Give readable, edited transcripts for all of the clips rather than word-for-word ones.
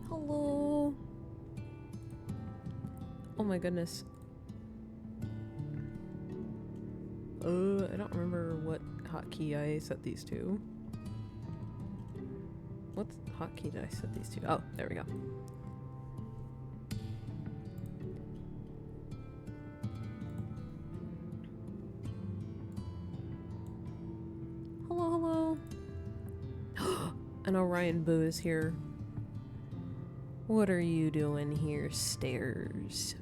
Hello. Oh my goodness. I don't remember what hotkey I set these to. What hotkey did I set these to? Oh, there we go. Hello, hello. An Orion Boo is here. What are you doing here, stairs?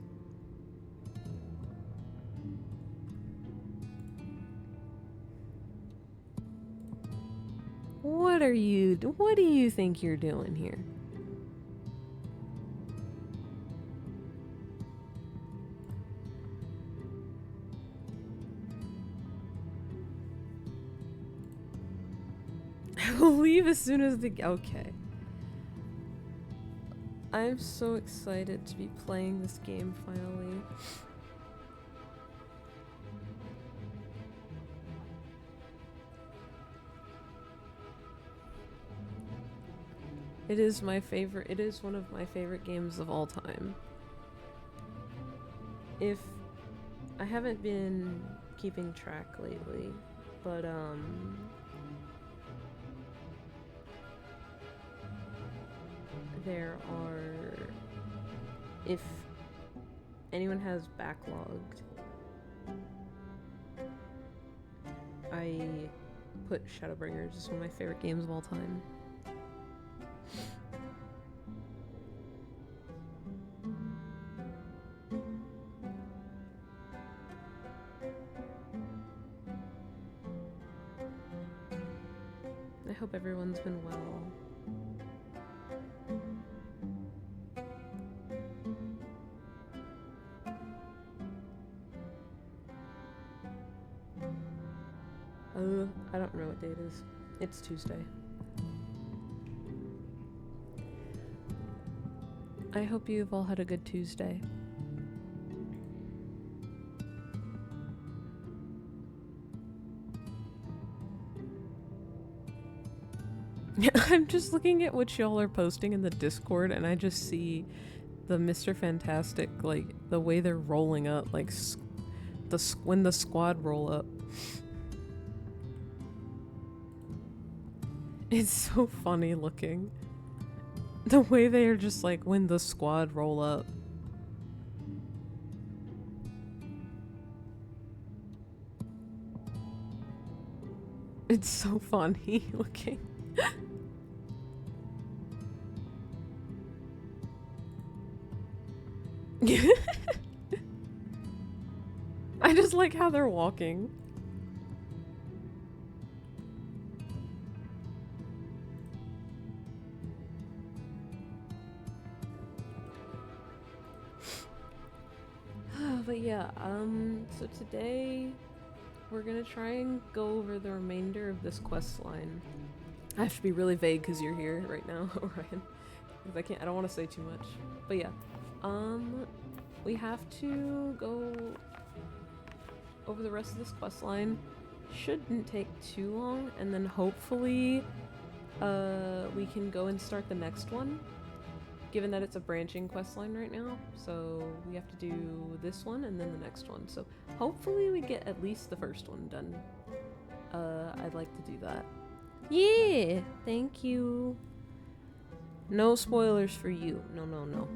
What do you think you're doing here? I will leave as soon as okay. I'm so excited to be playing this game finally. It is my favorite. It is one of my favorite games of all time. If I haven't been keeping track lately, but there are, if anyone has backlogged, I put Shadowbringers as one of my favorite games of all time. I hope everyone's been well. I don't know what day it is. It's Tuesday. I hope you've all had a good Tuesday. I'm just looking at what y'all are posting in the Discord, and I just see the Mr. Fantastic, like, the way they're rolling up, like, when the squad roll up. It's so funny looking. The way they are just like, when the squad roll up. It's so funny looking. I just like how they're walking. But yeah, so today we're gonna try and go over the remainder of this quest line. I have to be really vague because you're here right now, Orion. Because I don't want to say too much. But yeah, we have to go over the rest of this quest line. Shouldn't take too long, and then hopefully we can go and start the next one, given that it's a branching quest line right now. So we have to do this one and then the next one. So hopefully we get at least the first one done. I'd like to do that. Yeah, thank you. No spoilers for you. No, no, no.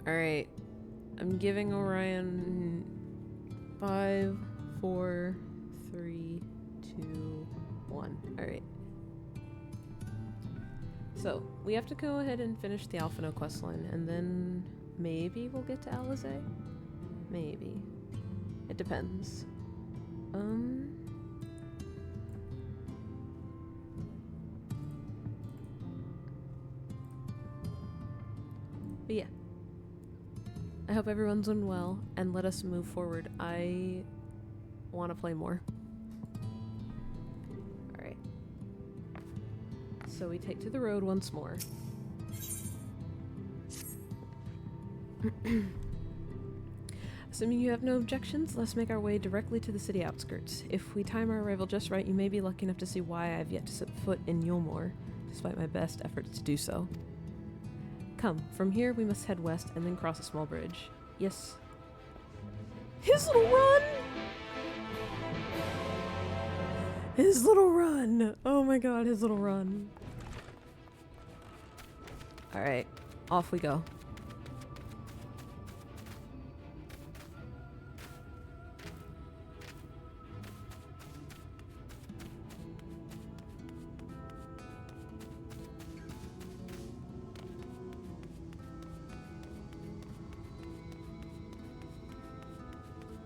Alright, I'm giving Orion 5, 4, 3, 2, 1. Alright. So, we have to go ahead and finish the Alphino questline, and then maybe we'll get to Alizé? Maybe. It depends. But yeah. I hope everyone's doing well, and let us move forward. I want to play more. Alright. So we take to the road once more. Assuming you have no objections, let's make our way directly to the city outskirts. If we time our arrival just right, you may be lucky enough to see why I've yet to set foot in Yulmore, despite my best efforts to do so. Come, from here we must head west and then cross a small bridge. Yes. His little run! His little run! Oh my god, his little run. Alright, off we go.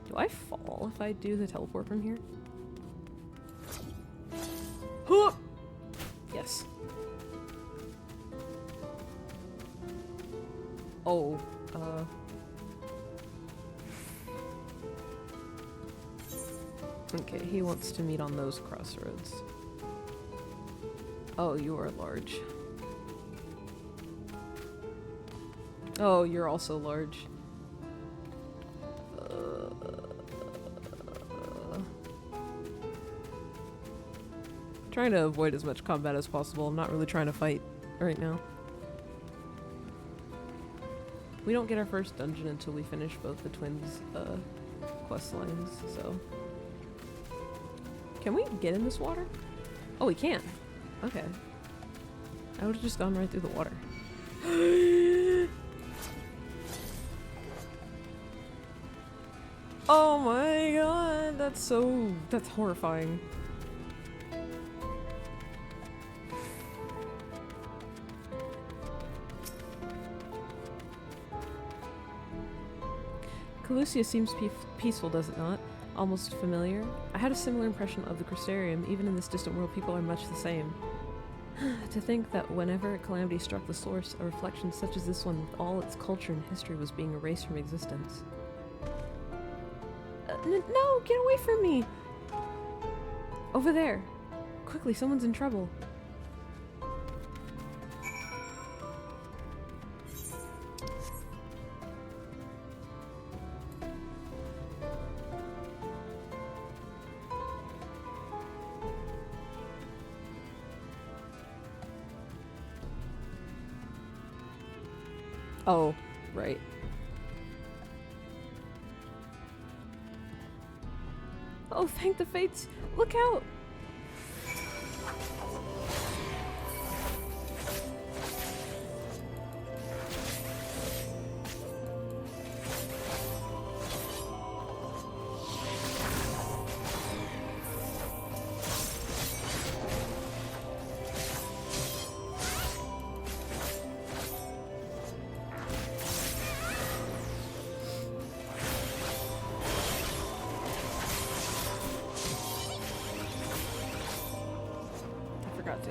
Do I fall if I do the teleport from here? Huh! Yes. Oh, okay, he wants to meet on those crossroads. Oh, you are large. Oh, you're also large. Trying to avoid as much combat as possible. I'm not really trying to fight right now. We don't get our first dungeon until we finish both the twins' quest lines, so... Can we get in this water? Oh, we can. Okay. I would've just gone right through the water. Oh my god, that's horrifying. Calusia seems peaceful, does it not? Almost familiar. I had a similar impression of the Crystarium. Even in this distant world, people are much the same. To think that whenever a calamity struck the source, a reflection such as this one with all its culture and history was being erased from existence. No! Get away from me! Over there! Quickly, someone's in trouble. Oh, right. Oh, thank the fates! Look out!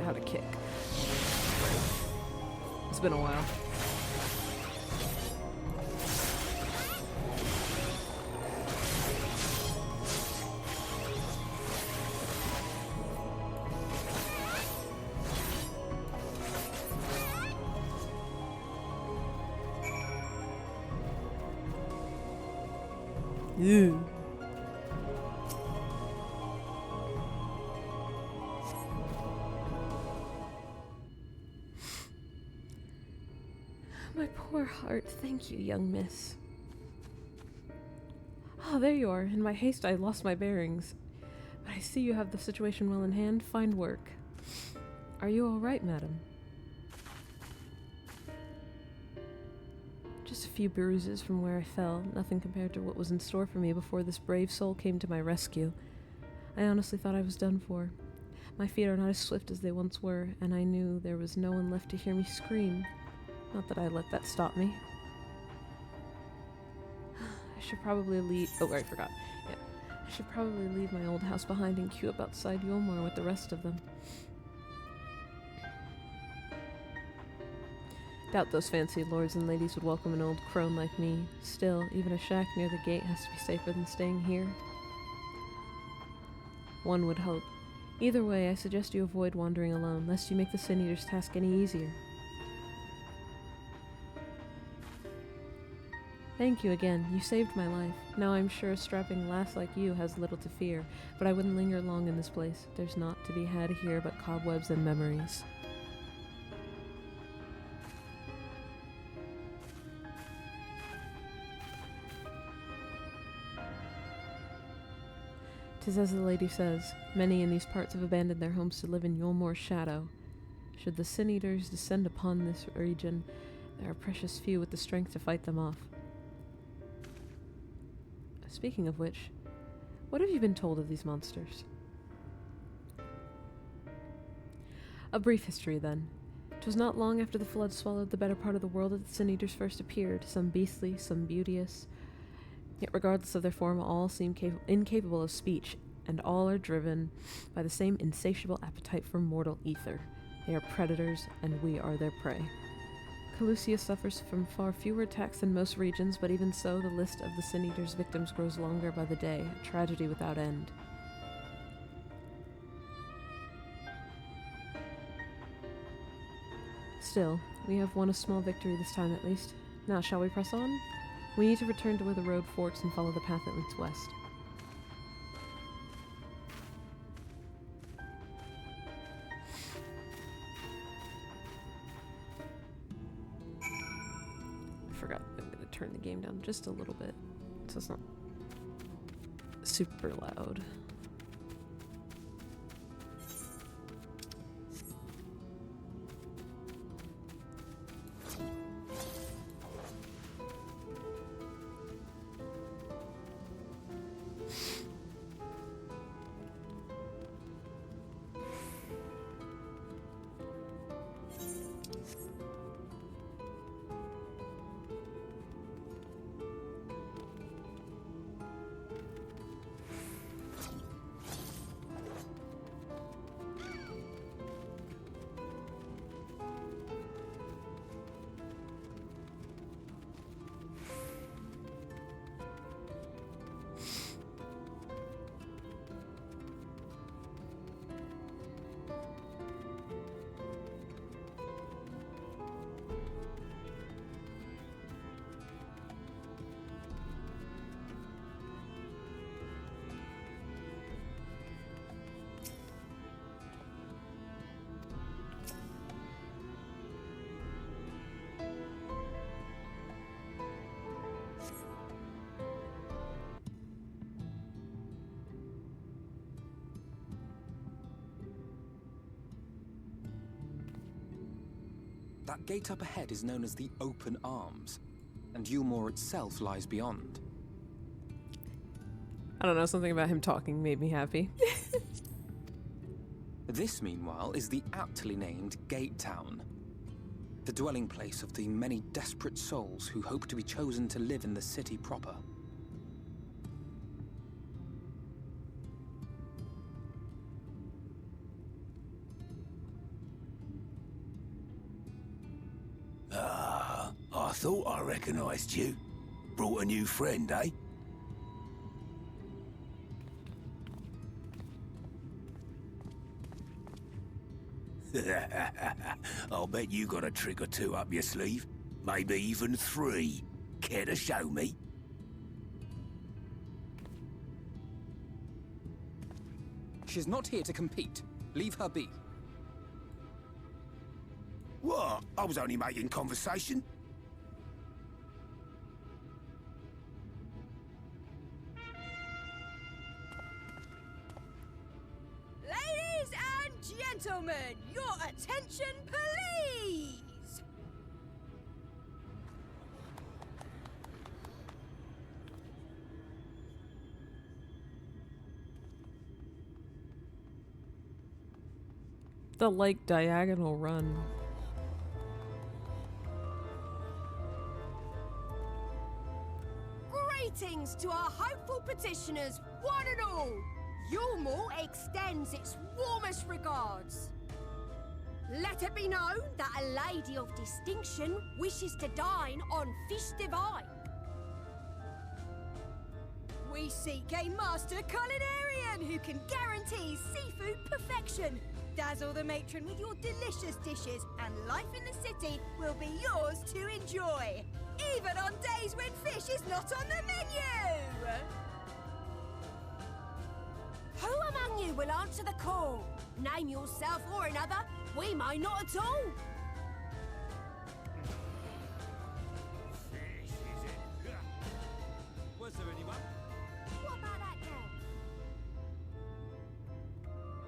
How to kick. It's been a while. Ew. My poor heart. Thank you, young miss. Oh, there you are. In my haste, I lost my bearings. But I see you have the situation well in hand. Fine work. Are you all right, madam? Just a few bruises from where I fell. Nothing compared to what was in store for me before this brave soul came to my rescue. I honestly thought I was done for. My feet are not as swift as they once were, and I knew there was no one left to hear me scream. Not that I let that stop me. I should probably leave. Oh, I forgot. Yeah. I should probably leave my old house behind and queue up outside Yulmore with the rest of them. Doubt those fancy lords and ladies would welcome an old crone like me. Still, even a shack near the gate has to be safer than staying here. One would hope. Either way, I suggest you avoid wandering alone, lest you make the Sin Eater's task any easier. Thank you again. You saved my life. Now I'm sure a strapping lass like you has little to fear, but I wouldn't linger long in this place. There's naught to be had here but cobwebs and memories. 'Tis as the lady says, many in these parts have abandoned their homes to live in Yulmore's shadow. Should the Sin Eaters descend upon this region, there are precious few with the strength to fight them off. Speaking of which, what have you been told of these monsters? A brief history, then. 'Twas not long after the flood swallowed the better part of the world that the Sin Eaters first appeared, some beastly, some beauteous. Yet regardless of their form, all seem incapable of speech, and all are driven by the same insatiable appetite for mortal ether. They are predators, and we are their prey. Calusia suffers from far fewer attacks than most regions, but even so, the list of the Sin Eaters' victims grows longer by the day, a tragedy without end. Still, we have won a small victory this time at least. Now, shall we press on? We need to return to where the road forks and follow the path that leads west. I forgot I'm going to turn the game down just a little bit, so it's not super loud. That gate up ahead is known as the Open Arms, and Yulmore itself lies beyond. I don't know, something about him talking made me happy. This, meanwhile, is the aptly named Gate Town, the dwelling place of the many desperate souls who hope to be chosen to live in the city proper. I thought I recognized you. Brought a new friend, eh? I'll bet you got a trick or two up your sleeve. Maybe even 3. Care to show me? She's not here to compete. Leave her be. What? I was only making conversation. Ladies and gentlemen, your attention please! The, like, diagonal run. Greetings to our hopeful petitioners, one and all! Yulmore extends its warmest regards. Let it be known that a lady of distinction wishes to dine on fish divine. We seek a master culinarian who can guarantee seafood perfection. Dazzle the matron with your delicious dishes, and life in the city will be yours to enjoy, even on days when fish is not on the menu. Who among you will answer the call? Name yourself or another. We might not at all. Fish, is it? Was there anyone? What about that girl?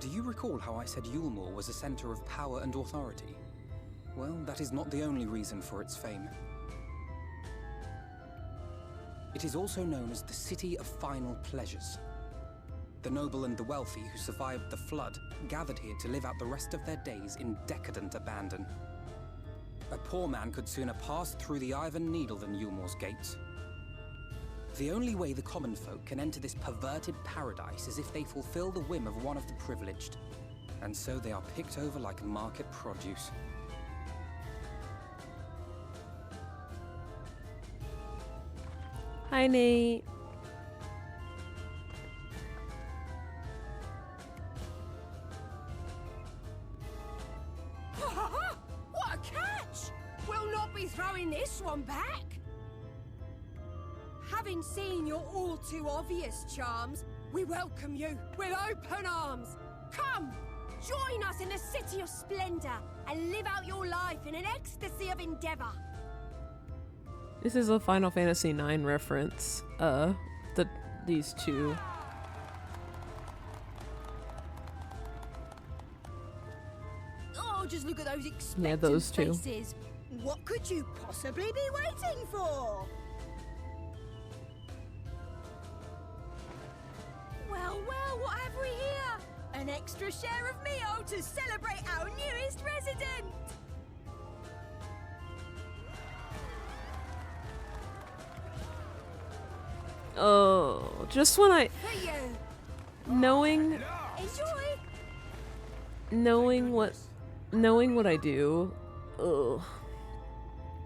Do you recall how I said Yulmore was a center of power and authority? Well, that is not the only reason for its fame. It is also known as the City of Final Pleasures. The noble and the wealthy who survived the flood gathered here to live out the rest of their days in decadent abandon. A poor man could sooner pass through the Iron Needle than Yulmore's gates. The only way the common folk can enter this perverted paradise is if they fulfill the whim of one of the privileged, and so they are picked over like market produce. Hi, Nate. What a catch! We'll not be throwing this one back. Having seen your all too obvious charms, we welcome you with open arms. Come, join us in the City of Splendor and live out your life in an ecstasy of endeavor. This is a Final Fantasy IX reference. These two. Oh, just look at those expectant Yeah, those two. faces. What could you possibly be waiting for? Well, what have we here? An extra share of meal to celebrate our newest resident! Oh, just when I... For you! Knowing Enjoy! knowing what I do, ugh,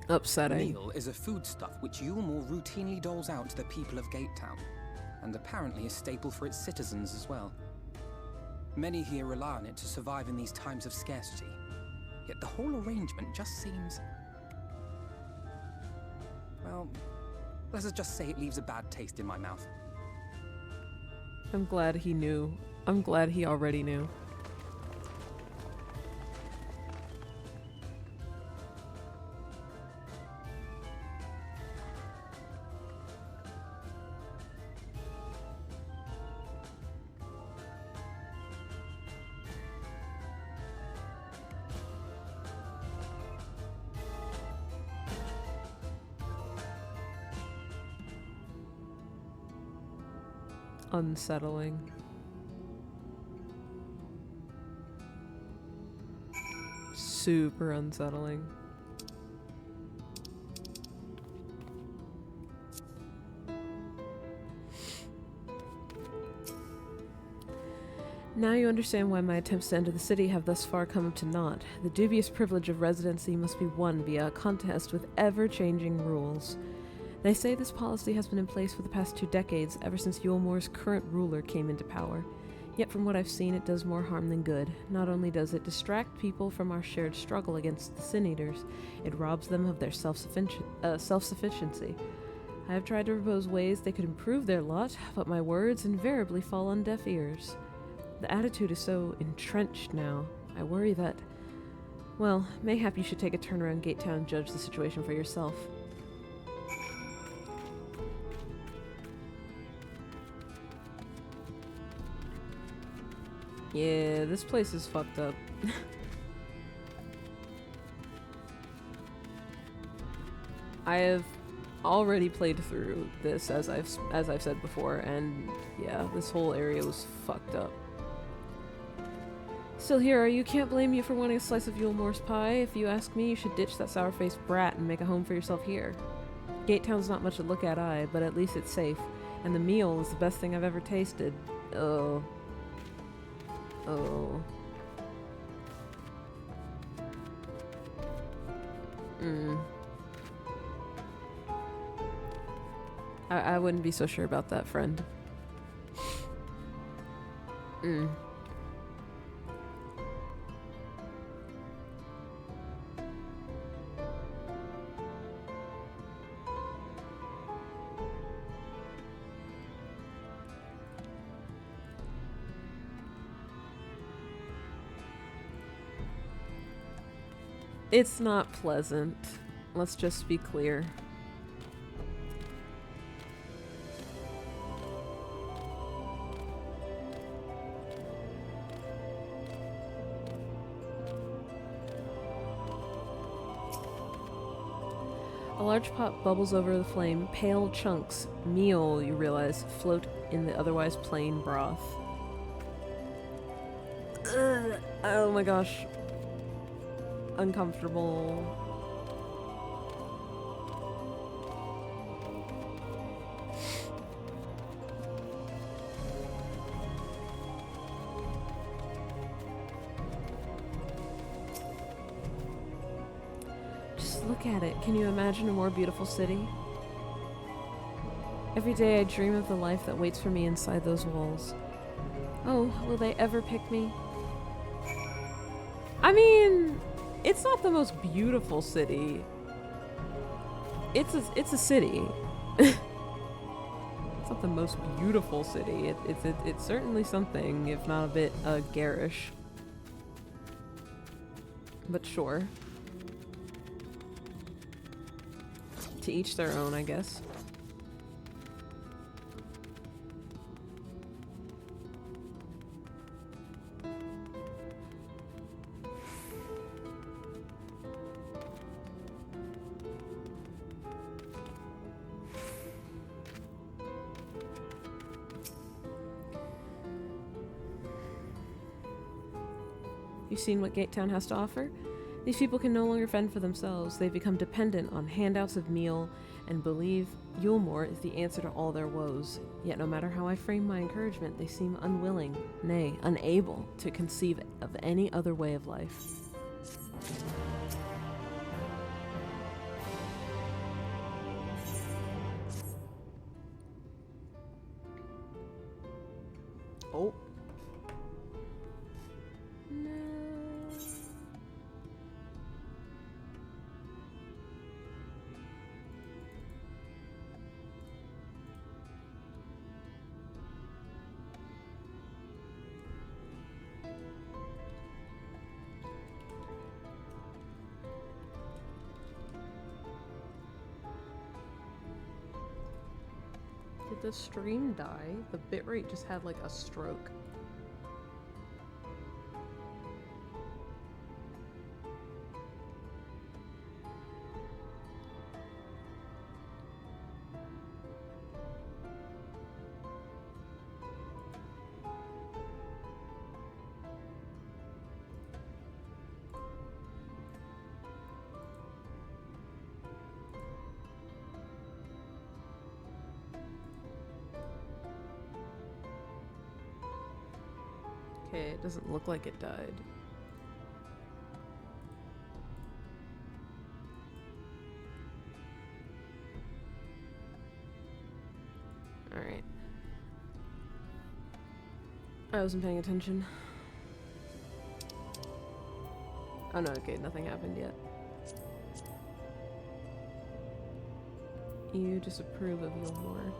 upsetting. Meal is a foodstuff which Yulmore routinely doles out to the people of Gatetown, and apparently a staple for its citizens as well. Many here rely on it to survive in these times of scarcity, yet the whole arrangement just seems... well, let's just say it leaves a bad taste in my mouth. I'm glad he knew. I'm glad he already knew. Unsettling. Super unsettling. Now you understand why my attempts to enter the city have thus far come up to naught. The dubious privilege of residency must be won via a contest with ever-changing rules. They say this policy has been in place for the past 2 decades, ever since Yulmore's current ruler came into power. Yet from what I've seen, it does more harm than good. Not only does it distract people from our shared struggle against the Sin Eaters, it robs them of their self-sufficiency. I have tried to propose ways they could improve their lot, but my words invariably fall on deaf ears. The attitude is so entrenched now. I worry that... well, mayhap you should take a turn around Gatetown and judge the situation for yourself. Yeah, this place is fucked up. I have already played through this as I've said before, and yeah, this whole area was fucked up. Still here, you can't blame you for wanting a slice of Yulmore's pie. If you ask me, you should ditch that sour-faced brat and make a home for yourself here. Gatetown's not much to look at, but at least it's safe, and the meal is the best thing I've ever tasted. Oh. I wouldn't be so sure about that, friend. It's not pleasant. Let's just be clear. A large pot bubbles over the flame. Pale chunks, meal, you realize, float in the otherwise plain broth. Ugh. Oh my gosh. Uncomfortable. Just look at it. Can you imagine a more beautiful city? Every day I dream of the life that waits for me inside those walls. Oh, will they ever pick me? I mean, it's not the most beautiful city. It's a city. It's not the most beautiful city. It's certainly something, if not a bit garish. But sure. To each their own, I guess. You've seen what Gatetown has to offer? These people can no longer fend for themselves. They've become dependent on handouts of meal and believe Yulmore is the answer to all their woes. Yet no matter how I frame my encouragement, they seem unwilling, nay, unable to conceive of any other way of life. Oh. Did the stream die? The bitrate just had like a stroke. Okay, it doesn't look like it died. Alright. I wasn't paying attention. Oh no, okay, nothing happened yet. You disapprove of Yulmore.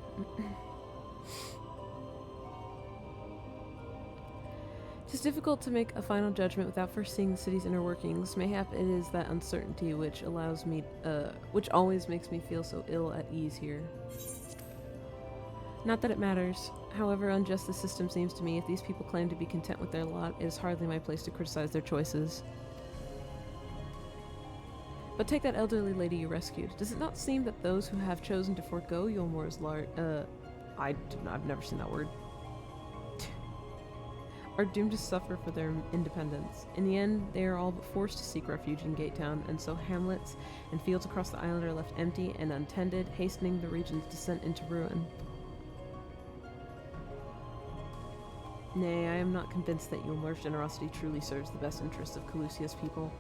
It is difficult to make a final judgment without first seeing the city's inner workings. Mayhap it is that uncertainty which allows me, which always makes me feel so ill at ease here. Not that it matters. However unjust the system seems to me, if these people claim to be content with their lot, it is hardly my place to criticize their choices. But take that elderly lady you rescued. Does it not seem that those who have chosen to forego Yulmore's I've never seen that word. Are doomed to suffer for their independence. In the end, they are all but forced to seek refuge in Gatetown, and so hamlets and fields across the island are left empty and untended, hastening the region's descent into ruin. Nay, I am not convinced that Yulmore's generosity truly serves the best interests of Calusia's people.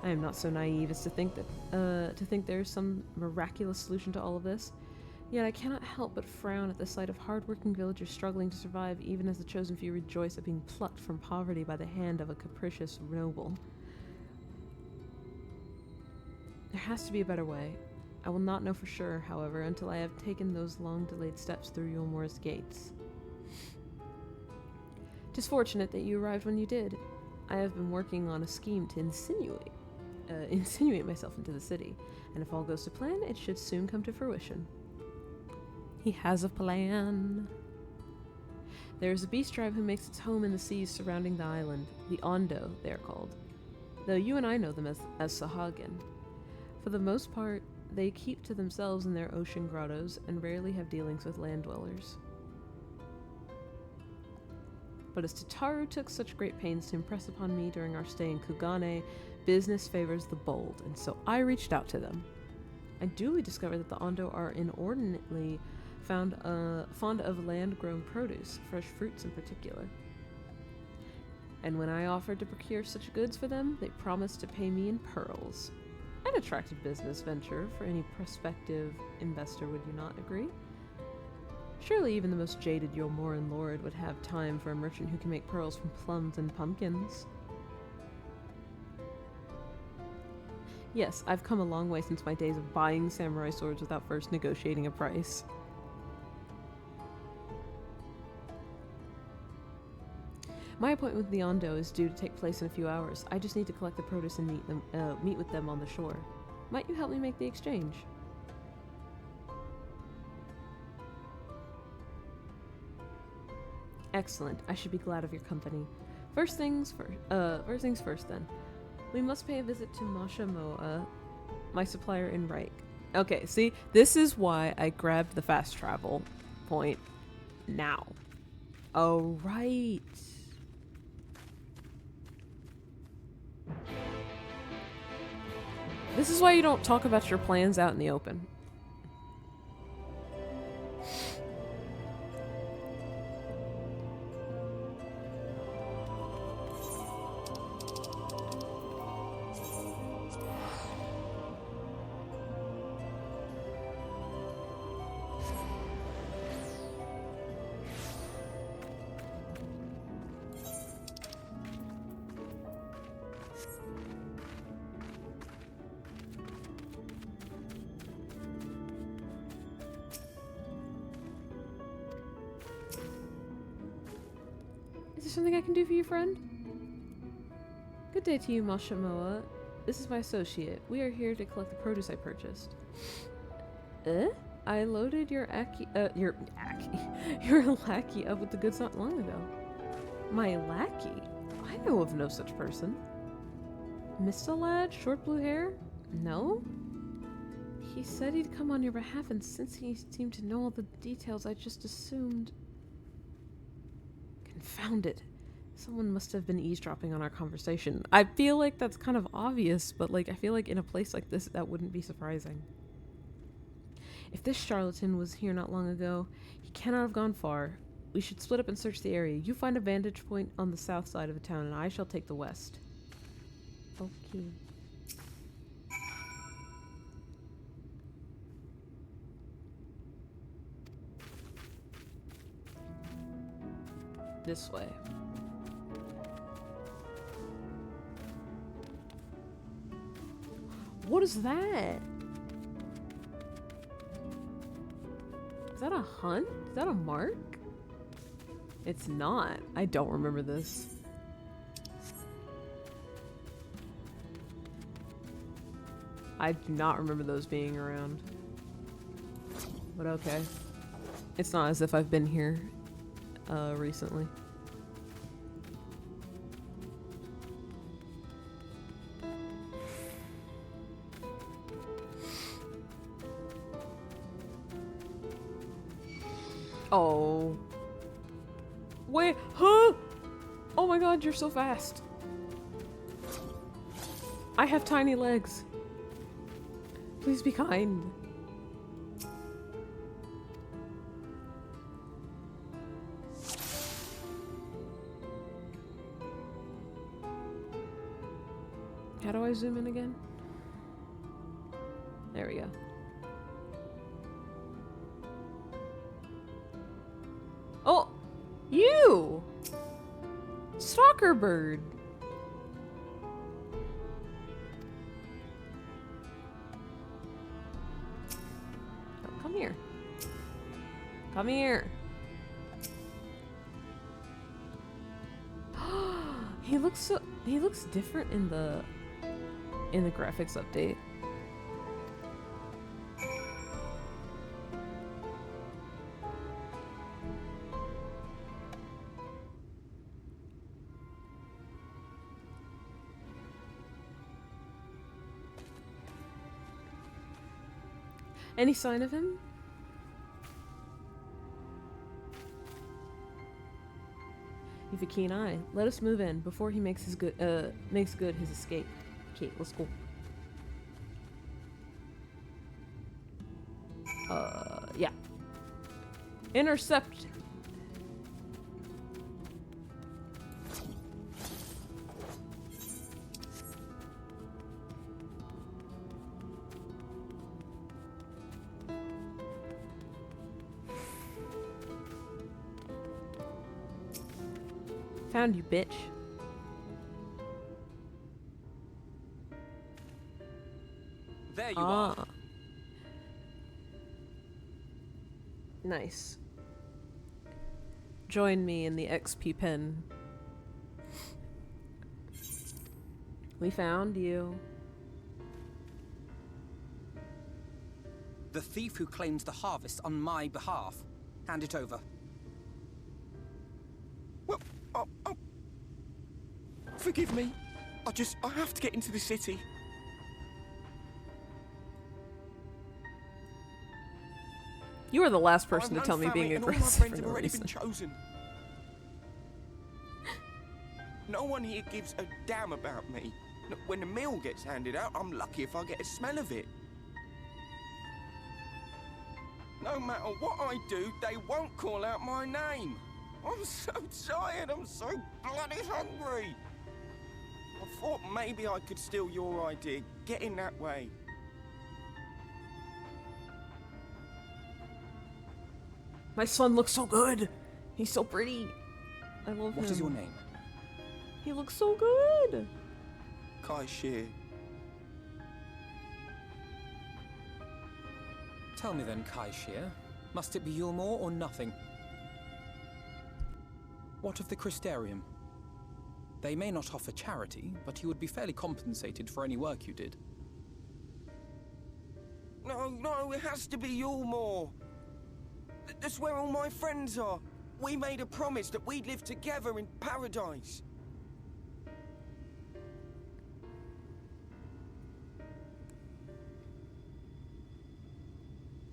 I am not so naive as to think that there is some miraculous solution to all of this. Yet I cannot help but frown at the sight of hard-working villagers struggling to survive, even as the chosen few rejoice at being plucked from poverty by the hand of a capricious noble. There has to be a better way. I will not know for sure, however, until I have taken those long-delayed steps through Yulmore's gates. 'Tis fortunate that you arrived when you did. I have been working on a scheme to insinuate myself into the city, and if all goes to plan, it should soon come to fruition. He has a plan. There is a beast tribe who makes its home in the seas surrounding the island, the Ondo, they are called, though you and I know them as Sahagin. For the most part, they keep to themselves in their ocean grottos and rarely have dealings with land dwellers. But as Tataru took such great pains to impress upon me during our stay in Kugane, business favors the bold, and so I reached out to them. I duly discovered that the Ondo are inordinately fond of land-grown produce, fresh fruits in particular. And when I offered to procure such goods for them, they promised to pay me in pearls. An attractive business venture for any prospective investor, would you not agree? Surely even the most jaded Yulmoran lord would have time for a merchant who can make pearls from plums and pumpkins. Yes, I've come a long way since my days of buying samurai swords without first negotiating a price. My appointment with the Ondo is due to take place in a few hours. I just need to collect the produce and meet with them on the shore. Might you help me make the exchange? Excellent. I should be glad of your company. First things first then. We must pay a visit to Masha Moa, my supplier in Reich. Okay, see, this is why I grabbed the fast travel point now. Oh, right. This is why you don't talk about your plans out in the open. Is there something I can do for you, friend? Good day to you, Mashamoa. This is my associate. We are here to collect the produce I purchased. I loaded your lackey up with the goods not long ago. My lackey? I know of no such person. Mr. Lad? Short blue hair? No? He said he'd come on your behalf, and since he seemed to know all the details, I just assumed... Confound it. Someone must have been eavesdropping on our conversation. I feel like that's kind of obvious, but I feel like in a place like this, that wouldn't be surprising. If this charlatan was here not long ago, he cannot have gone far. We should split up and search the area. You find a vantage point on the south side of the town, and I shall take the west. Okay. This way. What is that? Is that a hunt? Is that a mark? It's not. I don't remember this. I do not remember those being around. But okay. It's not as if I've been here recently. Oh. Wait, huh? Oh my god, you're so fast. I have tiny legs. Please be kind. How do do I zoom in again? There we go. Oh! You! Stalker bird! Oh, come here. Come here. He looks different in the graphics update. Any sign of him? You've a keen eye. Let us move in before he makes good his escape. Okay, let's go. Yeah. Intercept. Found you, bitch. There you are. Nice. Join me in the XP pen. We found you. The thief who claims the harvest on my behalf. Hand it over. Well, forgive me. I have to get into the city. You are the last person to tell me being aggressive for no reason. Been chosen. No one here gives a damn about me. When the meal gets handed out, I'm lucky if I get a smell of it. No matter what I do, they won't call out my name. I'm so tired, I'm so bloody hungry. I thought maybe I could steal your idea, get in that way. My son looks so good. He's so pretty. I love him. What is your name? He looks so good. Kai Shear. Tell me then, Kai Shear, must it be Yulmore or nothing? What of the Christerium? They may not offer charity, but you would be fairly compensated for any work you did. No, it has to be Yulmore. That's where all my friends are. We made a promise that we'd live together in paradise.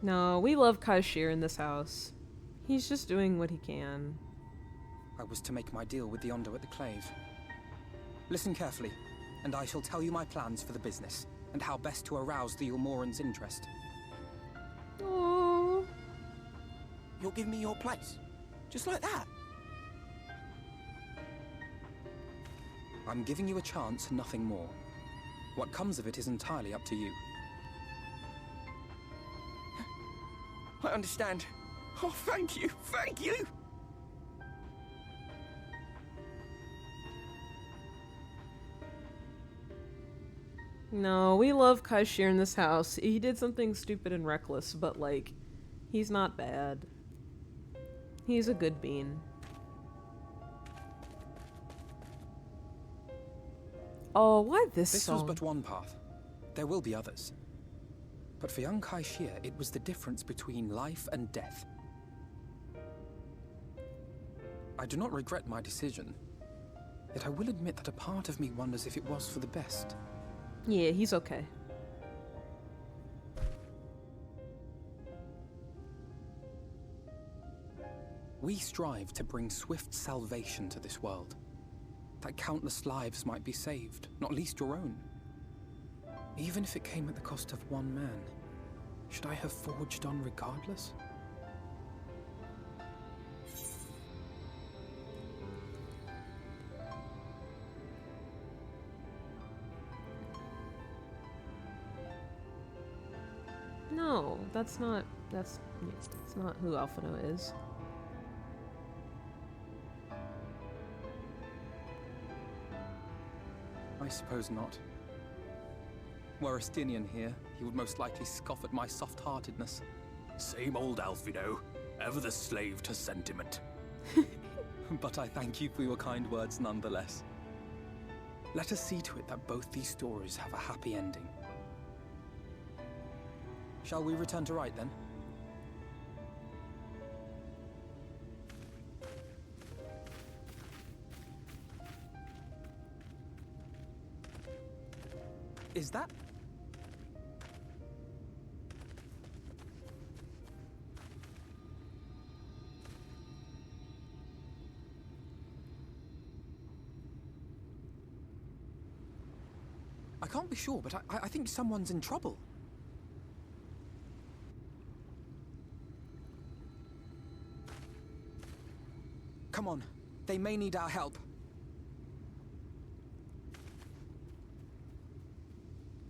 No, we love Kashir in this house. He's just doing what he can. I was to make my deal with the Ondo at the Clave. Listen carefully, and I shall tell you my plans for the business, and how best to arouse the Yulmorans' interest. Aww. You'll give me your place? Just like that? I'm giving you a chance, nothing more. What comes of it is entirely up to you. I understand. Oh, thank you, thank you! No, we love Kashir in this house. He did something stupid and reckless, but, like, he's not bad. He's a good bean. Oh, why this song? This was but one path. There will be others. But for young Kashir, it was the difference between life and death. I do not regret my decision, yet I will admit that a part of me wonders if it was for the best. Yeah, he's okay. We strive to bring swift salvation to this world, that countless lives might be saved, not least your own. Even if it came at the cost of one man, should I have forged on regardless? No, that's not who Alphino is. I suppose not. Were Estinian here, he would most likely scoff at my soft-heartedness. Same old Alphino, ever the slave to sentiment. But I thank you for your kind words nonetheless. Let us see to it that both these stories have a happy ending. Shall we return to Rite then? Is that... I can't be sure, but I think someone's in trouble. Come on, they may need our help.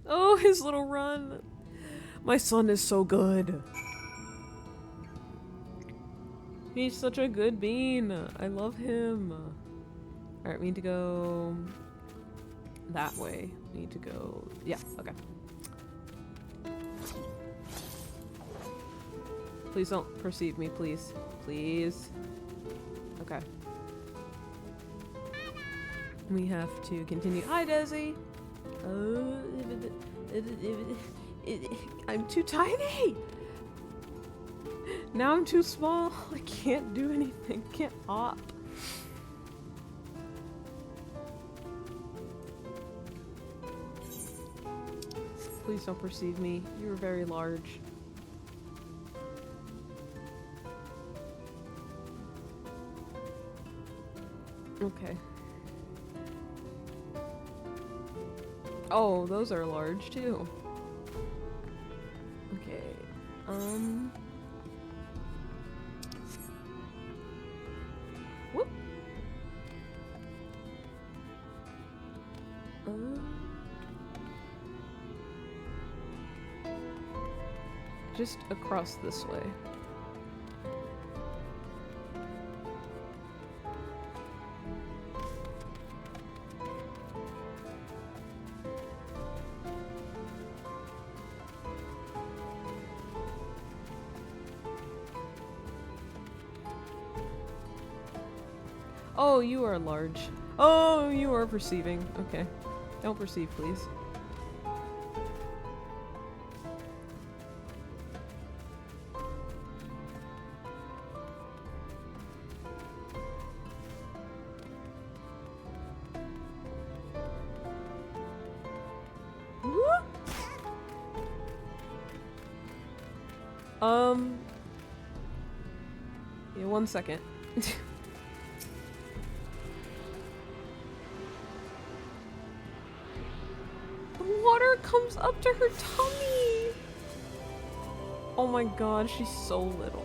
Oh, his little run. My son is so good. He's such a good bean. I love him. Alright, we need to go that way. We need to go... Yeah, okay. Please don't perceive me, please. Please. Okay. We have to continue. Hi, Desi! Oh, I'm too tiny! Now I'm too small. I can't do anything. Can't hop. Please don't perceive me. You're very large. Okay. Oh, those are large too. Okay. Whoop. Just across this way. Oh, you are large. Oh, you are perceiving. Okay. Don't perceive, please. Yeah, 1 second. The water comes up to her tummy! Oh my god, she's so little.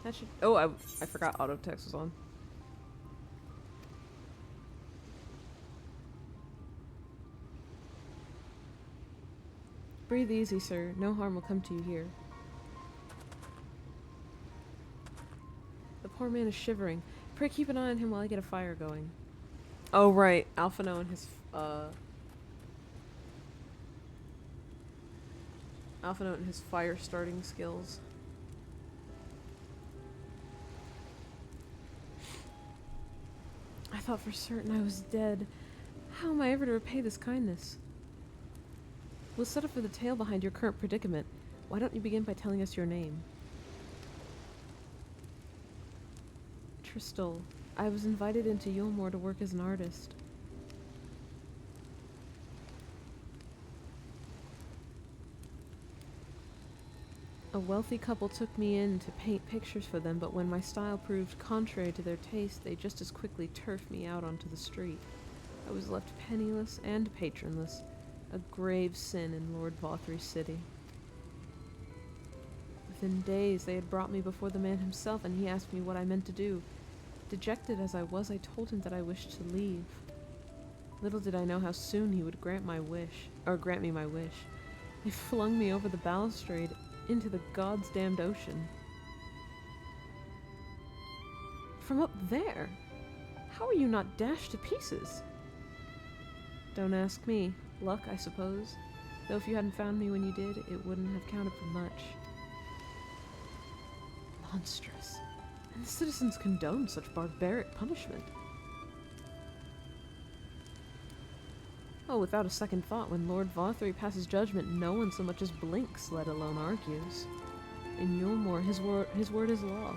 That should... Oh, I forgot auto text was on. Breathe easy, sir. No harm will come to you here. The poor man is shivering. Pray keep an eye on him while I get a fire going. Oh, right. Alphino and his, Alphino and his fire starting skills. I thought for certain I was dead. How am I ever to repay this kindness? We'll settle for the tale behind your current predicament. Why don't you begin by telling us your name? Tristal. I was invited into Yulmore to work as an artist. A wealthy couple took me in to paint pictures for them, but when my style proved contrary to their taste, they just as quickly turfed me out onto the street. I was left penniless and patronless. A grave sin in Lord Vothry's city. Within days, they had brought me before the man himself, and he asked me what I meant to do. Dejected as I was, I told him that I wished to leave. Little did I know how soon he would grant me my wish. They flung me over the balustrade into the God's damned ocean. From up there? How are you not dashed to pieces? Don't ask me. Luck, I suppose. Though if you hadn't found me when you did, it wouldn't have counted for much. Monstrous. And the citizens condone such barbaric punishment. Oh, without a second thought, when Lord Vothry passes judgment, no one so much as blinks, let alone argues. In Yulmore, his word is law.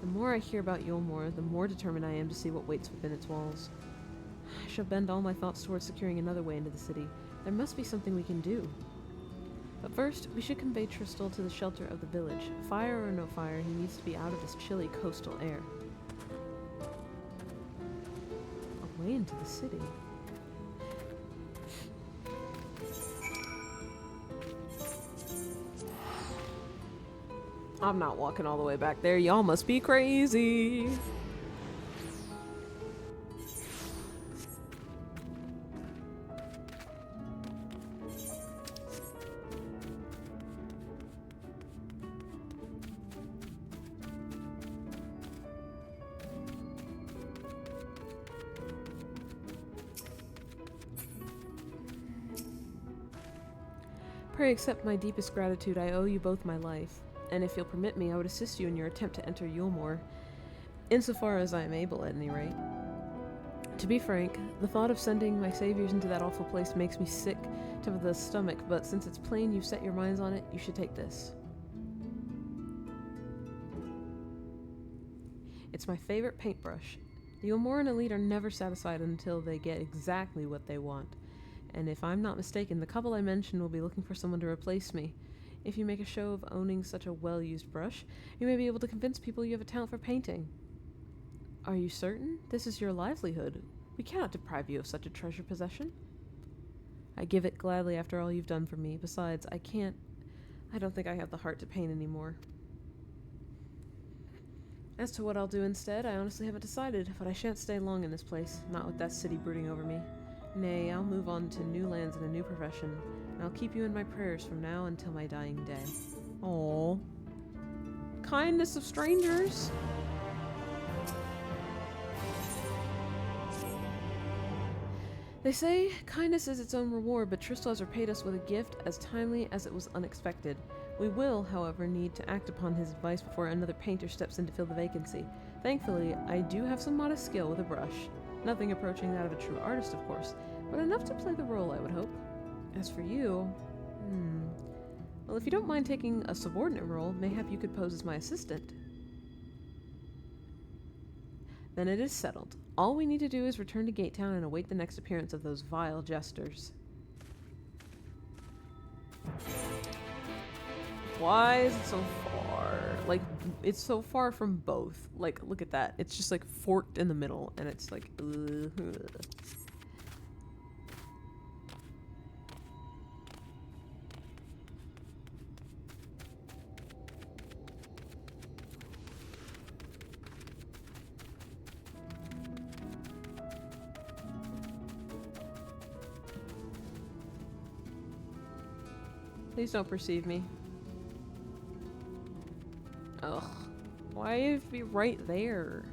The more I hear about Yulmore, the more determined I am to see what waits within its walls. I shall bend all my thoughts towards securing another way into the city. There must be something we can do. But first, we should convey Tristal to the shelter of the village. Fire or no fire, he needs to be out of this chilly coastal air. A way into the city. I'm not walking all the way back there. Y'all must be crazy. Pray accept my deepest gratitude. I owe you both my life. And if you'll permit me, I would assist you in your attempt to enter Yulmore, insofar as I am able, at any rate. To be frank, the thought of sending my saviors into that awful place makes me sick to the stomach, but since it's plain you've set your minds on it, you should take this. It's my favorite paintbrush. The Yulmoran elite are never satisfied until they get exactly what they want. And if I'm not mistaken, the couple I mentioned will be looking for someone to replace me. If you make a show of owning such a well-used brush, you may be able to convince people you have a talent for painting. Are you certain? This is your livelihood. We cannot deprive you of such a treasure possession. I give it gladly after all you've done for me. Besides, I don't think I have the heart to paint anymore. As to what I'll do instead, I honestly haven't decided, but I shan't stay long in this place, not with that city brooding over me. Nay, I'll move on to new lands and a new profession, and I'll keep you in my prayers from now until my dying day. Aww. Kindness of strangers. They say kindness is its own reward, but Tristal has repaid us with a gift as timely as it was unexpected. We will, however, need to act upon his advice before another painter steps in to fill the vacancy. Thankfully, I do have some modest skill with a brush. Nothing approaching that of a true artist, of course, but enough to play the role, I would hope. As for you, well, if you don't mind taking a subordinate role, mayhap you could pose as my assistant. Then it is settled. All we need to do is return to Gatetown and await the next appearance of those vile jesters. Why is it so far? Like, it's so far from both. Like, look at that. It's just like forked in the middle, and it's like, ugh. Please don't perceive me. Ugh. Why do you have to be right there?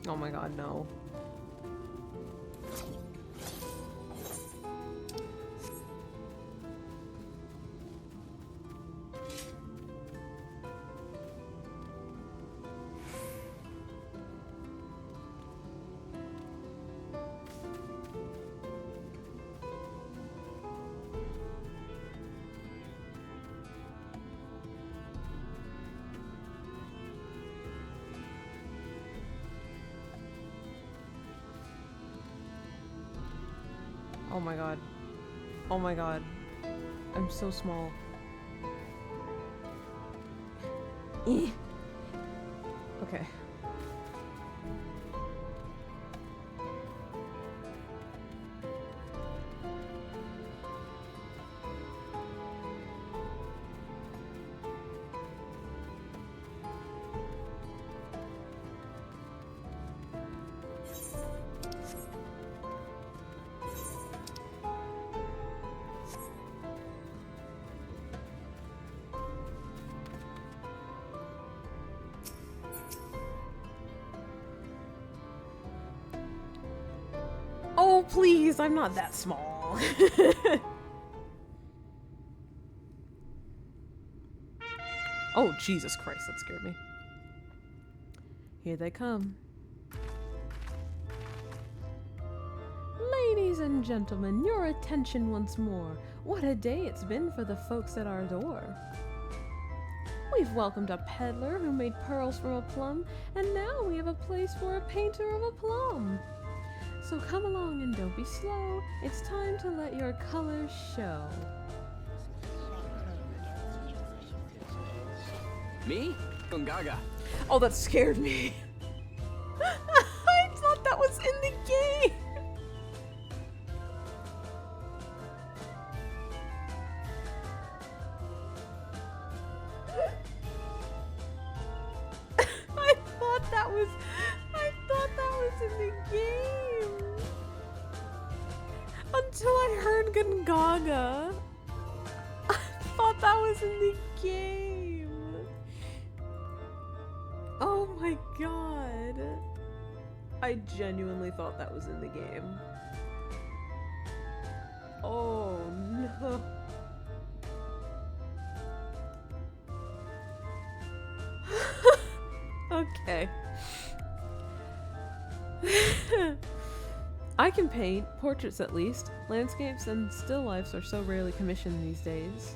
Oh my god, no. Oh my god. Oh my god. I'm so small. Okay. Oh, please, I'm not that small. Oh, Jesus Christ, that scared me. Here they come. Ladies and gentlemen, your attention once more. What a day it's been for the folks at our door. We've welcomed a peddler who made pearls from a plum, and now we have a place for a painter of a plum. So come along and don't be slow. It's time to let your colors show. Me? Gungaga. Oh, that scared me. I thought that was in the game. I thought that was in the game. Until I heard Gungaga. I thought that was in the game. Oh my god. I genuinely thought that was in the game. Oh no. Okay. I can paint, portraits at least. Landscapes and still lifes are so rarely commissioned these days.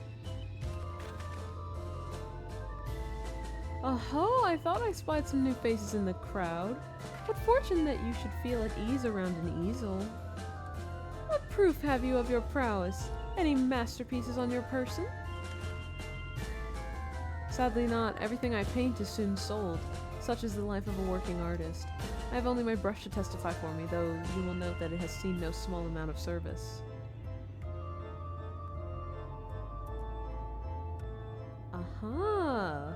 Oh, I thought I spied some new faces in the crowd. What fortune that you should feel at ease around an easel. What proof have you of your prowess? Any masterpieces on your person? Sadly not. Everything I paint is soon sold. Such is the life of a working artist. I have only my brush to testify for me, though you will note that it has seen no small amount of service. Aha!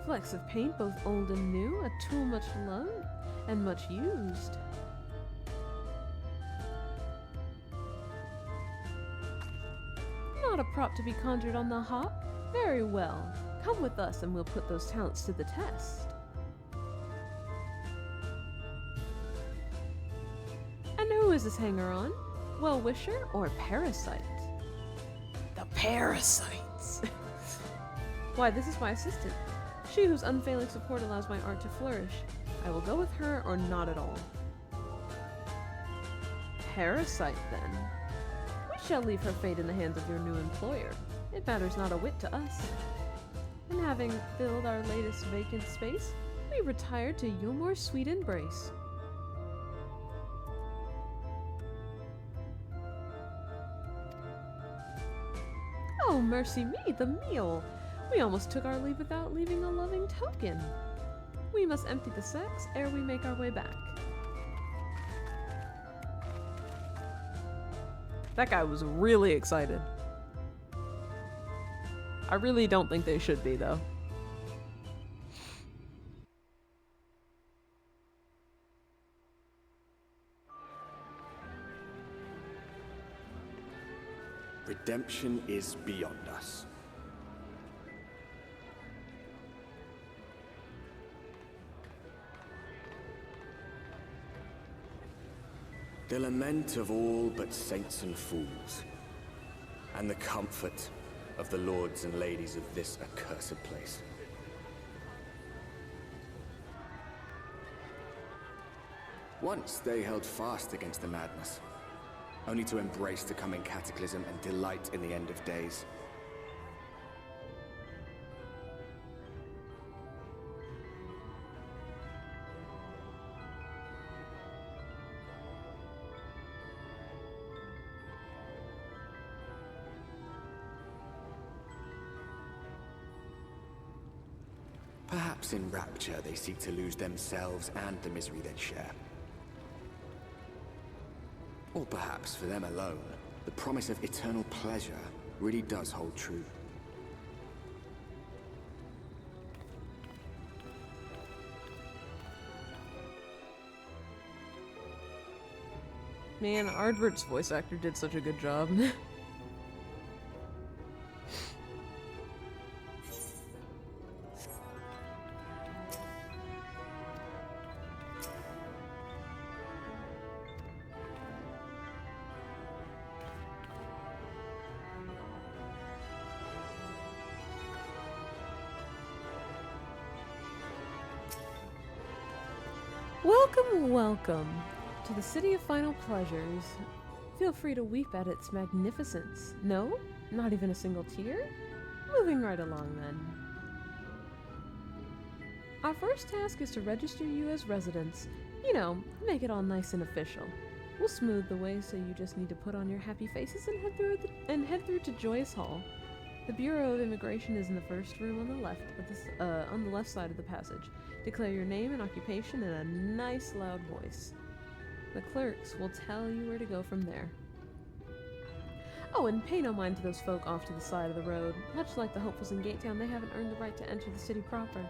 Flecks of paint, both old and new, a tool much loved and much used. Not a prop to be conjured on the hop? Very well. Come with us and we'll put those talents to the test. And who is this hanger-on? Well-wisher or parasite? The parasites! Why, this is my assistant. She whose unfailing support allows my art to flourish. I will go with her or not at all. Parasite, then. We shall leave her fate in the hands of your new employer. It matters not a whit to us. And having filled our latest vacant space, we retire to Yulmore's sweet embrace. Oh, mercy me, the meal! We almost took our leave without leaving a loving token. We must empty the sacks ere we make our way back. That guy was really excited. I really don't think they should be, though. Redemption is beyond us. The lament of all but saints and fools, and the comfort of the lords and ladies of this accursed place. Once they held fast against the madness, only to embrace the coming cataclysm and delight in the end of days. Perhaps in rapture they seek to lose themselves and the misery they share. Or perhaps for them alone, the promise of eternal pleasure really does hold true. Man, Ardvert's voice actor did such a good job. Welcome to the city of final pleasures. Feel free to weep at its magnificence. No? Not even a single tear? Moving right along then. Our first task is to register you as residents. You know, make it all nice and official. We'll smooth the way, so you just need to put on your happy faces and head through to Joyous Hall. The Bureau of Immigration is in the first room on the left side of the passage. Declare your name and occupation in a nice loud voice. The clerks will tell you where to go from there. Oh, and pay no mind to those folk off to the side of the road. Much like the hopefuls in Gatetown, they haven't earned the right to enter the city proper.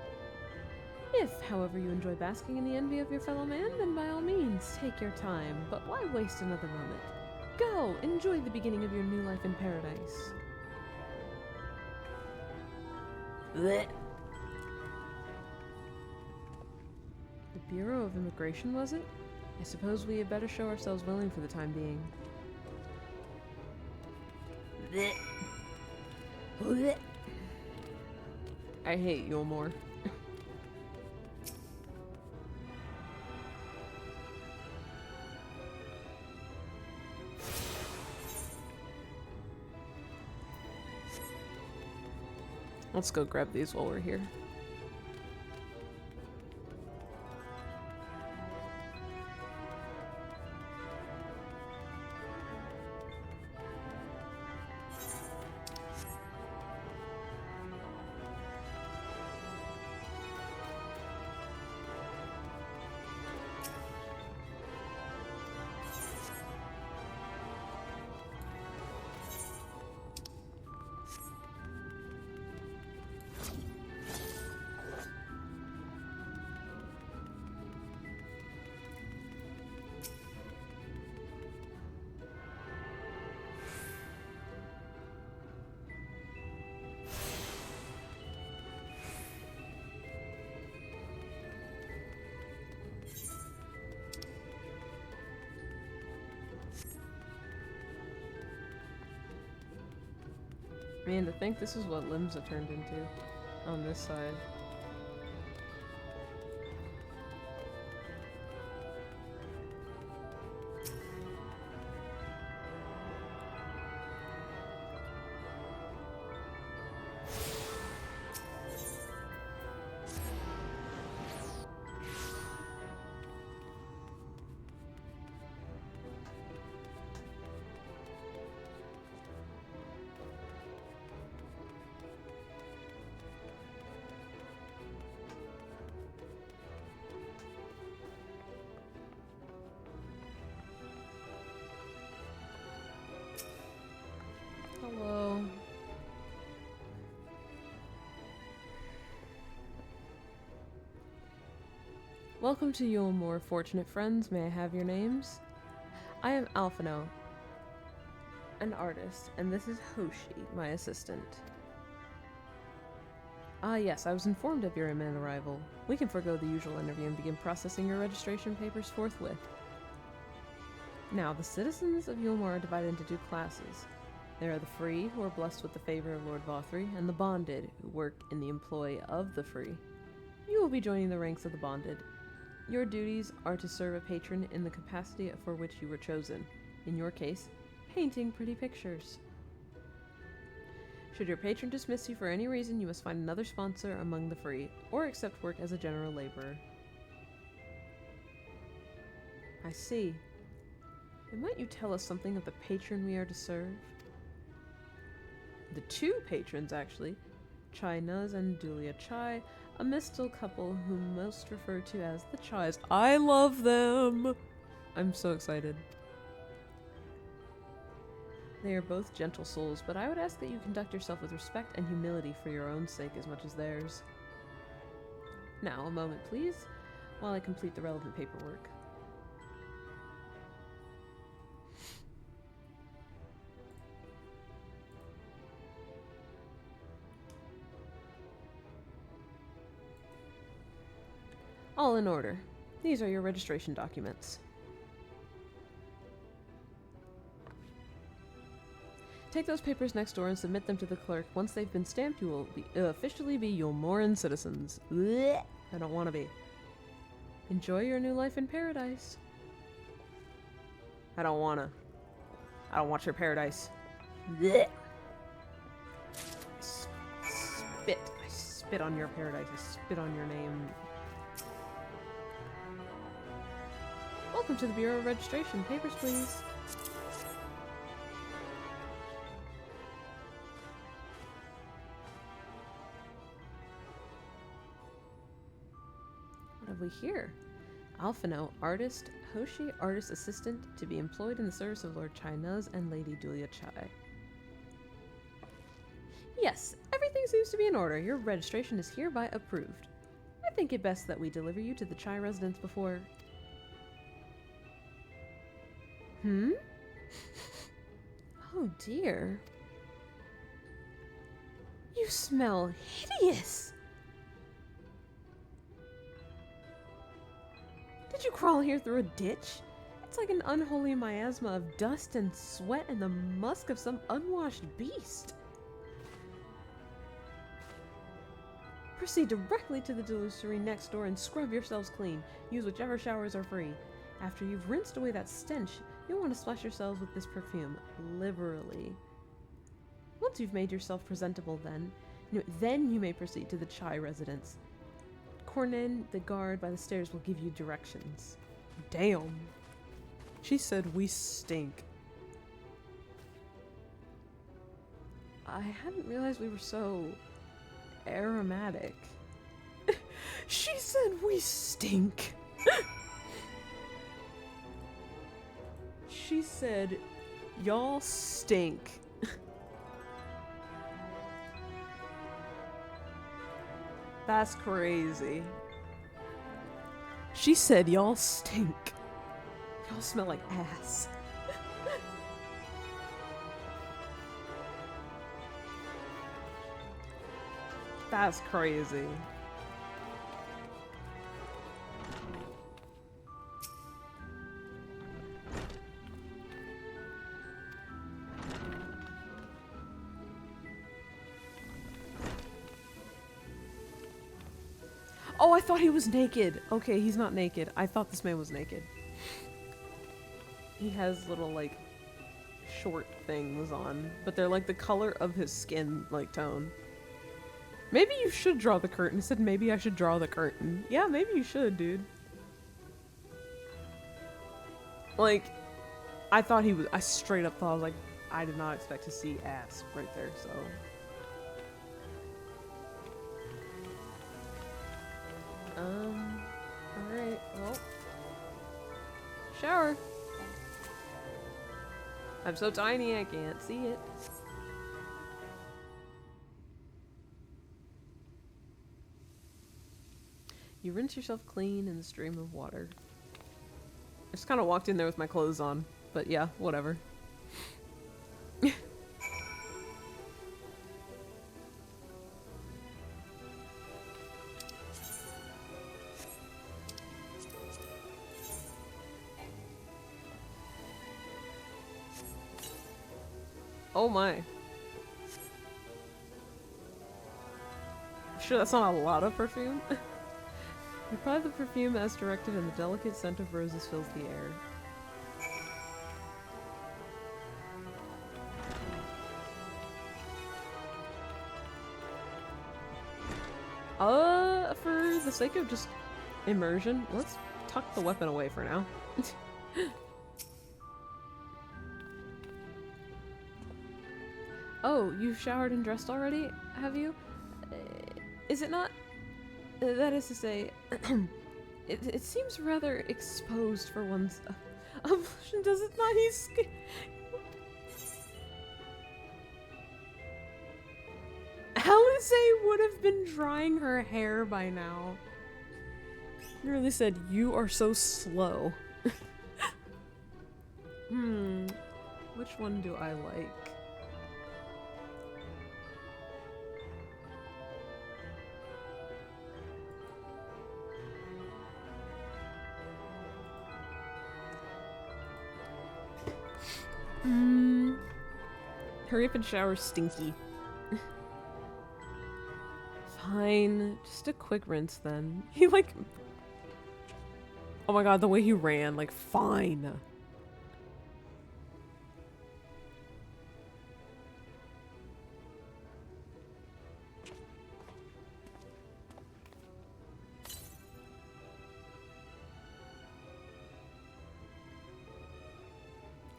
If, however, you enjoy basking in the envy of your fellow man, then by all means, take your time. But why waste another moment? Go! Enjoy the beginning of your new life in paradise. Blech. The Bureau of Immigration, was it? I suppose we had better show ourselves willing for the time being. Blech. Blech. I hate Yulmore. Let's go grab these while we're here. Man, to think this is what limbs have turned into on this side. Hello. Welcome to Yulmore, fortunate friends. May I have your names? I am Alphino, an artist, and this is Hoshi, my assistant. Ah yes, I was informed of your imminent arrival. We can forego the usual interview and begin processing your registration papers forthwith. Now, the citizens of Yulmore are divided into two classes. There are the free, who are blessed with the favor of Lord Vothri, and the bonded, who work in the employ of the free. You will be joining the ranks of the bonded. Your duties are to serve a patron in the capacity for which you were chosen. In your case, painting pretty pictures. Should your patron dismiss you for any reason, you must find another sponsor among the free, or accept work as a general laborer. I see. And might you tell us something of the patron we are to serve? The two patrons, actually, Chai Nuz and Dulia Chai, A mystical couple whom most refer to as the Chais. I love them! I'm so excited. They are both gentle souls, but I would ask that you conduct yourself with respect and humility for your own sake as much as theirs. Now, a moment, please, while I complete the relevant paperwork. All in order. These are your registration documents. Take those papers next door and submit them to the clerk. Once they've been stamped, you will officially be Yulmoran citizens. Blech. I don't want to be. Enjoy your new life in paradise. I don't want your paradise. Blech. Spit. I spit on your paradise. I spit on your name. Welcome to the Bureau of Registration. Papers, please. What have we here? Alphino, artist, Hoshi, artist assistant, to be employed in the service of Lord Chai Nuz and Lady Dulia Chai. Yes, everything seems to be in order. Your registration is hereby approved. I think it best that we deliver you to the Chai residence before... Oh dear. You smell hideous! Did you crawl here through a ditch? It's like an unholy miasma of dust and sweat and the musk of some unwashed beast. Proceed directly to the delusory next door and scrub yourselves clean. Use whichever showers are free. After you've rinsed away that stench, you'll want to splash yourselves with this perfume, liberally. Once you've made yourself presentable then you may proceed to the Chai residence. Cornen, the guard by the stairs, will give you directions. Damn. She said we stink. I hadn't realized we were so... aromatic. She said we stink. She said, y'all stink. That's crazy. She said, y'all stink. Y'all smell like ass. That's crazy. Oh, I thought he was naked. Okay, he's not naked. I thought this man was naked. He has little, like, short things on, but they're like the color of his skin, like, tone. Maybe you should draw the curtain. He said maybe I should draw the curtain. Yeah, maybe you should, dude. Like, I thought he was... I straight up thought, I was like, I did not expect to see ass right there, so... Alright, well... Shower! I'm so tiny I can't see it. You rinse yourself clean in the stream of water. I just kind of walked in there with my clothes on, but yeah, whatever. Oh my. Sure, that's not a lot of perfume. You apply the perfume as directed and the delicate scent of roses fills the air. For the sake of just immersion, let's tuck the weapon away for now. Oh, you've showered and dressed already, have you? Is it not That is to say, it seems rather exposed for one's affliction, does it not? Alice would have been drying her hair by now. He really said, "You are so slow." Which one do I like? Hurry up and shower, Stinky. Fine. Just a quick rinse then. He like... Oh my god, the way he ran. Like, fine.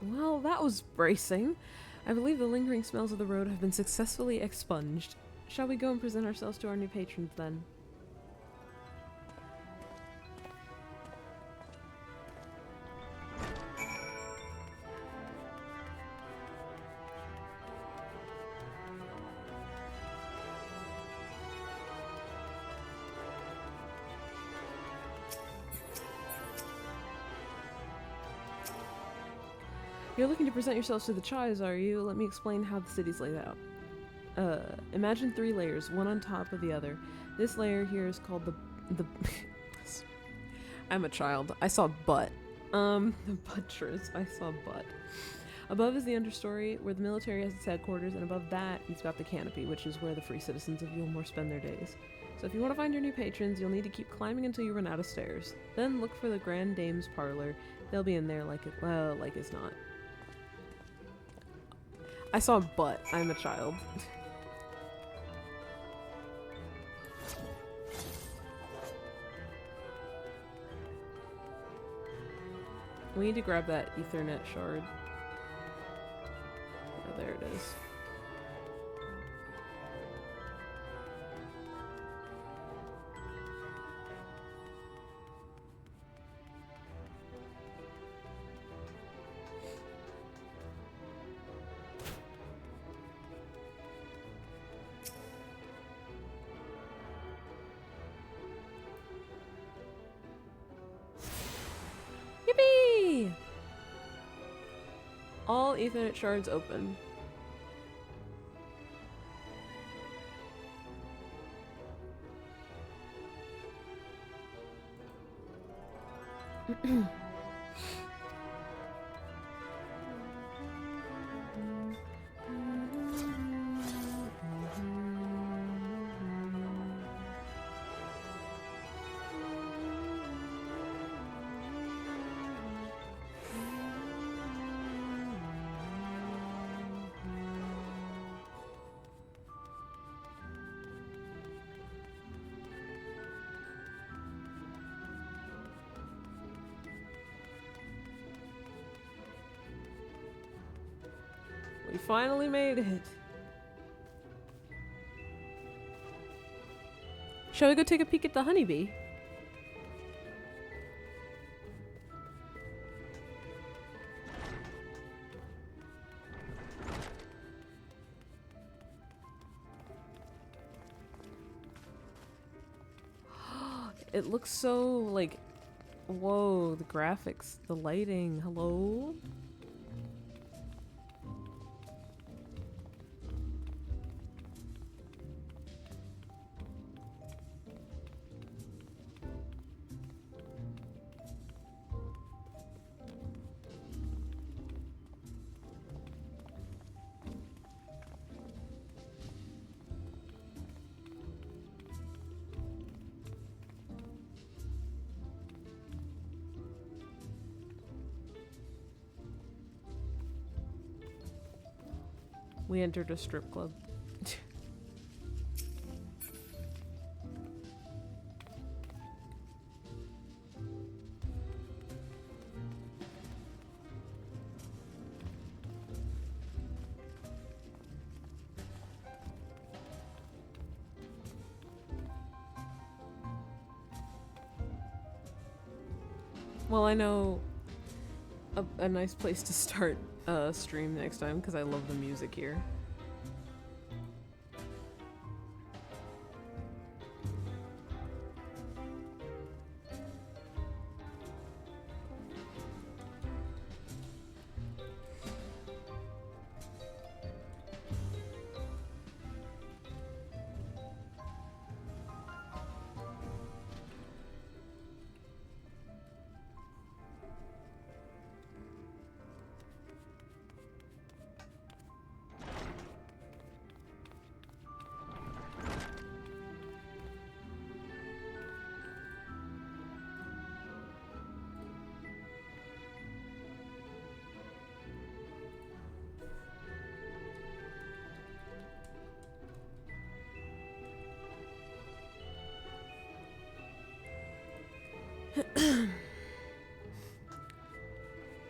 Well, that was bracing. I believe the lingering smells of the road have been successfully expunged. Shall we go and present ourselves to our new patrons then? You're looking to present yourselves to the Chais, are you? Let me explain how the city's laid out. Imagine 3 layers, one on top of the other. This layer here is called the I'm a child. I saw butt. The buttress. I saw butt. Above is the understory, where the military has its headquarters, and above that, you've got the canopy, which is where the free citizens of Yulmore spend their days. So if you want to find your new patrons, you'll need to keep climbing until you run out of stairs. Then look for the Grand Dame's parlor. They'll be in there like it's not. I saw butt. I'm a child. We need to grab that Ethernet shard. Oh, there it is. Yippee! All Ethernet shards open. We finally made it. Shall we go take a peek at the honeybee? It looks so like, whoa, the graphics, the lighting, hello? We entered a strip club. Well, I know a nice place to start a stream next time because I love the music here.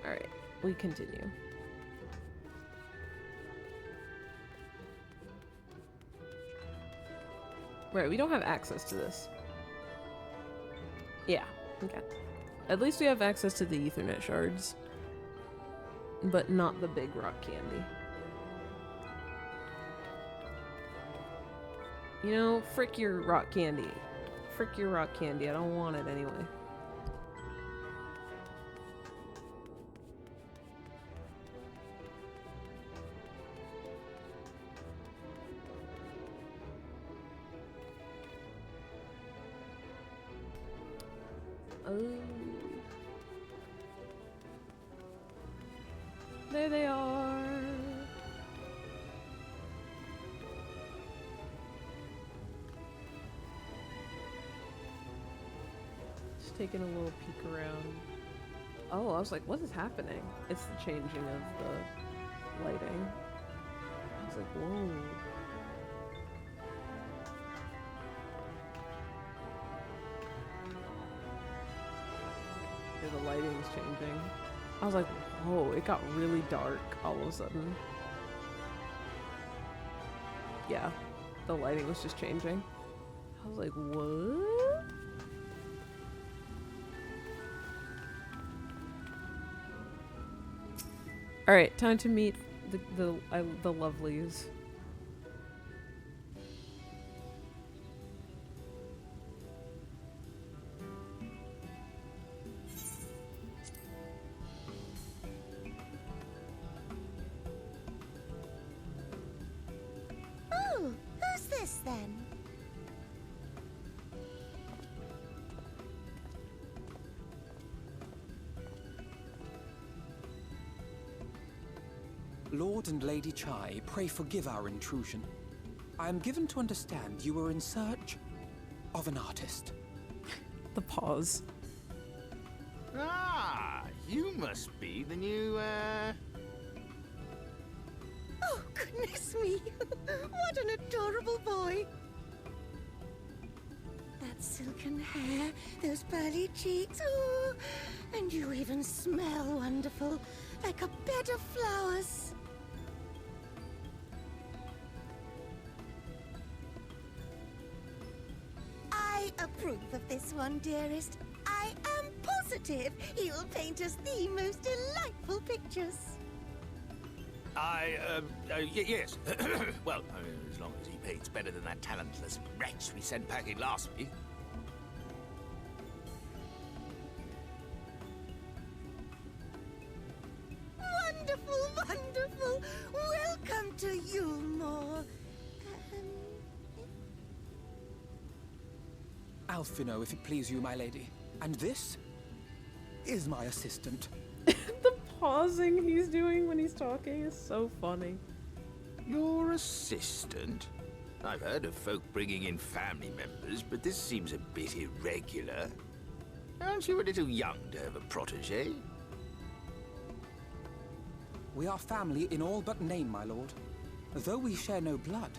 Alright, we continue. Right, we don't have access to this. Yeah, okay. At least we have access to the Ethernet shards. But not the big rock candy. You know, frick your rock candy. Frick your rock candy, I don't want it anyway. Oh. There they are. Just taking a little peek around. Oh, I was like, what is happening? It's the changing of the lighting. I was like, whoa. The lighting's changing. I was like, whoa, it got really dark all of a sudden. Yeah, the lighting was just changing. I was like, what? Alright, time to meet the lovelies. Then. Lord and Lady Chai, pray forgive our intrusion. I am given to understand you were in search of an artist. The pause. Ah, you must be the new, Oh, goodness me! What an adorable boy! That silken hair, those pearly cheeks, oh, and you even smell wonderful, like a bed of flowers. I approve of this one, dearest. I am positive he will paint us the most delightful pictures. yes. Well, as long as he paints better than that talentless wretch we sent packing last week. Wonderful, wonderful. Welcome to Yulmore. Alphino, if it please you, my lady. And this is my assistant. The pausing he's doing when he's talking is so funny. Your assistant? I've heard of folk bringing in family members, but this seems a bit irregular. Aren't you a little young to have a protege? We are family in all but name, my lord. Though we share no blood,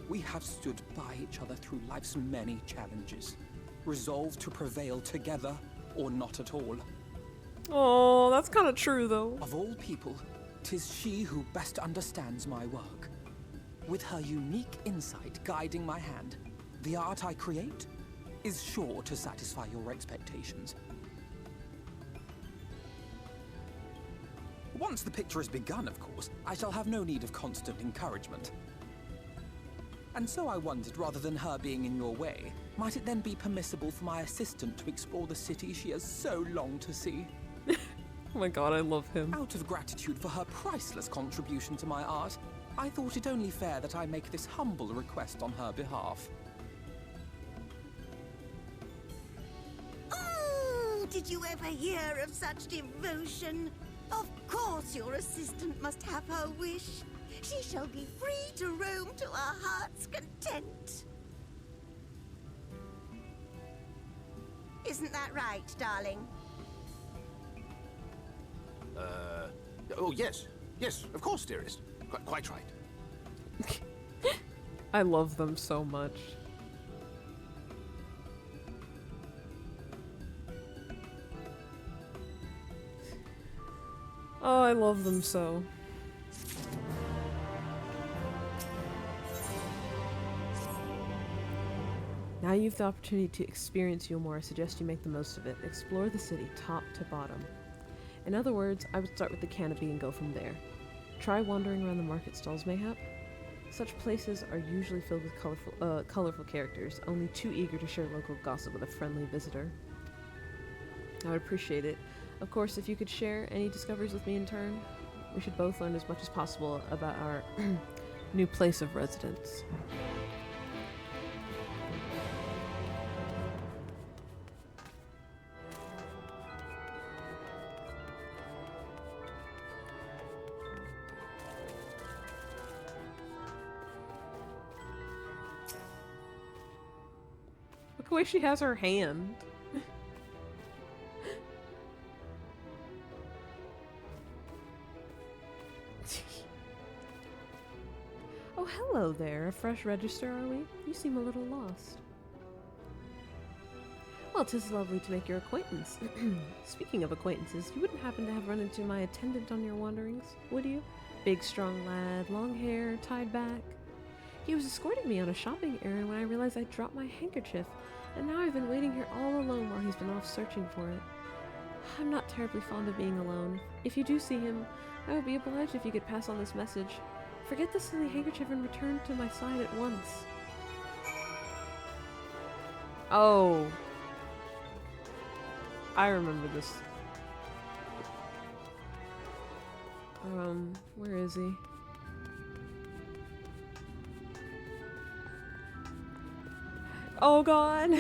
we have stood by each other through life's many challenges, resolved to prevail together or not at all. Oh, that's kind of true, though. Of all people, 'tis she who best understands my work. With her unique insight guiding my hand, the art I create is sure to satisfy your expectations. Once the picture has begun, of course, I shall have no need of constant encouragement. And so I wondered, rather than her being in your way, might it then be permissible for my assistant to explore the city she has so longed to see? Oh my god, I love him. Out of gratitude for her priceless contribution to my art, I thought it only fair that I make this humble request on her behalf. Oh, did you ever hear of such devotion? Of course your assistant must have her wish. She shall be free to roam to her heart's content. Isn't that right, darling? Oh, yes. Yes, of course, dearest. Quite right. I love them so much. Oh, I love them so. Now you have the opportunity to experience Yulmore. I suggest you make the most of it. Explore the city, top to bottom. In other words, I would start with the canopy and go from there. Try wandering around the market stalls, mayhap. Such places are usually filled with colorful characters, only too eager to share local gossip with a friendly visitor. I would appreciate it. Of course, if you could share any discoveries with me in turn, we should both learn as much as possible about our new place of residence. Look the way she has her hand. Oh, hello there. A fresh register, are we? You seem a little lost. Well, 'tis lovely to make your acquaintance. Speaking of acquaintances, you wouldn't happen to have run into my attendant on your wanderings, would you? Big, strong lad, long hair, tied back. He was escorting me on a shopping errand when I realized I'd dropped my handkerchief, and now I've been waiting here all alone while he's been off searching for it. I'm not terribly fond of being alone. If you do see him, I would be obliged if you could pass on this message. Forget the silly handkerchief and return to my side at once. Oh. I remember this. Where is he? Oh god!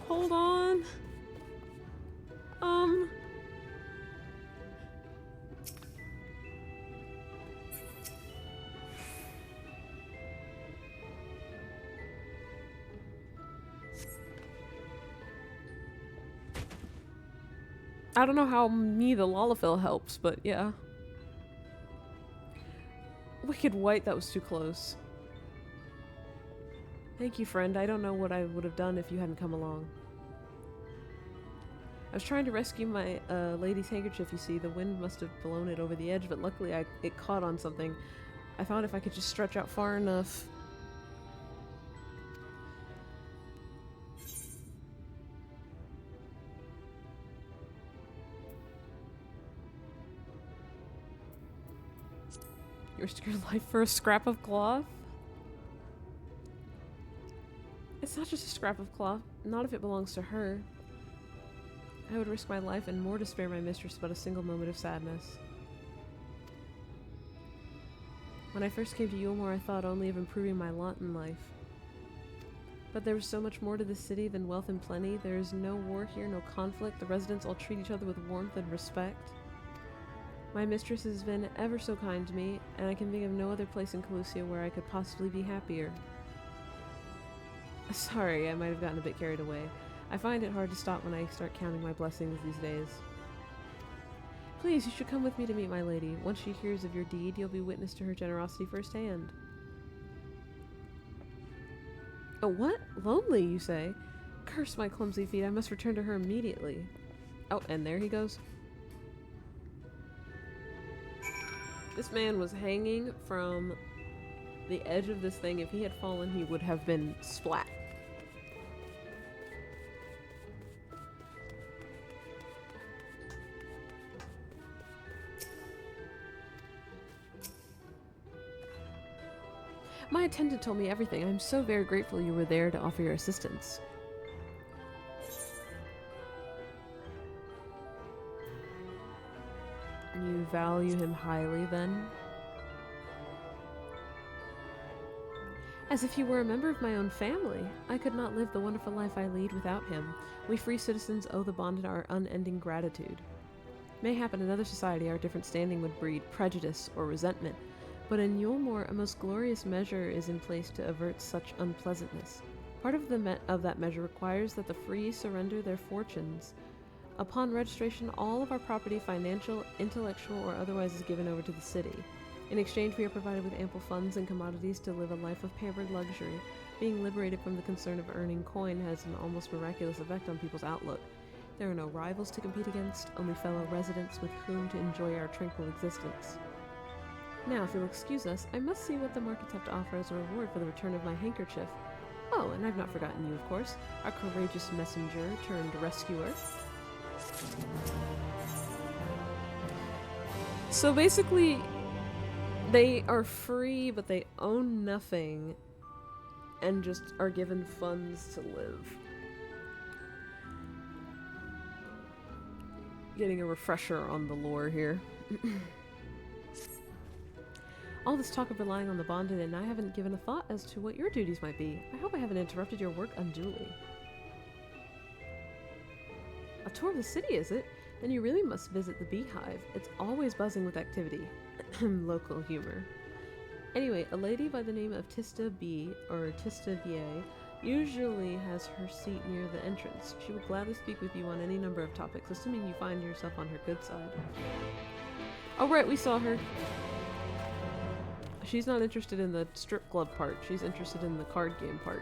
Hold on. I don't know how me, the Lalafell, helps, but yeah. Wicked White, that was too close. Thank you, friend. I don't know what I would have done if you hadn't come along. I was trying to rescue my lady's handkerchief, you see. The wind must have blown it over the edge, but luckily it caught on something. I thought if I could just stretch out far enough... You risk your life for a scrap of cloth? It's not just a scrap of cloth, not if it belongs to her. I would risk my life and more to spare my mistress but a single moment of sadness. When I first came to Yulmore, I thought only of improving my lot in life. But there was so much more to this city than wealth and plenty. There is no war here, no conflict. The residents all treat each other with warmth and respect. My mistress has been ever so kind to me, and I can think of no other place in Calusia where I could possibly be happier. Sorry, I might have gotten a bit carried away. I find it hard to stop when I start counting my blessings these days. Please, you should come with me to meet my lady. Once she hears of your deed, you'll be witness to her generosity firsthand. Oh, what? Lonely, you say? Curse my clumsy feet, I must return to her immediately. Oh, and there he goes. This man was hanging from the edge of this thing. If he had fallen, he would have been splat. My attendant told me everything. I'm so very grateful you were there to offer your assistance. You value him highly, then? As if he were a member of my own family. I could not live the wonderful life I lead without him. We free citizens owe the bond our unending gratitude. Mayhap in another society our different standing would breed prejudice or resentment, but in Yulmore a most glorious measure is in place to avert such unpleasantness. Part of that measure requires that the free surrender their fortunes. Upon registration, all of our property, financial, intellectual, or otherwise, is given over to the city. In exchange, we are provided with ample funds and commodities to live a life of pampered luxury. Being liberated from the concern of earning coin has an almost miraculous effect on people's outlook. There are no rivals to compete against, only fellow residents with whom to enjoy our tranquil existence. Now, if you'll excuse us, I must see what the markets have to offer as a reward for the return of my handkerchief. Oh, and I've not forgotten you, of course, our courageous messenger turned rescuer. So basically, they are free, but they own nothing, and just are given funds to live. Getting a refresher on the lore here. All this talk of relying on the bonded, and I haven't given a thought as to what your duties might be. I hope I haven't interrupted your work unduly. A tour of the city, is it? Then you really must visit the beehive. It's always buzzing with activity. Local humor. Anyway, a lady by the name of Tista B, or Tista VA, usually has her seat near the entrance. She will gladly speak with you on any number of topics, assuming you find yourself on her good side. Oh right, we saw her. She's not interested in the strip club part. She's interested in the card game part.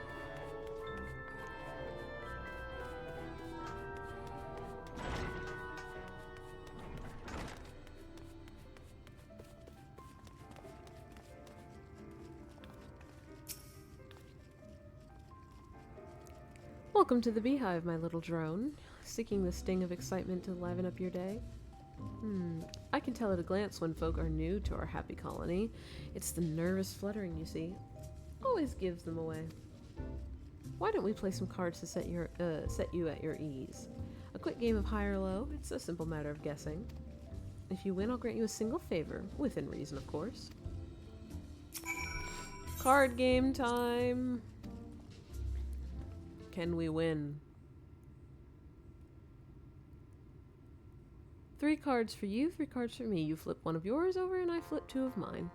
Welcome to the beehive, my little drone. Seeking the sting of excitement to liven up your day? I can tell at a glance when folk are new to our happy colony. It's the nervous fluttering, you see. Always gives them away. Why don't we play some cards to set you at your ease? A quick game of high or low. It's a simple matter of guessing. If you win, I'll grant you a single favor. Within reason, of course. Card game time! Can we win? 3 cards for you, 3 cards for me. You flip one of yours over and I flip 2 of mine.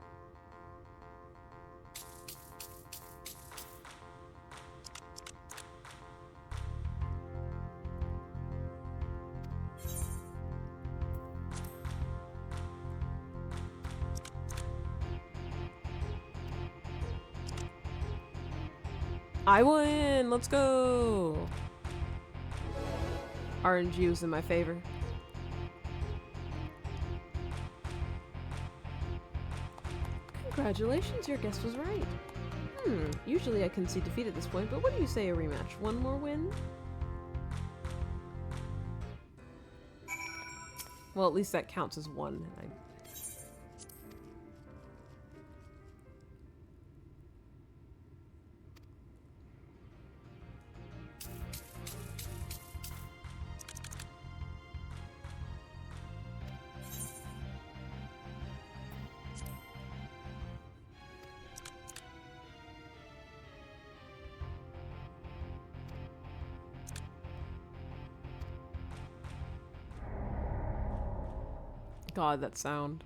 I win! Let's go! RNG was in my favor. Congratulations, your guess was right. Usually I concede defeat at this point, but what do you say a rematch? One more win? Well, at least that counts as one. God, that sound.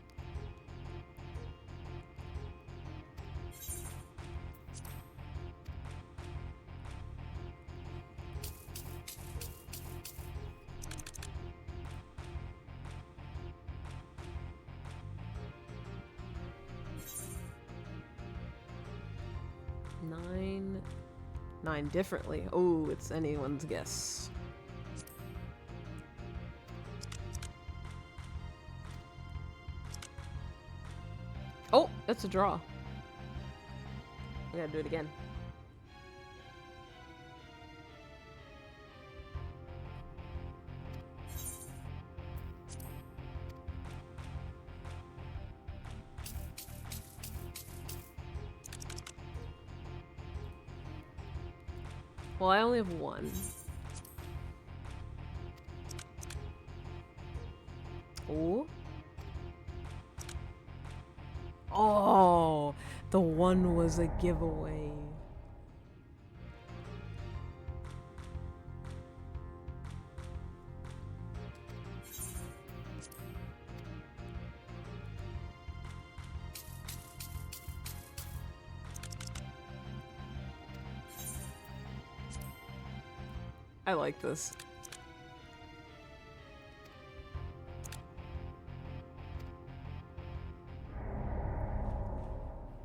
Nine differently. Oh, it's anyone's guess. Oh, that's a draw. I gotta do it again. Well, I only have one. Oh. Oh, the one was a giveaway. I like this.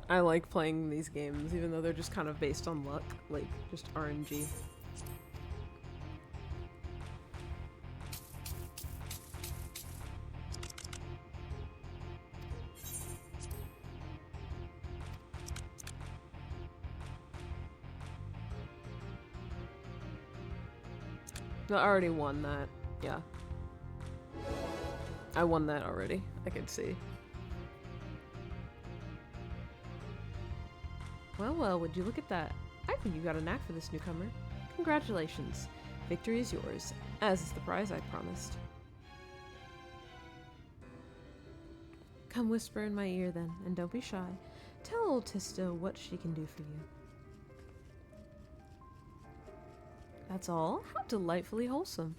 I like playing these games, even though they're just kind of based on luck, like just RNG. I already won that, yeah. I won that already, I can see. Well, would you look at that? I think you got a knack for this newcomer. Congratulations. Victory is yours, as is the prize I promised. Come whisper in my ear then, and don't be shy. Tell old Tisto what she can do for you. That's all? How delightfully wholesome.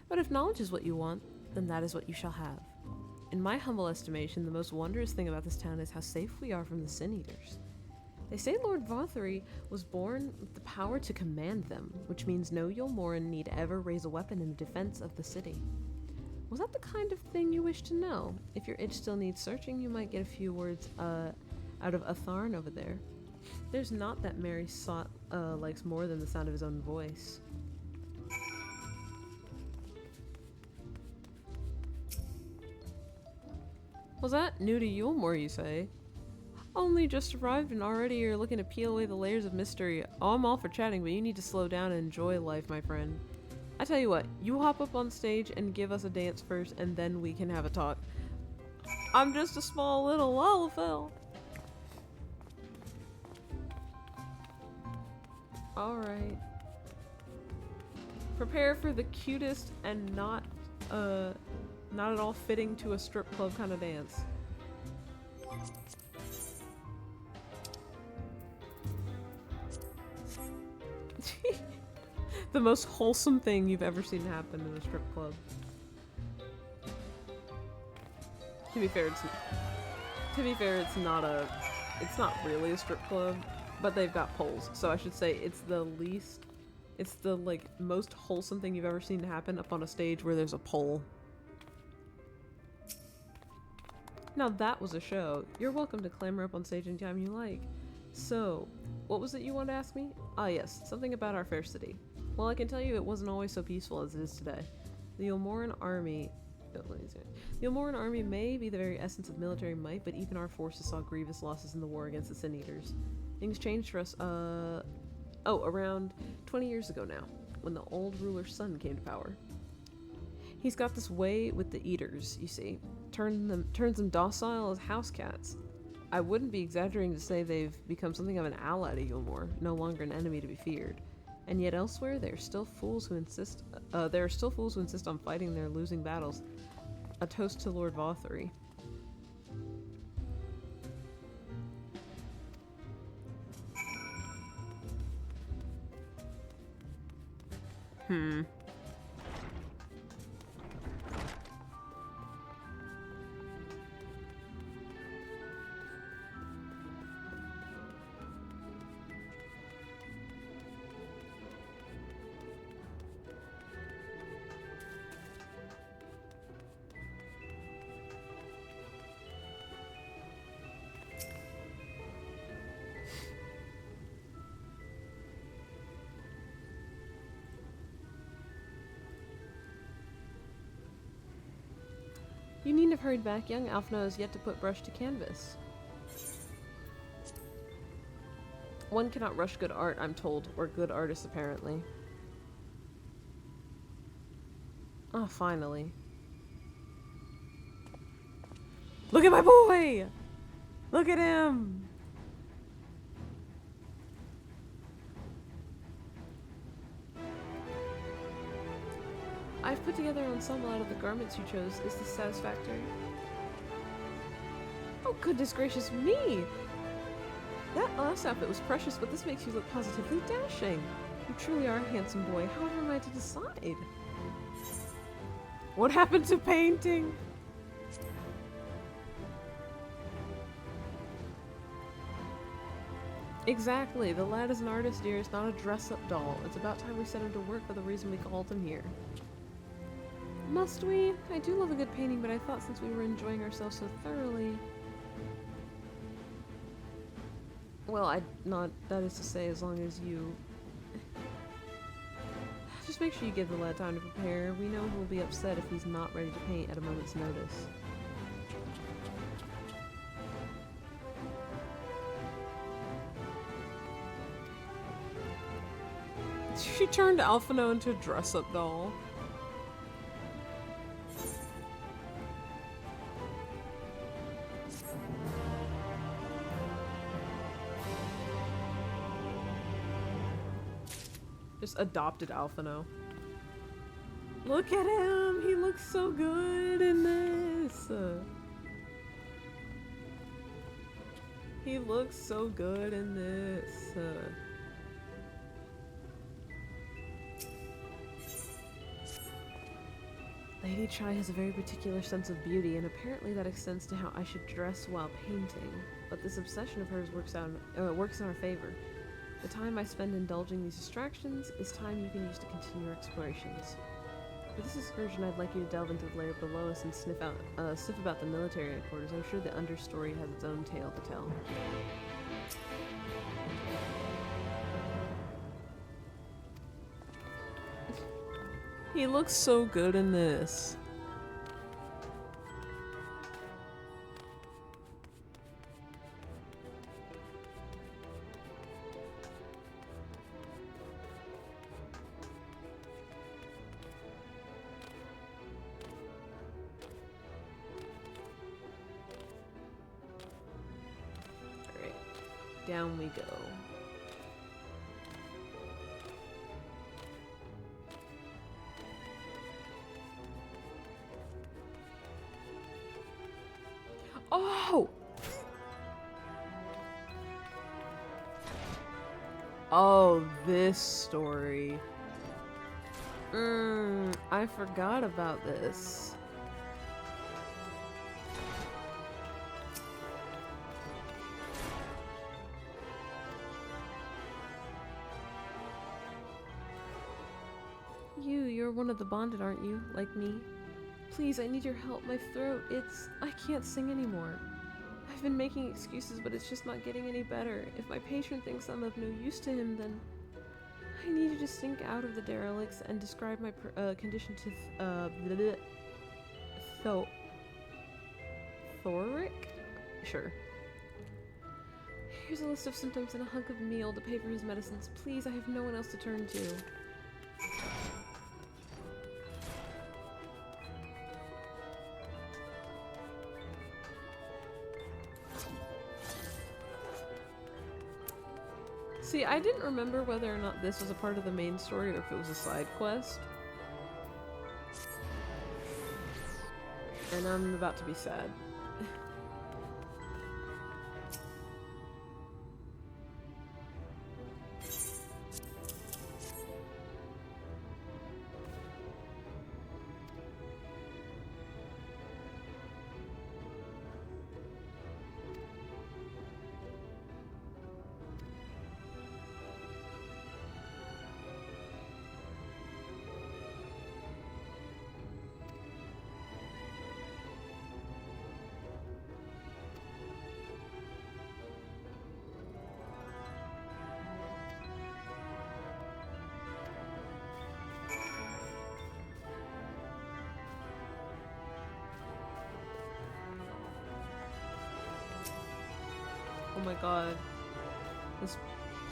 But if knowledge is what you want, then that is what you shall have. In my humble estimation, the most wondrous thing about this town is how safe we are from the Sin Eaters. They say Lord Vothary was born with the power to command them, which means no Yulmoran need ever raise a weapon in defense of the city. Was that the kind of thing you wish to know? If your itch still needs searching, you might get a few words out of Atharn over there. There's not that Mary likes more than the sound of his own voice. Was that new to Yulmore, you say? Only just arrived and already you're looking to peel away the layers of mystery. Oh, I'm all for chatting, but you need to slow down and enjoy life, my friend. I tell you what, you hop up on stage and give us a dance first, and then we can have a talk. I'm just a small little Lalafell. Alright. Prepare for the cutest and not at all fitting to a strip club kind of dance. The most wholesome thing you've ever seen happen in a strip club. To be fair, it's not really a strip club, but they've got poles. So I should say it's the like most wholesome thing you've ever seen happen up on a stage where there's a pole. Now that was a show. You're welcome to clamber up on stage anytime you like. So, what was it you wanted to ask me? Ah yes, something about our fair city. Well, I can tell you it wasn't always so peaceful as it is today. The Yulmoran army may be the very essence of military might, but even our forces saw grievous losses in the war against the Sin Eaters. Things changed for us, around 20 years ago now, when the old ruler's son came to power. He's got this way with the Eaters, you see. Turns them docile as house cats. I wouldn't be exaggerating to say they've become something of an ally to Yulmore, no longer an enemy to be feared. And yet elsewhere, there are still fools who insist on fighting their losing battles. A toast to Lord Vothary. You needn't have hurried back. Young Alfno has yet to put brush to canvas. One cannot rush good art, I'm told, or good artists, apparently. Oh, finally. Look at my boy! Look at him! together an ensemble out of the garments you chose. Is this satisfactory? Oh, goodness gracious me! That last outfit was precious, but this makes you look positively dashing. You truly are a handsome boy. However am I to decide? What happened to painting? Exactly. The lad is an artist, dear. It's not a dress-up doll. It's about time we set him to work for the reason we called him here. Must we? I do love a good painting, but I thought since we were enjoying ourselves so thoroughly... Well, that is to say, as long as you... Just make sure you give the lad time to prepare. We know he'll be upset if he's not ready to paint at a moment's notice. She turned Alphino into a dress-up doll. Just adopted Alphino. Look at him! He looks so good in this! He looks so good in this. Lady Chai has a very particular sense of beauty, and apparently that extends to how I should dress while painting. But this obsession of hers works in our favor. The time I spend indulging these distractions is time you can use to continue your explorations. For this excursion, I'd like you to delve into the layer below us and sniff about the military headquarters. I'm sure the understory has its own tale to tell. He looks so good in this. Alright, down we go. Oh! Oh, this story. I forgot about this. You're one of the bonded, aren't you? Like me? Please, I need your help. My throat, I can't sing anymore. I've been making excuses, but it's just not getting any better. If my patron thinks I'm of no use to him, then I need you to sink out of the derelicts and describe my condition to Thoric? Sure. Here's a list of symptoms and a hunk of meal to pay for his medicines. Please, I have no one else to turn to. See, I didn't remember whether or not this was a part of the main story or if it was a side quest. And I'm about to be sad. Oh my god. This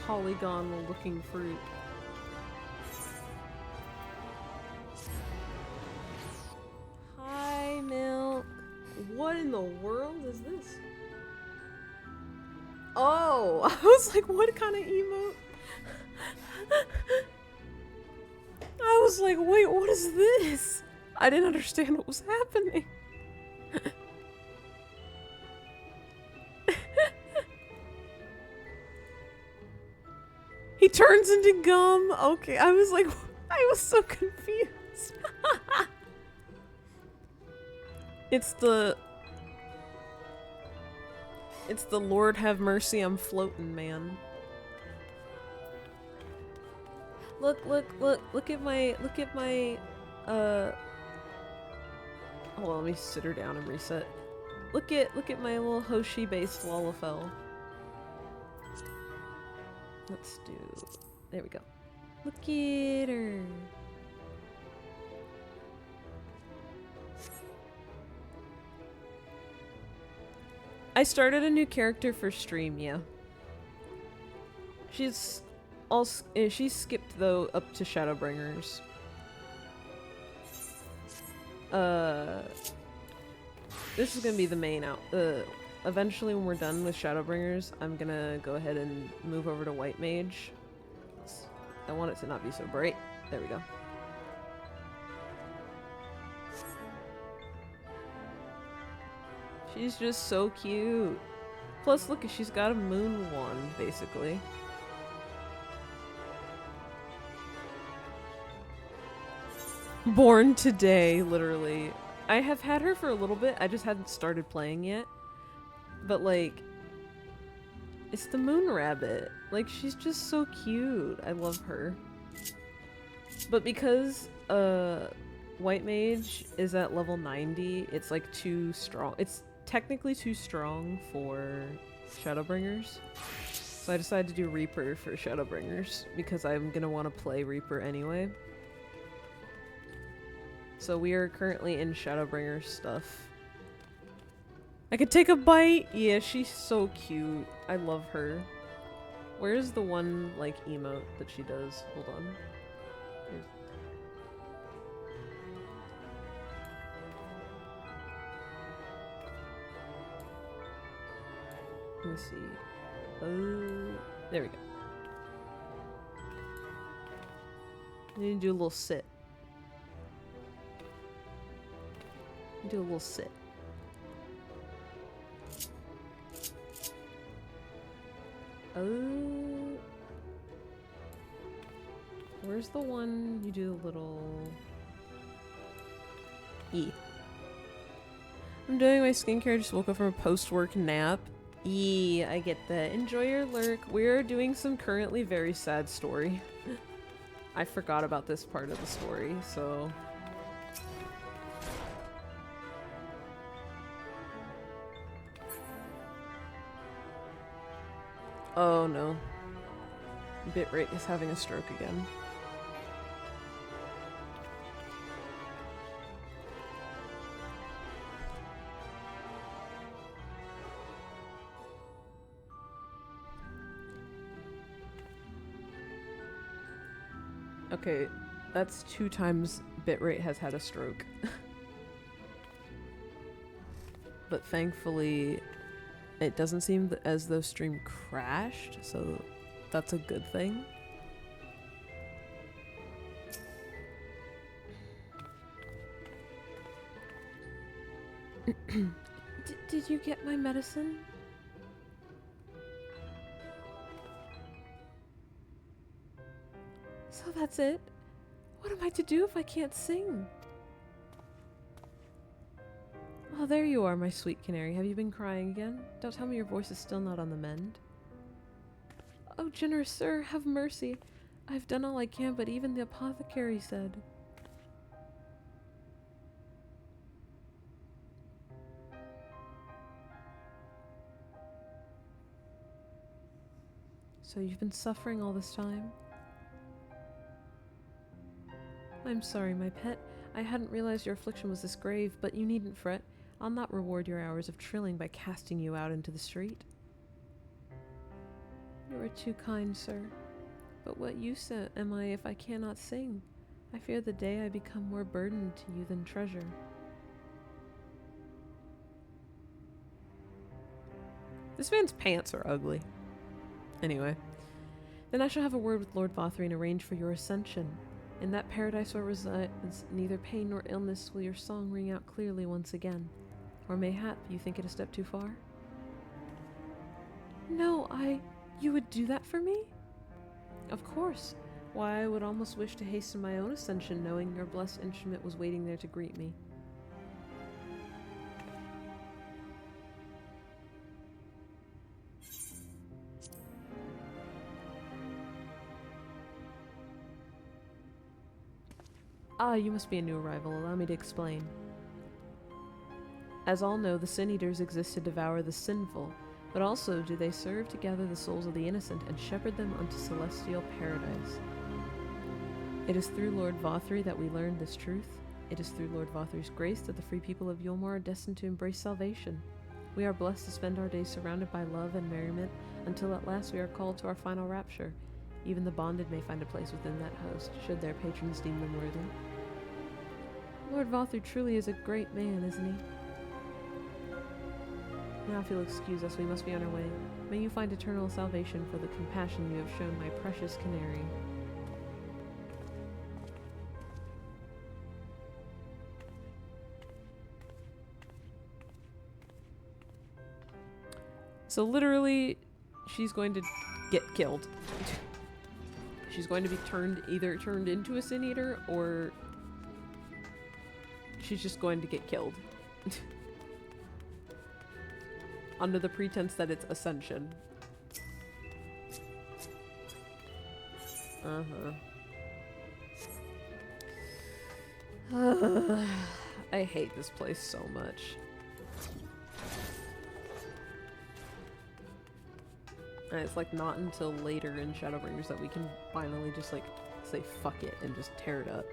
polygonal looking fruit. Hi, Milk. What in the world is this? Oh! I was like, what kind of emote? I was like, wait, what is this? I didn't understand what was happening. He turns into gum. Okay, I was like, I was so confused. It's the Lord have mercy, I'm floating, man. Look at my, hold on, let me sit her down and reset. Look at my little Hoshi-based Lalafell. Let's do, there we go. Look at her. I started a new character for stream, yeah. She's skipped though up to Shadowbringers. This is gonna be the main eventually when we're done with Shadowbringers, I'm gonna go ahead and move over to White Mage. I want it to not be so bright. There we go. She's just so cute. Plus, look, she's got a moon wand, basically. Born today, literally. I have had her for a little bit, I just hadn't started playing yet. But, like, it's the moon rabbit. Like, she's just so cute. I love her. But because, White Mage is at level 90, it's, like, too strong. It's technically too strong for Shadowbringers. So I decided to do Reaper for Shadowbringers because I'm gonna want to play Reaper anyway. So we are currently in Shadowbringers stuff. I could take a bite! Yeah, she's so cute. I love her. Where's the one, like, emote that she does? Hold on. Here's let me see. Oh, there we go. I need to do a little sit. Do a little sit. Oh. Where's the one you do a little E? I'm doing my skincare, just woke up from a post-work nap. I get that. Enjoy your lurk. We're doing some currently very sad story. I forgot about this part of the story, so... Oh no. Bitrate is having a stroke again. Okay, that's 2 times Bitrate has had a stroke. But thankfully, it doesn't seem as though stream crashed, so that's a good thing. Did you get my medicine? So that's it? What am I to do if I can't sing? Oh, there you are, my sweet canary. Have you been crying again? Don't tell me your voice is still not on the mend. Oh, generous sir, have mercy. I've done all I can, but even the apothecary said... So you've been suffering all this time? I'm sorry, my pet. I hadn't realized your affliction was this grave, but you needn't fret. I'll not reward your hours of trilling by casting you out into the street. You are too kind, sir. But what use am I if I cannot sing? I fear the day I become more burden to you than treasure. This man's pants are ugly. Anyway. Then I shall have a word with Lord Vothry and arrange for your ascension. In that paradise where resides neither pain nor illness will your song ring out clearly once again. Or mayhap you think it a step too far? No, you would do that for me? Of course. Why, I would almost wish to hasten my own ascension, knowing your blessed instrument was waiting there to greet me. Ah, you must be a new arrival. Allow me to explain. As all know, the Sin Eaters exist to devour the sinful, but also do they serve to gather the souls of the innocent and shepherd them unto celestial paradise. It is through Lord Vothri that we learn this truth. It is through Lord Vothri's grace that the free people of Yulmar are destined to embrace salvation. We are blessed to spend our days surrounded by love and merriment, until at last we are called to our final rapture. Even the bonded may find a place within that host, should their patrons deem them worthy. Lord Vothri truly is a great man, isn't he? Now if you'll excuse us, we must be on our way. May you find eternal salvation for the compassion you have shown my precious canary. So literally, she's going to get killed. She's going to be either turned into a Sin Eater, or she's just going to get killed. Under the pretense that it's Ascension. I hate this place so much. And it's like not until later in Shadowbringers that we can finally just like say fuck it and just tear it up.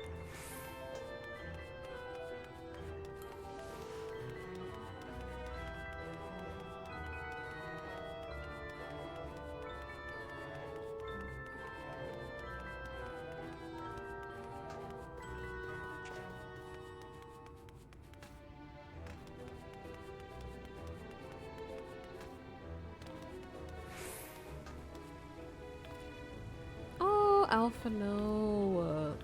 Alpha, no.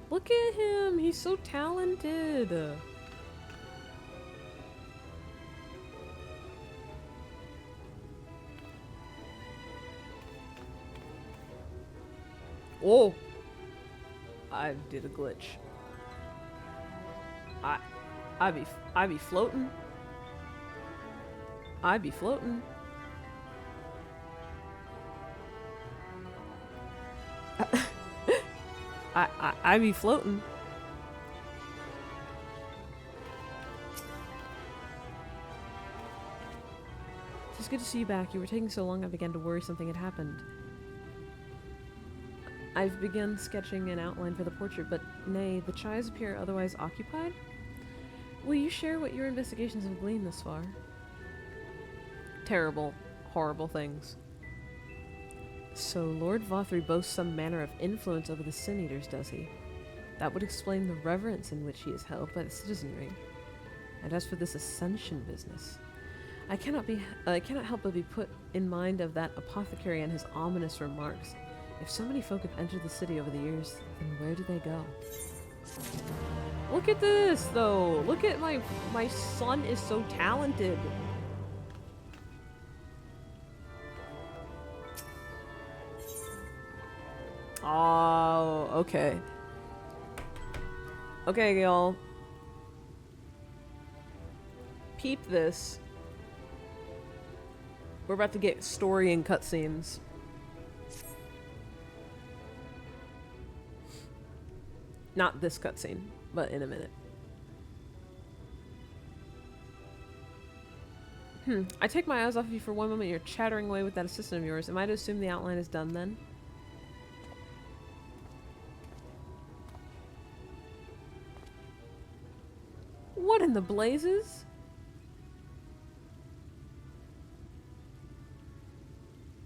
Look at him. He's so talented. Oh, I did a glitch. I be floating. I be floating. I be floating. It's good to see you back. You were taking so long I began to worry something had happened. I've begun sketching an outline for the portrait, but nay, the chives appear otherwise occupied. Will you share what your investigations have gleaned thus far? Terrible, horrible things. So Lord Vothri boasts some manner of influence over the Sin Eaters, does he? That would explain the reverence in which he is held by the citizenry. And as for this ascension business, I cannot help but be put in mind of that apothecary and his ominous remarks. If so many folk have entered the city over the years, then where do they go? Look at this, though! Look at my son is so talented! Oh, okay. Okay, y'all. Peep this. We're about to get story and cutscenes. Not this cutscene, but in a minute. I take my eyes off of you for one moment. You're chattering away with that assistant of yours. Am I to assume the outline is done then? What in the blazes?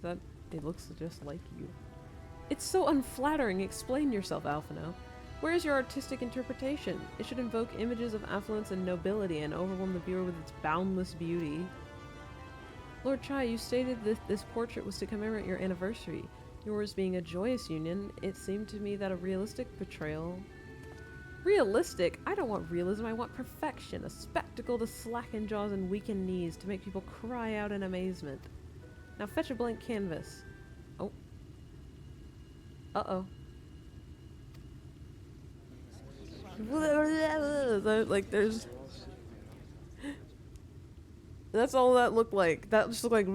That it looks just like you. It's so unflattering. Explain yourself, Alphino. Where is your artistic interpretation? It should invoke images of affluence and nobility and overwhelm the viewer with its boundless beauty. Lord Chai, you stated that this portrait was to commemorate your anniversary. Yours being a joyous union, it seemed to me that a realistic portrayal... Realistic? I don't want realism, I want perfection. A spectacle to slacken jaws and weaken knees, to make people cry out in amazement. Now fetch a blank canvas. Oh. Uh-oh. Like, there's... That's all that looked like. That just looked like...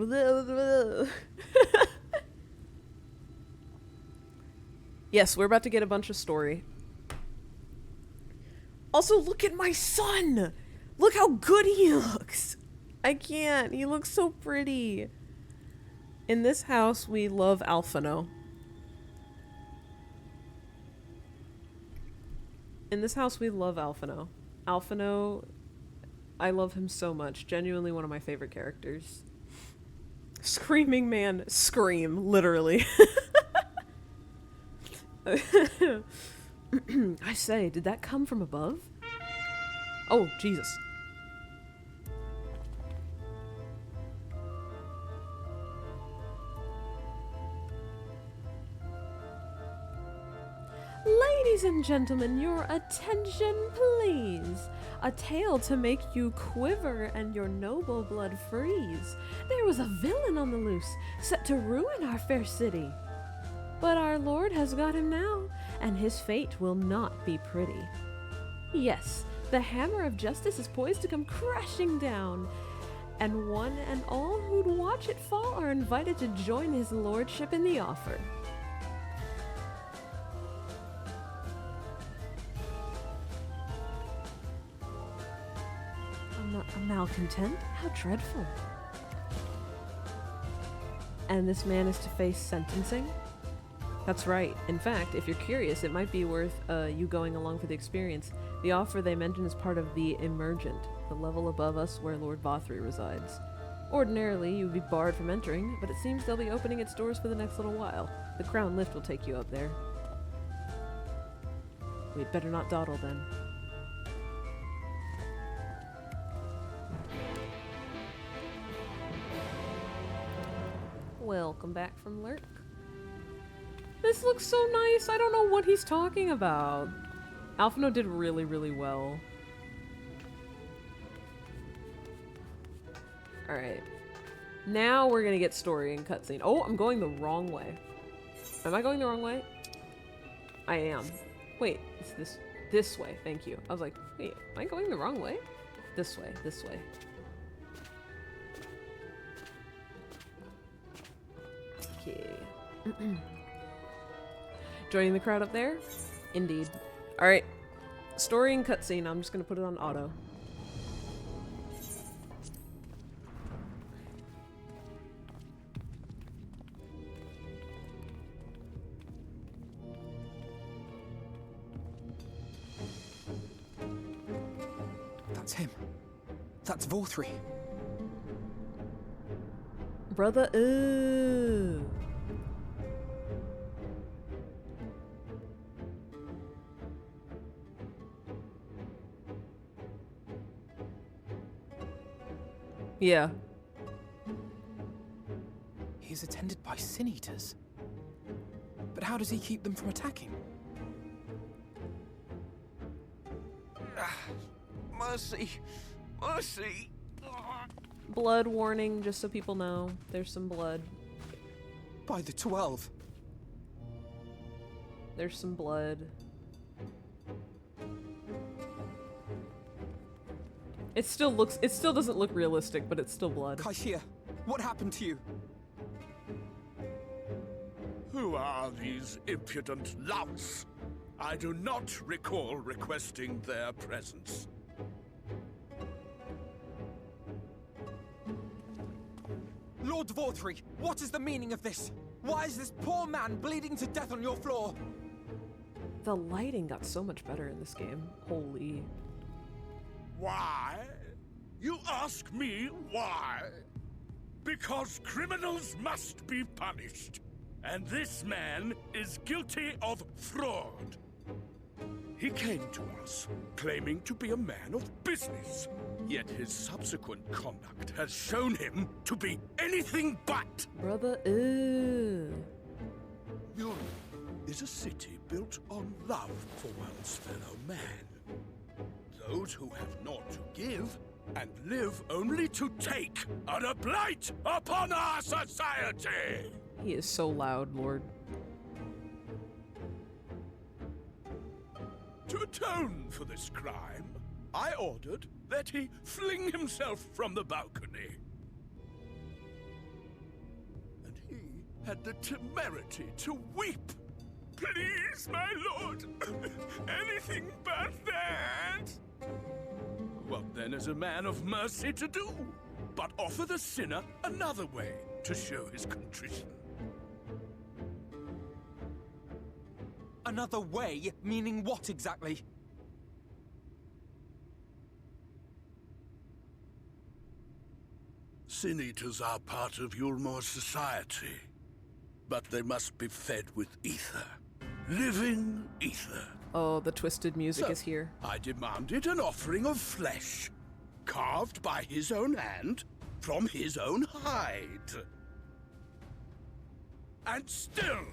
Yes, we're about to get a bunch of story. Also, look at my son! Look how good he looks! I can't. He looks so pretty. In this house, we love Alphino. In this house, we love Alphino. Alphino, I love him so much. Genuinely one of my favorite characters. Screaming man. Scream, literally. I say, did that come from above? Oh, Jesus. Ladies and gentlemen, your attention, please. A tale to make you quiver and your noble blood freeze. There was a villain on the loose, set to ruin our fair city. But our Lord has got him now, and his fate will not be pretty. Yes, the hammer of justice is poised to come crashing down, and one and all who'd watch it fall are invited to join his lordship in the offer. A malcontent? How dreadful. And this man is to face sentencing? That's right. In fact, if you're curious, it might be worth you going along for the experience. The offer they mention is part of the Emergent, the level above us where Lord Vothry resides. Ordinarily, you would be barred from entering, but it seems they'll be opening its doors for the next little while. The Crown Lift will take you up there. We'd better not dawdle then. Welcome back from Lurk. This looks so nice. I don't know what he's talking about. Alphino did really, really well. Alright. Now we're gonna get story and cutscene. Oh, I'm going the wrong way. Am I going the wrong way? I am. Wait, it's this way. Thank you. I was like, wait, am I going the wrong way? This way, this way. Okay. Joining the crowd up there? Indeed. Alright. Story and cutscene. I'm just gonna put it on auto. That's him. That's Vothry. Brother, ooh. Yeah. He's attended by sin eaters. But how does he keep them from attacking? Mercy! Mercy! Blood warning, just so people know. There's some blood. By the 12. There's some blood. It still doesn't look realistic, but it's still blood. Kaishia, what happened to you? Who are these impudent louts? I do not recall requesting their presence. Lord Vothry, what is the meaning of this? Why is this poor man bleeding to death on your floor? The lighting got so much better in this game. Holy. Why? You ask me why? Because criminals must be punished. And this man is guilty of fraud. He came to us, claiming to be a man of business. Yet his subsequent conduct has shown him to be anything but. Brother, ooh. Yulm is a city built on love for one's fellow man. Those who have naught to give and live only to take are a blight upon our society! He is so loud, Lord. To atone for this crime, I ordered that he fling himself from the balcony. And he had the temerity to weep. Please, my lord, anything but that. What then is a man of mercy to do? But offer the sinner another way to show his contrition. Another way? Meaning what exactly? Sin-eaters are part of Yulmor's society, but they must be fed with ether. Living ether. Oh, the twisted music So, is here. I demanded an offering of flesh, carved by his own hand, from his own hide. And still,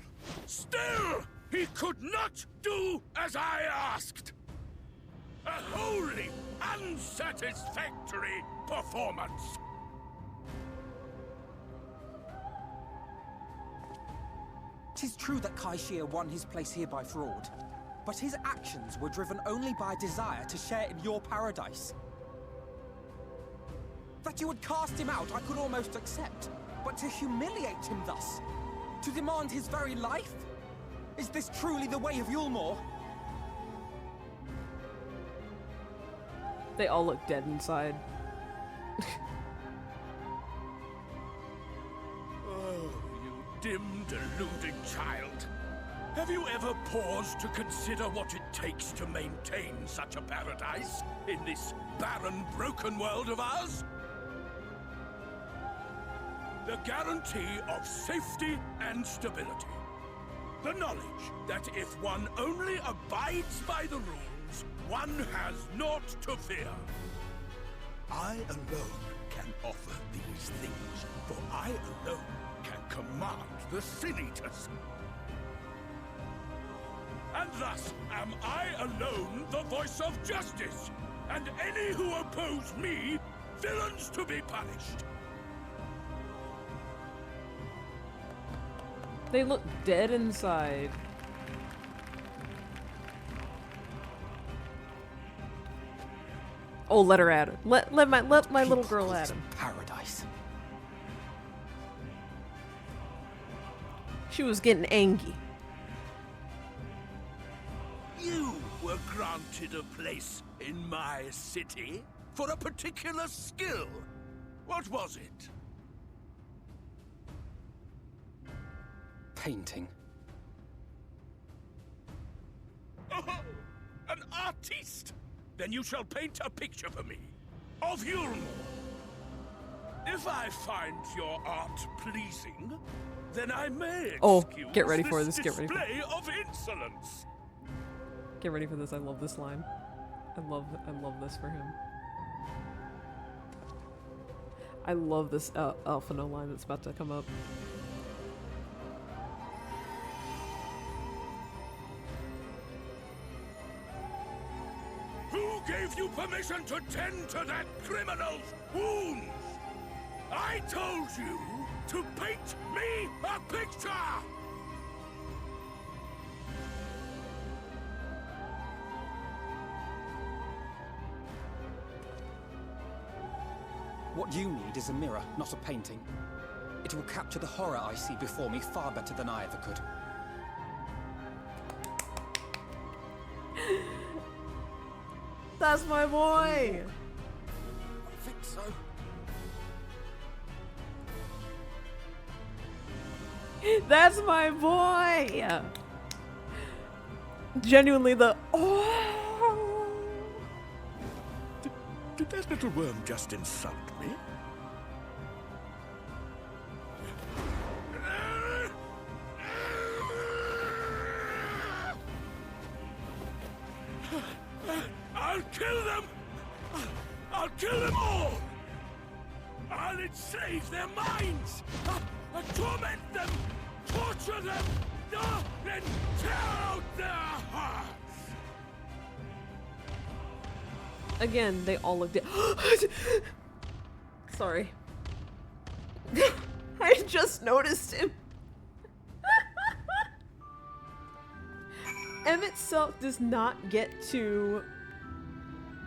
he could not do as I asked. A wholly unsatisfactory performance. Tis true that Kaishir won his place here by fraud, but his actions were driven only by a desire to share in your paradise. That you would cast him out, I could almost accept, but to humiliate him thus, to demand his very life? Is this truly the way of Yulmor? They all look dead inside. Oh, you dim, deluded child. Have you ever paused to consider what it takes to maintain such a paradise in this barren, broken world of ours? The guarantee of safety and stability. The knowledge that if one only abides by the rules, one has naught to fear. I alone can offer these things, for I alone can command the Sin-Eaters. And thus am I alone the voice of justice, and any who oppose me, villains to be punished. They look dead inside. Oh, let her at him. Let my little girl at him. Paradise. She was getting angry. You were granted a place in my city for a particular skill. What was it? Painting. Oh, an artiste! Then you shall paint a picture for me of Yulmor. If I find your art pleasing, then I may Oh, excuse get ready for this, get ready for display of insolence. Get ready for this. I love this line. I love this for him. I love this Alphino line that's about to come up. Who gave you permission to tend to that criminal's wounds? I told you to paint me a picture! What you need is a mirror, not a painting. It will capture the horror I see before me far better than I ever could. That's my boy! I think so. That's my boy! Genuinely the oh. Did that little worm just insult me? I'll kill them! I'll kill them all! I'll enslave their minds! I'll torment them! Torture them! And tear out their hearts! Again, they all looked Sorry. I just noticed him. Emmett Selk does not get to...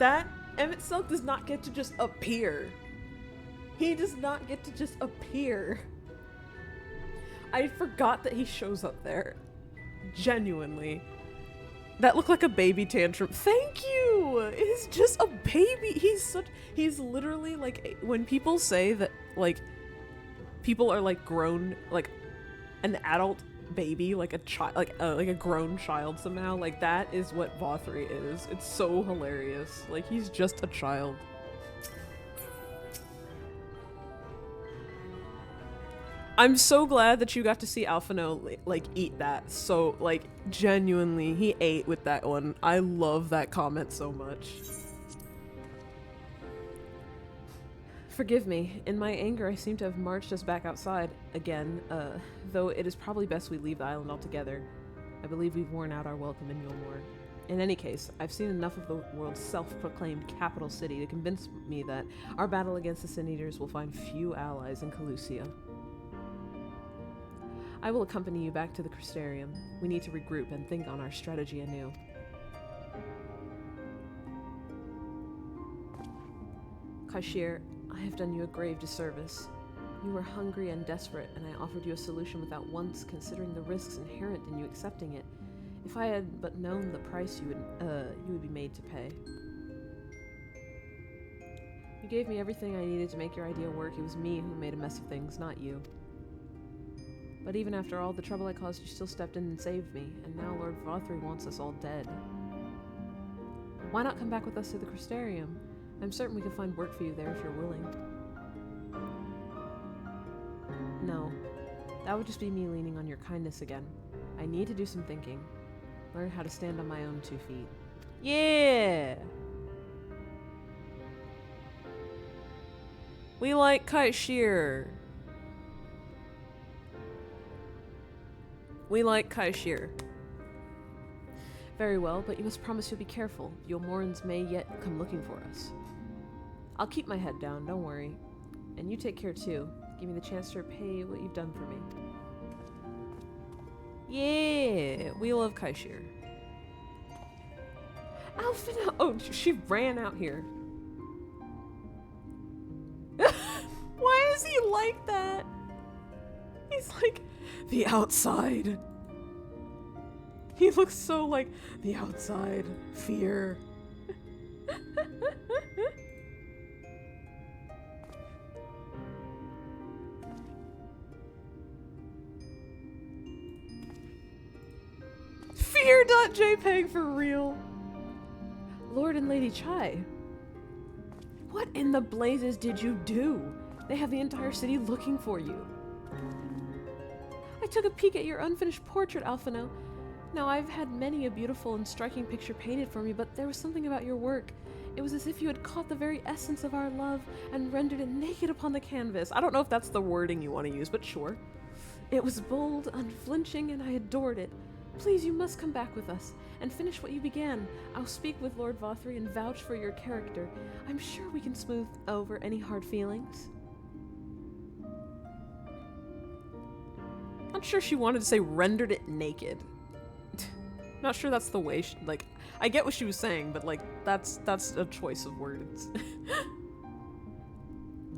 Emmett Selk does not get to just appear. He does not get to just appear. I forgot that he shows up there. Genuinely. That looked like a baby tantrum. Thank you! It is just a baby. He's literally like, when people say that, like, people are like grown, like an adult baby, like a child, like a grown child somehow, like that is what Vothri is. It's so hilarious. Like, he's just a child. I'm so glad that you got to see Alphino, like, eat that. So, like, genuinely, he ate with that one. I love that comment so much. Forgive me. In my anger, I seem to have marched us back outside again, though it is probably best we leave the island altogether. I believe we've worn out our welcome in Yulmore. In any case, I've seen enough of the world's self-proclaimed capital city to convince me that our battle against the Sin Eaters will find few allies in Calusia. I will accompany you back to the Crystarium. We need to regroup and think on our strategy anew. Kaishir, I have done you a grave disservice. You were hungry and desperate, and I offered you a solution without once considering the risks inherent in you accepting it. If I had but known the price you would be made to pay. You gave me everything I needed to make your idea work. It was me who made a mess of things, not you. But even after all the trouble I caused, you still stepped in and saved me, and now Lord Vothri wants us all dead. Why not come back with us to the Crystarium? I'm certain we can find work for you there if you're willing. No. That would just be me leaning on your kindness again. I need to do some thinking. Learn how to stand on my own 2 feet. Yeah! We like Kaishir. We like Kaishir. Very well, but you must promise you'll be careful. Yulmorans may yet come looking for us. I'll keep my head down, don't worry. And you take care too. Give me the chance to repay what you've done for me. Yeah! We love Kaishir. Alphina! Oh, she ran out here. Why is he like that? He's like, the outside. He looks so like, the outside. Fear. Fear.jpg for real. Lord and Lady Chai. What in the blazes did you do? They have the entire city looking for you. I took a peek at your unfinished portrait, Alphino. Now, I've had many a beautiful and striking picture painted for me, but there was something about your work. It was as if you had caught the very essence of our love and rendered it naked upon the canvas. I don't know if that's the wording you want to use, but sure. It was bold, unflinching, and I adored it. Please, you must come back with us and finish what you began. I'll speak with Lord Vothri and vouch for your character. I'm sure we can smooth over any hard feelings. Not sure she wanted to say rendered it naked. Not sure that's the way she, like, I get what she was saying, but like, that's a choice of words.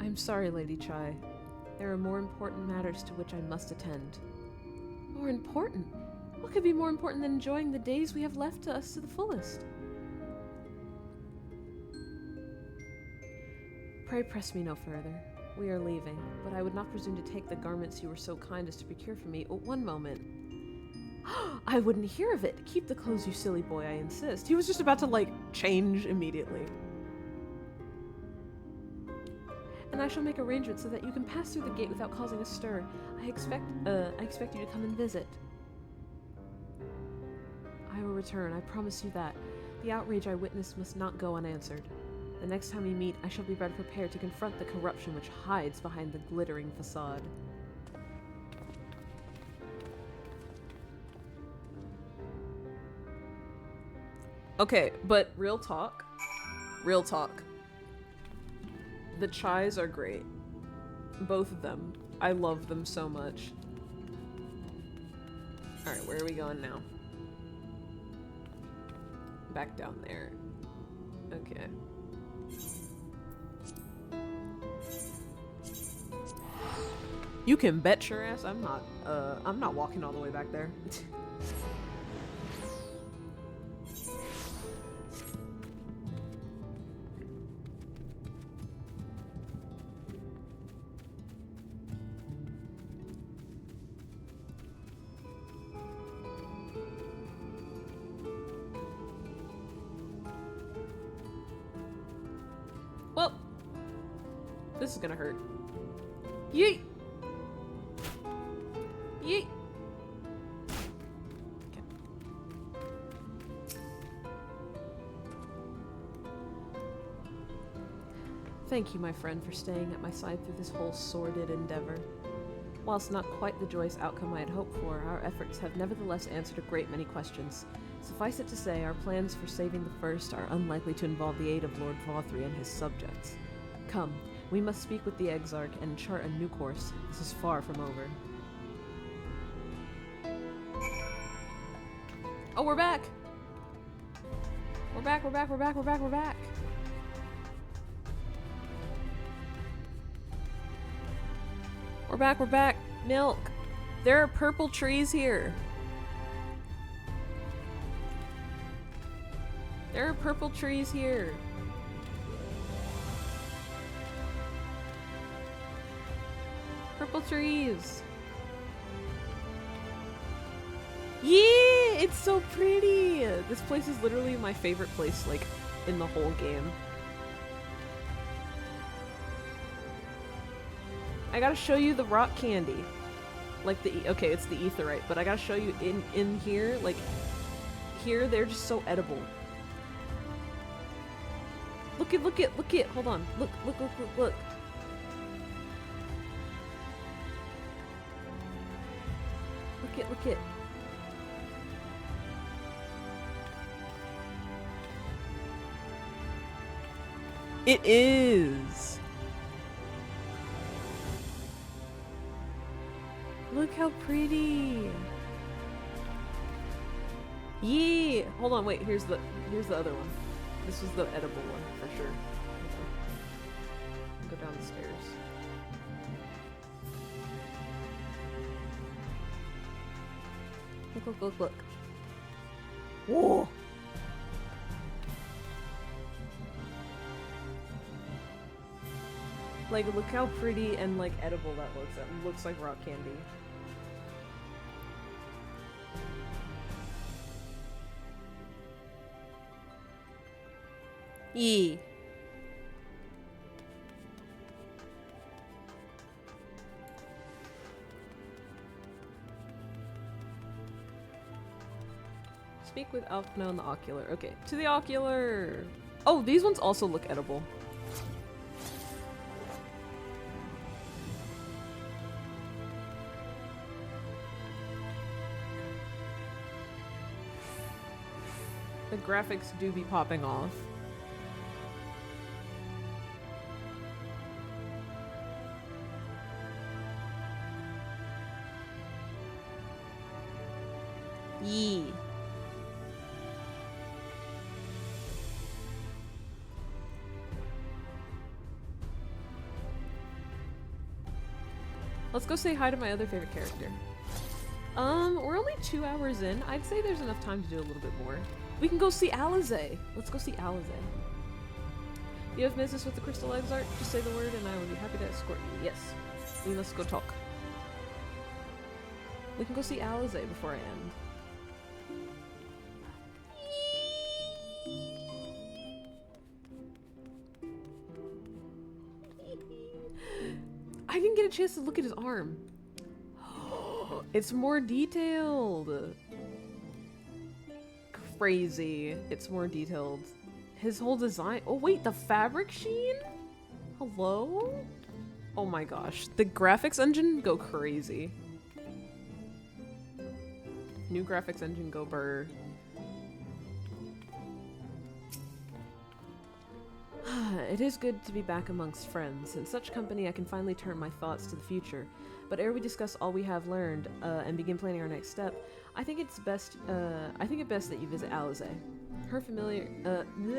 I'm sorry, Lady Chai. There are more important matters to which I must attend. More important? What could be more important than enjoying the days we have left to us to the fullest? Pray press me no further. We are leaving, but I would not presume to take the garments you were so kind as to procure for me. Oh, one moment. I wouldn't hear of it. Keep the clothes, you silly boy, I insist. He was just about to, like, change immediately. And I shall make arrangements so that you can pass through the gate without causing a stir. I expect you to come and visit. I will return, I promise you that. The outrage I witnessed must not go unanswered. The next time we meet, I shall be better prepared to confront the corruption which hides behind the glittering facade. Okay, but real talk. Real talk. The chais are great. Both of them. I love them so much. Alright, where are we going now? Back down there. Okay. You can bet your ass I'm not walking all the way back there. Well, this is gonna hurt. Yeet! Yeet! Okay. Thank you, my friend, for staying at my side through this whole sordid endeavor. Whilst not quite the joyous outcome I had hoped for, our efforts have nevertheless answered a great many questions. Suffice it to say, our plans for saving the First are unlikely to involve the aid of Lord Vothri and his subjects. Come, we must speak with the Exarch and chart a new course. This is far from over. Oh, we're back! We're back, we're back, we're back, we're back, we're back! We're back, we're back! Milk! There are purple trees here! There are purple trees here! Purple trees! Yeah! It's so pretty! This place is literally my favorite place, like, in the whole game. I gotta show you the rock candy. Like okay, it's the aetheryte, but I gotta show you in here, like, here, they're just so edible. Look it, hold on. Look. Look it. It is! Look how pretty! Yeah! Hold on, wait, here's the other one. This is the edible one, for sure. Go down the stairs. Look. Whoa! Like, look how pretty and, like, edible that looks. That looks like rock candy. Yee. Speak with Alpno and the Ocular. Okay, to the Ocular! Oh, these ones also look edible. The graphics do be popping off. Yee. Let's go say hi to my other favorite character. We're only 2 hours in. I'd say there's enough time to do a little bit more. We can go see Alizé. Let's go see Alizé. You have business with the Crystal Exarch? Just say the word and I will be happy to escort you. Yes. We must go talk. We can go see Alizé before I end. I didn't get a chance to look at his arm. It's more detailed. Crazy. It's more detailed. His whole design. Oh wait, the fabric sheen? Hello? Oh my gosh. The graphics engine go crazy. New graphics engine go burr. It is good to be back amongst friends. In such company I can finally turn my thoughts to the future. But ere we discuss all we have learned, and begin planning our next step, I think it best that you visit Alize. Her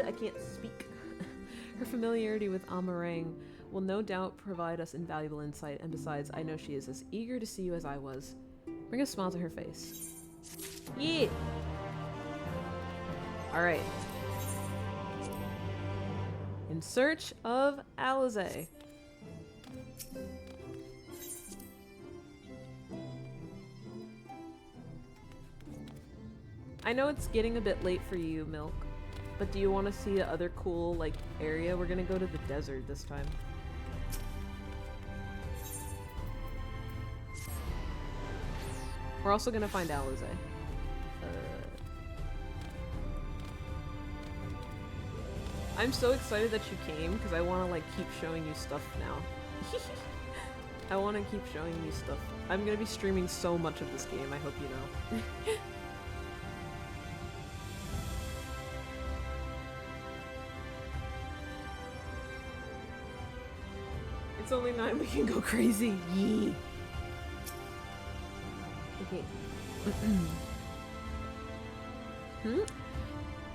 I can't speak. Her familiarity with Amarang will no doubt provide us invaluable insight, and besides, I know she is as eager to see you as I was. Bring a smile to her face. Yeah! Alright. In search of Alize. I know it's getting a bit late for you, Milk, but do you want to see the other cool, like, area? We're gonna go to the desert this time. We're also gonna find Alize. I'm so excited that you came because I want to like keep showing you stuff now. I want to keep showing you stuff. I'm gonna be streaming so much of this game, I hope you know. It's only 9, we can go crazy. Yee. Okay.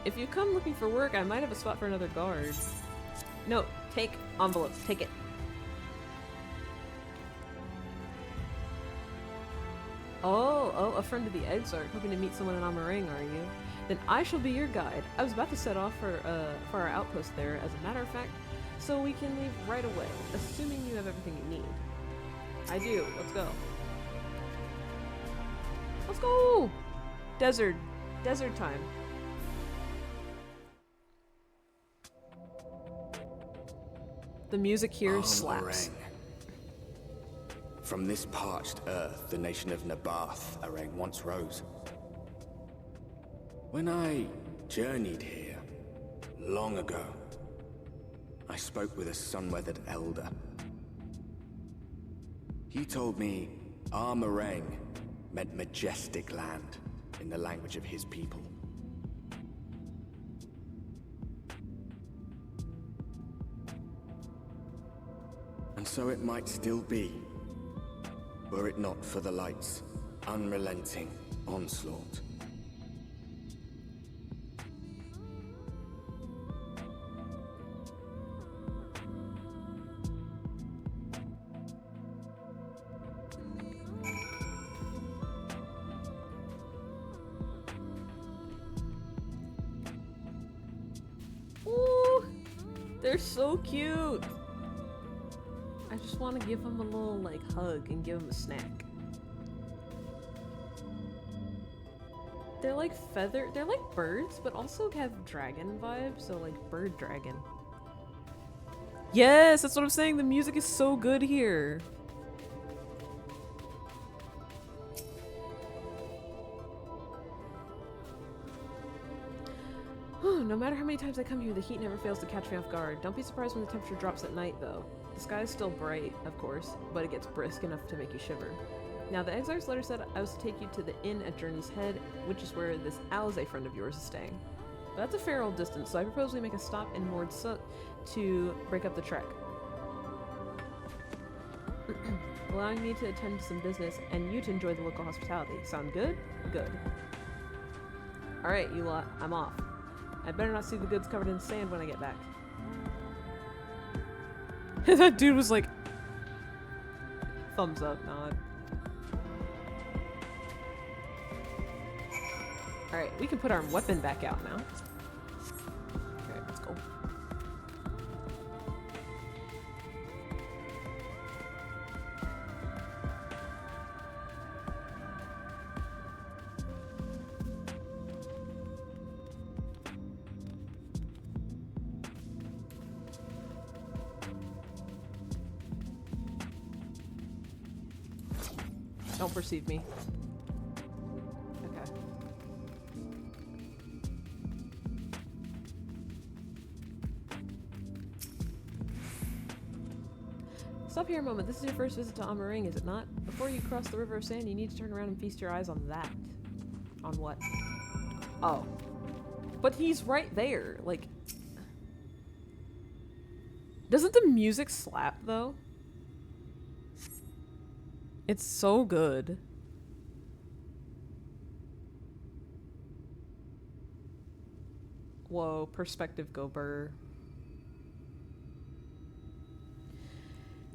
If you come looking for work, I might have a spot for another guard. No, take envelope. Take it. Oh, a friend of the Exarch, hoping to meet someone in Amarang, are you? Then I shall be your guide. I was about to set off for our outpost there, as a matter of fact, so we can leave right away, assuming you have everything you need. I do. Let's go. Let's go! Desert time. The music here slaps. Arang. From this parched earth, the nation of Nabath, Arang once rose. When I journeyed here, long ago, I spoke with a sun-weathered elder. He told me Amarang meant majestic land in the language of his people. And so it might still be, were it not for the light's unrelenting onslaught. Ooh, they're so cute. I just want to give him a little, like, hug and give him a snack. They're like they're like birds, but also have dragon vibes, so like bird dragon. Yes, that's what I'm saying, the music is so good here. No matter how many times I come here, the heat never fails to catch me off guard. Don't be surprised when the temperature drops at night, though. The sky is still bright, of course, but it gets brisk enough to make you shiver. Now, the Exarch's letter said I was to take you to the inn at Journey's Head, which is where this Alize friend of yours is staying. But that's a fair old distance, so I propose we make a stop in Mord Sut to break up the trek. Allowing me to attend to some business, and you to enjoy the local hospitality. Sound good? Good. Alright, you lot, I'm off. I better not see the goods covered in sand when I get back. That dude was like... thumbs up, nod. Alright, we can put our weapon back out now. Alright, let's go. Don't perceive me. Okay. Stop here a moment. This is your first visit to Amarang, is it not? Before you cross the River of Sand, you need to turn around and feast your eyes on that. On what? Oh. But he's right there. Like... Doesn't the music slap, though? It's so good. Whoa, perspective go burr.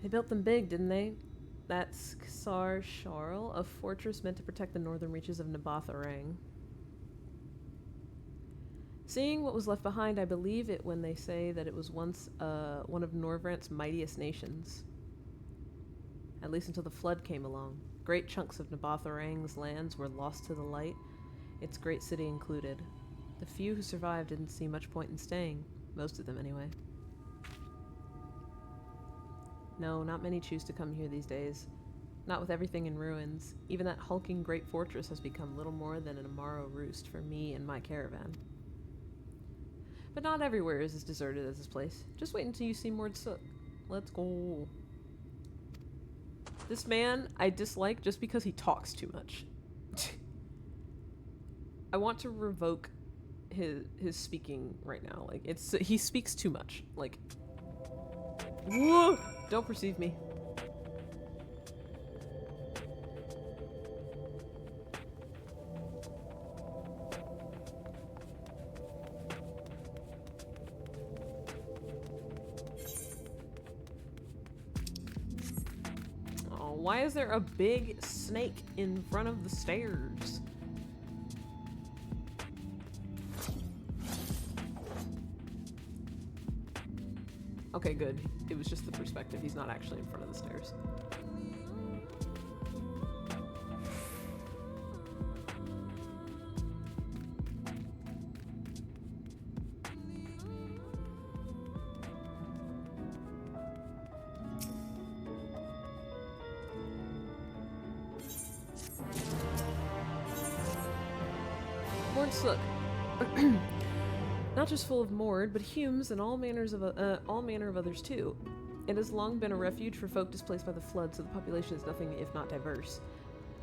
They built them big, didn't they? That's Ksar Sharl, a fortress meant to protect the northern reaches of Naboth-Arang. Seeing what was left behind, I believe it when they say that it was once one of Norvrant's mightiest nations. At least until the flood came along. Great chunks of Naboth-Arang's lands were lost to the light, its great city included. The few who survived didn't see much point in staying. Most of them, anyway. No, not many choose to come here these days. Not with everything in ruins. Even that hulking great fortress has become little more than an Amaro roost for me and my caravan. But not everywhere is as deserted as this place. Just wait until you see Mord Sook. Let's go. This man I dislike just because he talks too much. I want to revoke his speaking right now. Like, he speaks too much. Like, whoa! Don't perceive me. Oh, why is there a big snake in front of the stairs? Okay, good. It was just the perspective. He's not actually in front of the stairs. Mord Sook. Not just full of Mord, but Humes and all manner of others too. It has long been a refuge for folk displaced by the flood, so the population is nothing if not diverse.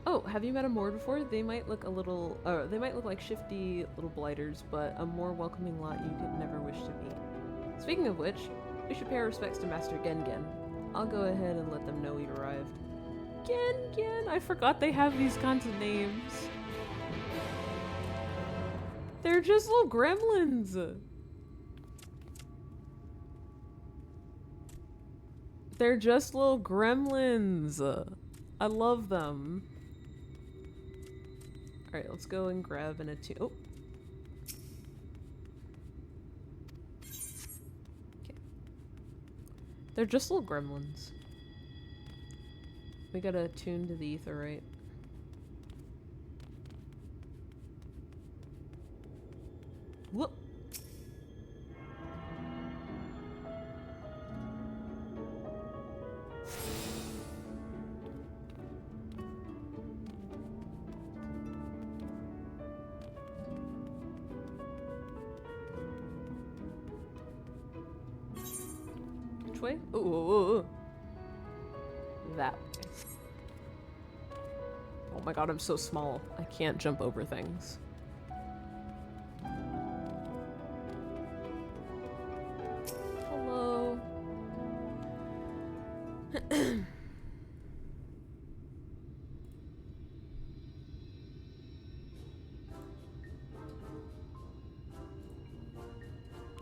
Oh, have you met a Mord before? They might look like shifty little blighters, but a more welcoming lot you could never wish to meet. Speaking of which, we should pay our respects to Master Gengen. I'll go ahead and let them know we've arrived. Gengen! I forgot they have these kinds of names. They're just little gremlins. They're just little gremlins. I love them. Alright, let's go and grab an attuned. Oh. Okay. They're just little gremlins. We gotta attune to the ether, right? Whoop. Which way? Ooh. That way. Oh my god, I'm so small. I can't jump over things.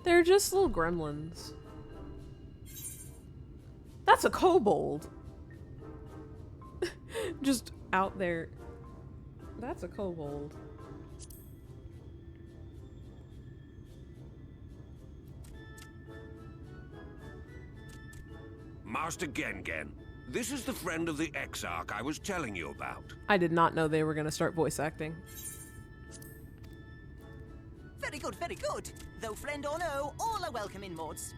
They're just little gremlins. That's a kobold. Just out there. That's a kobold. Master Gengen, this is the friend of the Exarch I was telling you about. I did not know they were going to start voice acting. Very good, very good. Though friend or no, all are welcome in Mord Sook.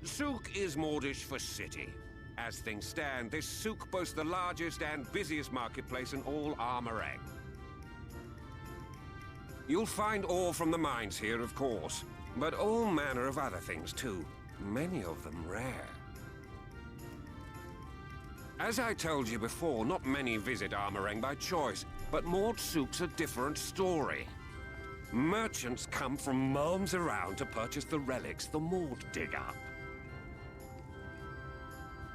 Sook is Mordish for city. As things stand, this souk boasts the largest and busiest marketplace in all Armorang. You'll find ore from the mines here, of course, but all manner of other things too, many of them rare. As I told you before, not many visit Armorang by choice, but Mord Sook's a different story. Merchants come from miles around to purchase the relics the Maud dig up.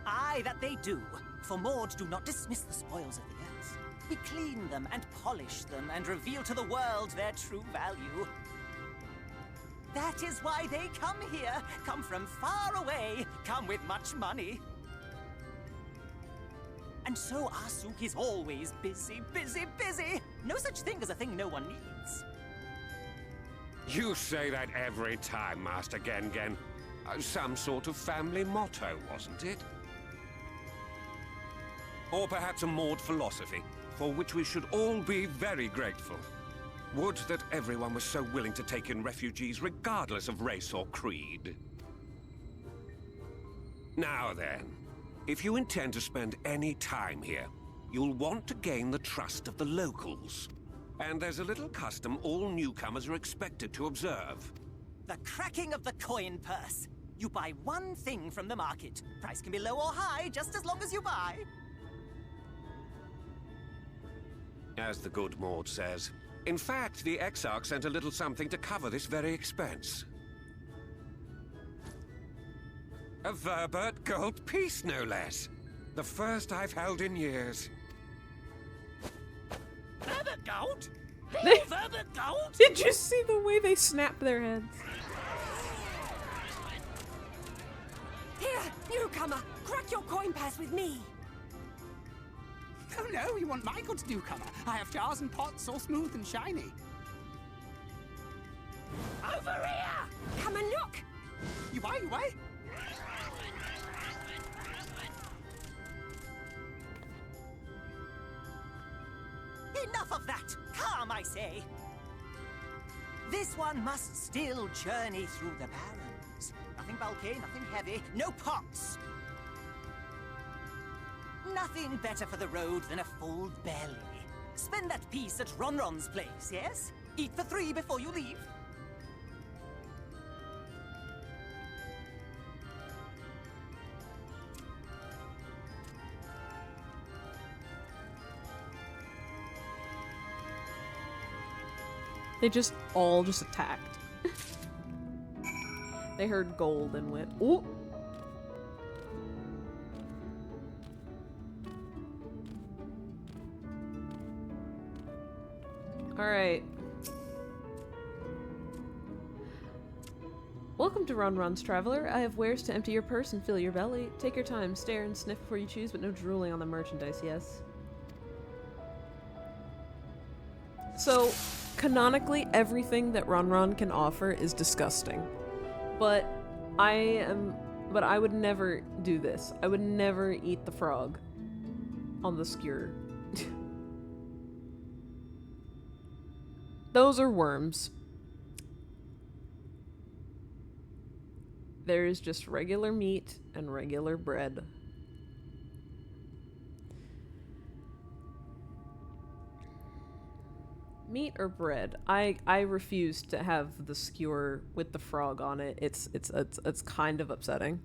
Aye, that they do. For Maud do not dismiss the spoils of the earth. We clean them and polish them and reveal to the world their true value. That is why they come here, come from far away, come with much money. And so our souk is always busy, busy, busy. No such thing as a thing no one needs. You say that every time, Master Gengen. Some sort of family motto, wasn't it? Or perhaps a Maud philosophy, for which we should all be very grateful. Would that everyone was so willing to take in refugees regardless of race or creed. Now then, if you intend to spend any time here, you'll want to gain the trust of the locals. And there's a little custom all newcomers are expected to observe. The cracking of the coin purse. You buy one thing from the market. Price can be low or high, just as long as you buy. As the good Maud says. In fact, the Exarch sent a little something to cover this very expense. A Verbert gold piece, no less. The first I've held in years. Verbert gold? They- Verbert gold? Did you see the way they snap their heads? Here, newcomer, crack your coin purse with me. Oh no, you want my goods, newcomer. I have jars and pots all smooth and shiny. Over here! Come and look. You buy, you buy? Enough of that! Calm, I say! This one must still journey through the barrens. Nothing bulky, nothing heavy, no pots! Nothing better for the road than a full belly. Spend that piece at Ronron's place, yes? Eat for 3 before you leave. They just all just attacked. They heard gold and went, ooh! Alright. Welcome to Ronron's Traveler. I have wares to empty your purse and fill your belly. Take your time, stare and sniff before you choose, but no drooling on the merchandise, yes? So, canonically, everything that Ronron can offer is disgusting. But I would never do this. I would never eat the frog on the skewer. Those are worms. There is just regular meat and regular bread. Meat or bread? I refuse to have the skewer with the frog on it. It's kind of upsetting.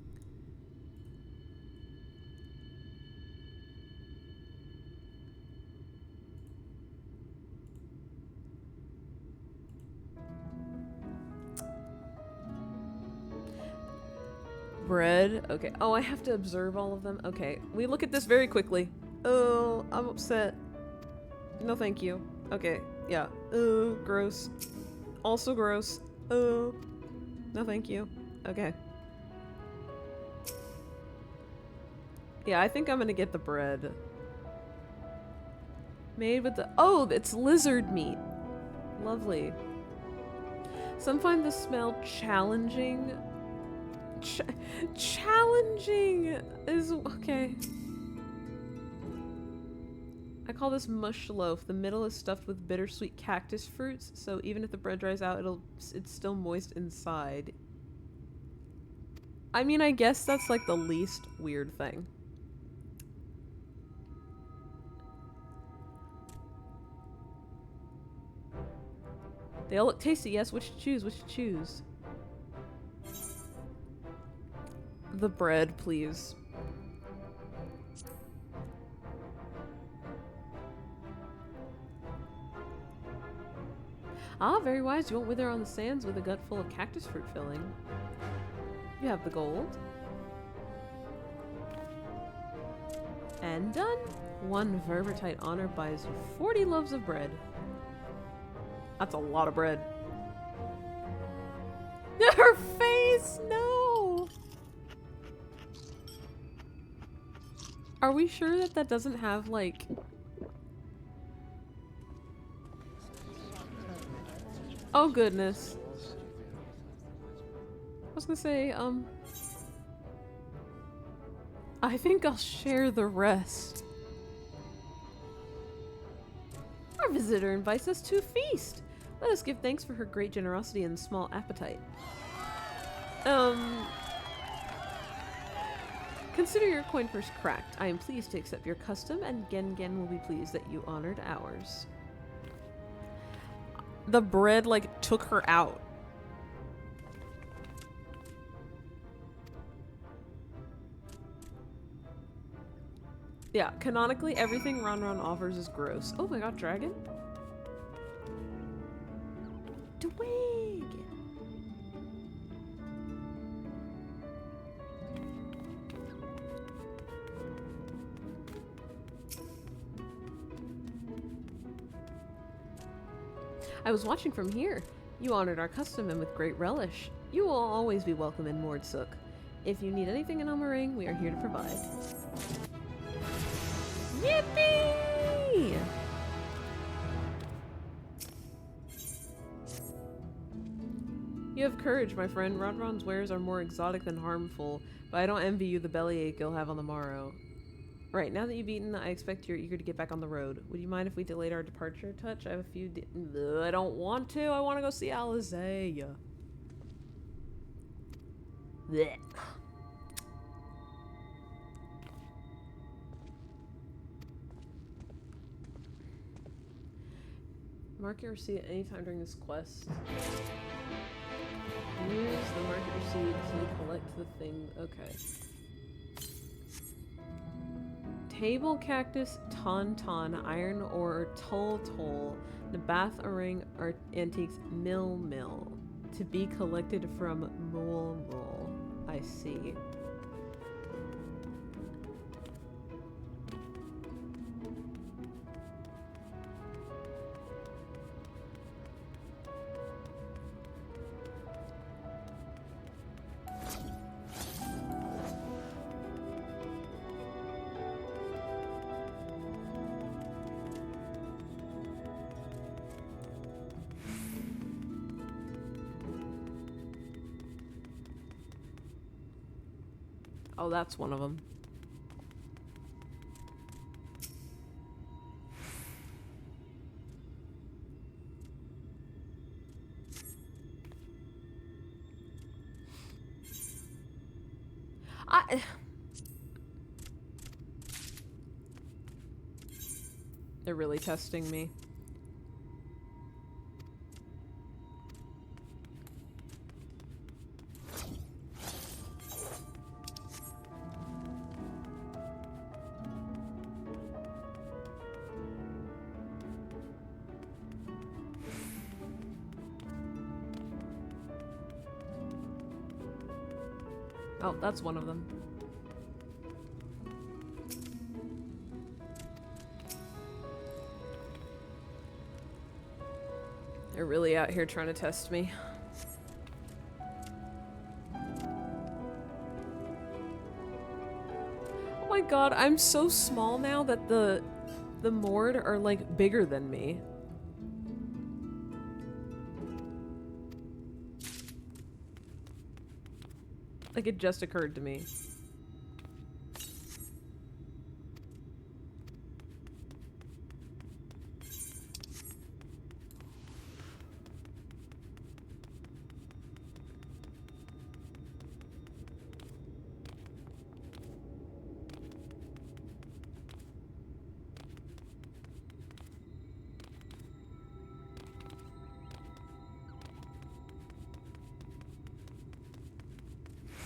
Bread. Okay. Oh, I have to observe all of them? Okay. We look at this very quickly. Oh, I'm upset. No, thank you. Okay. Yeah. Oh, gross. Also gross. Oh. No, thank you. Okay. Yeah, I think I'm gonna get the bread. Made with the- oh, it's lizard meat. Lovely. Some find the smell challenging. Challenging is okay. I call this mush loaf. The middle is stuffed with bittersweet cactus fruits, so even if the bread dries out, it's still moist inside. I mean, I guess that's like the least weird thing. They all look tasty, yes. Which to choose? Which to choose? The bread, please. Ah, very wise. You won't wither on the sands with a gut full of cactus fruit filling. You have the gold. And done. 1 Verbertite honor buys you 40 loaves of bread. That's a lot of bread. Her face! No! Are we sure that that doesn't have, like... Oh, goodness. I was gonna say, I think I'll share the rest. Our visitor invites us to a feast. Let us give thanks for her great generosity and small appetite. Consider your coin purse cracked. I am pleased to accept your custom, and Gengen will be pleased that you honored ours. The bread, like, took her out. Yeah, canonically, everything Ron offers is gross. Oh my god, dragon? Twig! I was watching from here. You honored our custom and with great relish. You will always be welcome in Mordsuk. If you need anything in Elmerang, we are here to provide. Yippee! You have courage, my friend. Rodron's wares are more exotic than harmful, but I don't envy you the bellyache you'll have on the morrow. Right, now that you've eaten, I expect you're eager to get back on the road. Would you mind if we delayed our departure a touch? I have a few I don't want to. I want to go see Alizea. Blech. Mark your receipt at any time during this quest. Use the market receipt to collect the thing. Okay. Table cactus, tauntaun, iron ore, toll, Nabath Orang antiques, mill. To be collected from mole. I see. Oh, that's one of them. They're really testing me. Oh, that's one of them. They're really out here trying to test me. Oh my god, I'm so small now that the Mord are like bigger than me. Like, it just occurred to me.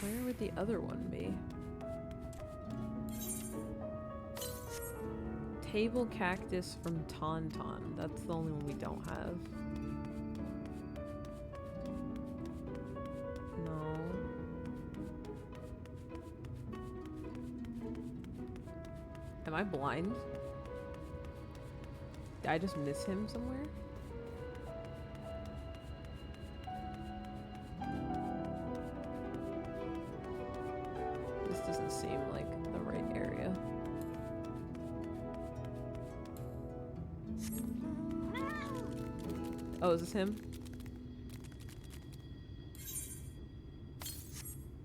Where would the other one be? Table cactus from tauntaun. That's the only one we don't have. Am I blind? Did I just miss him somewhere? This doesn't seem like the right area. Oh, is this him?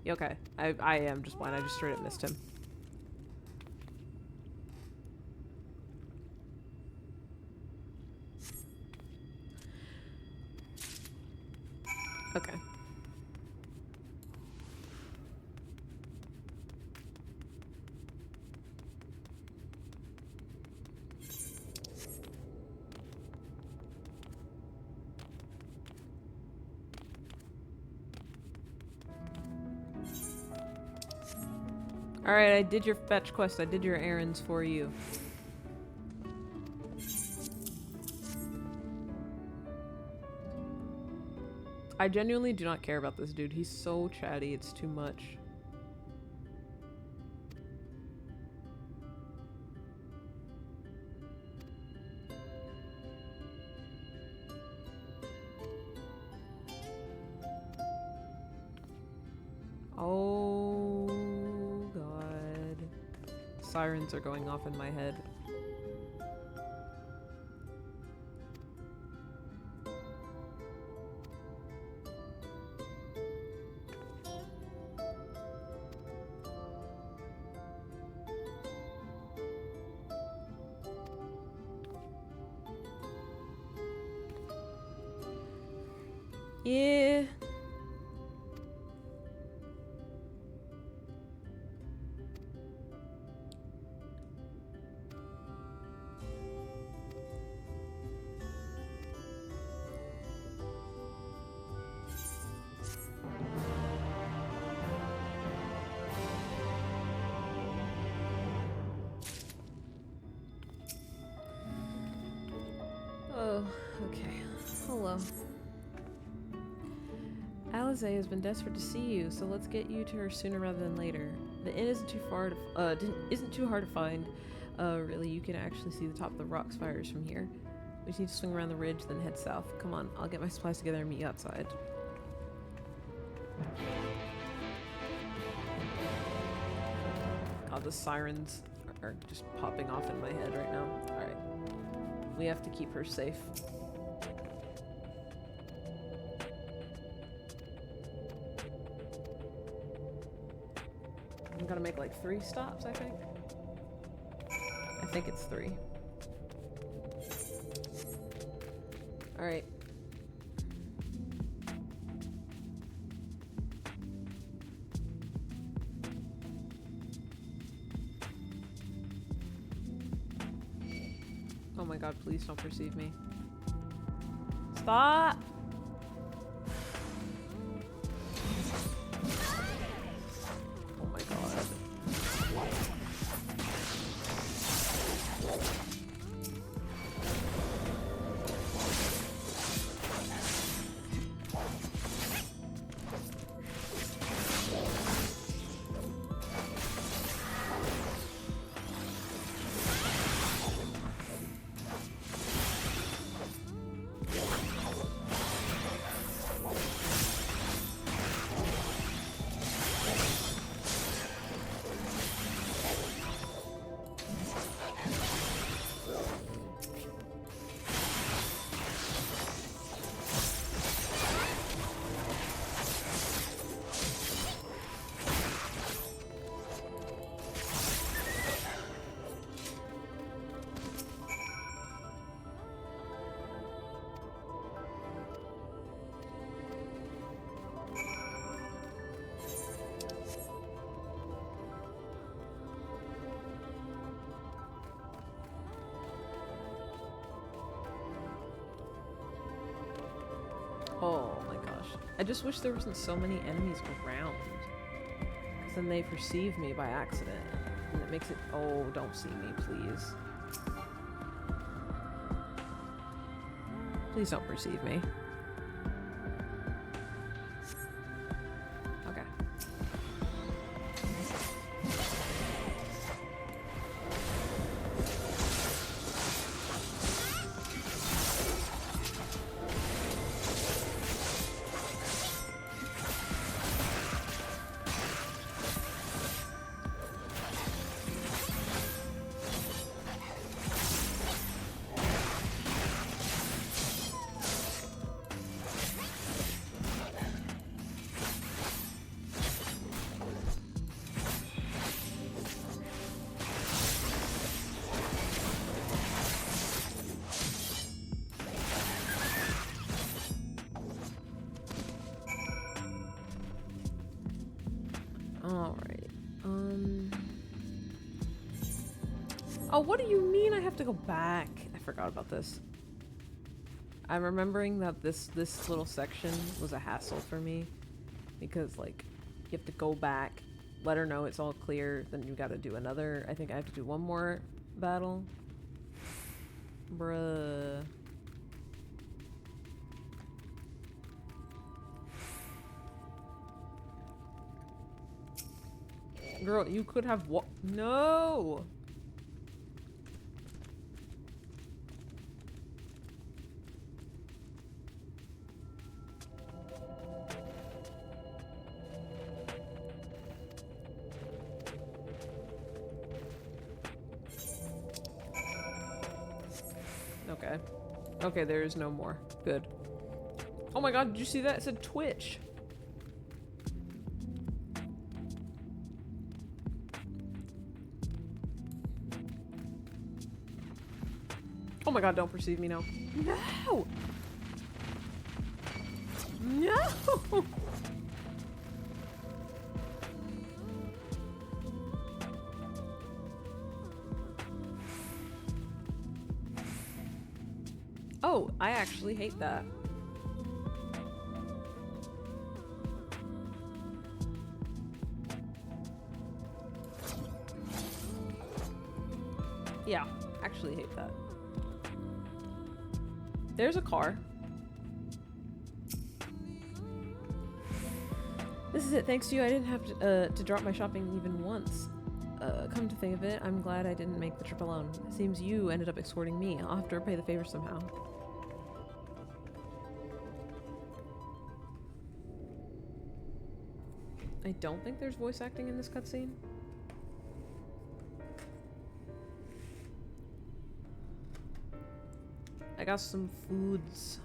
Yeah, okay. I am just blind. I just straight up missed him. Okay. Alright, I did your fetch quest. I did your errands for you. I genuinely do not care about this dude. He's so chatty, it's too much. Oh god. Sirens are going off in my head. Yeah. Oh, okay. Hello. Alize has been desperate to see you, so let's get you to her sooner rather than later. The inn isn't too hard to find. Really, you can actually see the top of the rock spires from here. We just need to swing around the ridge, then head south. Come on, I'll get my supplies together and meet you outside. God, the sirens are just popping off in my head right now. Alright. We have to keep her safe. I'm gonna make like 3 stops, I think. I think it's 3. Alright. Oh my god, please don't perceive me. Stop! Oh my god. Oh my gosh. I just wish there wasn't so many enemies around. Because then they perceive me by accident. And it makes it... Oh, don't see me, please. Please don't perceive me. Okay. Alright. Oh, what do you mean I have to go back? I forgot about this. I'm remembering that this little section was a hassle for me. Because, like, you have to go back, let her know it's all clear, then you gotta do another. I think I have to do one more battle. Bruh. Girl, you could have what? No! Okay. Okay, there is no more. Good. Oh my god, did you see that? It said Twitch. Oh my god, don't perceive me now. No! No! Oh, I actually hate that. Yeah, actually hate that. There's a car. This is it. Thanks to you, I didn't have to drop my shopping even once. Come to think of it, I'm glad I didn't make the trip alone. It seems you ended up escorting me. I'll have to repay the favor somehow. I don't think there's voice acting in this cutscene. I got some foods.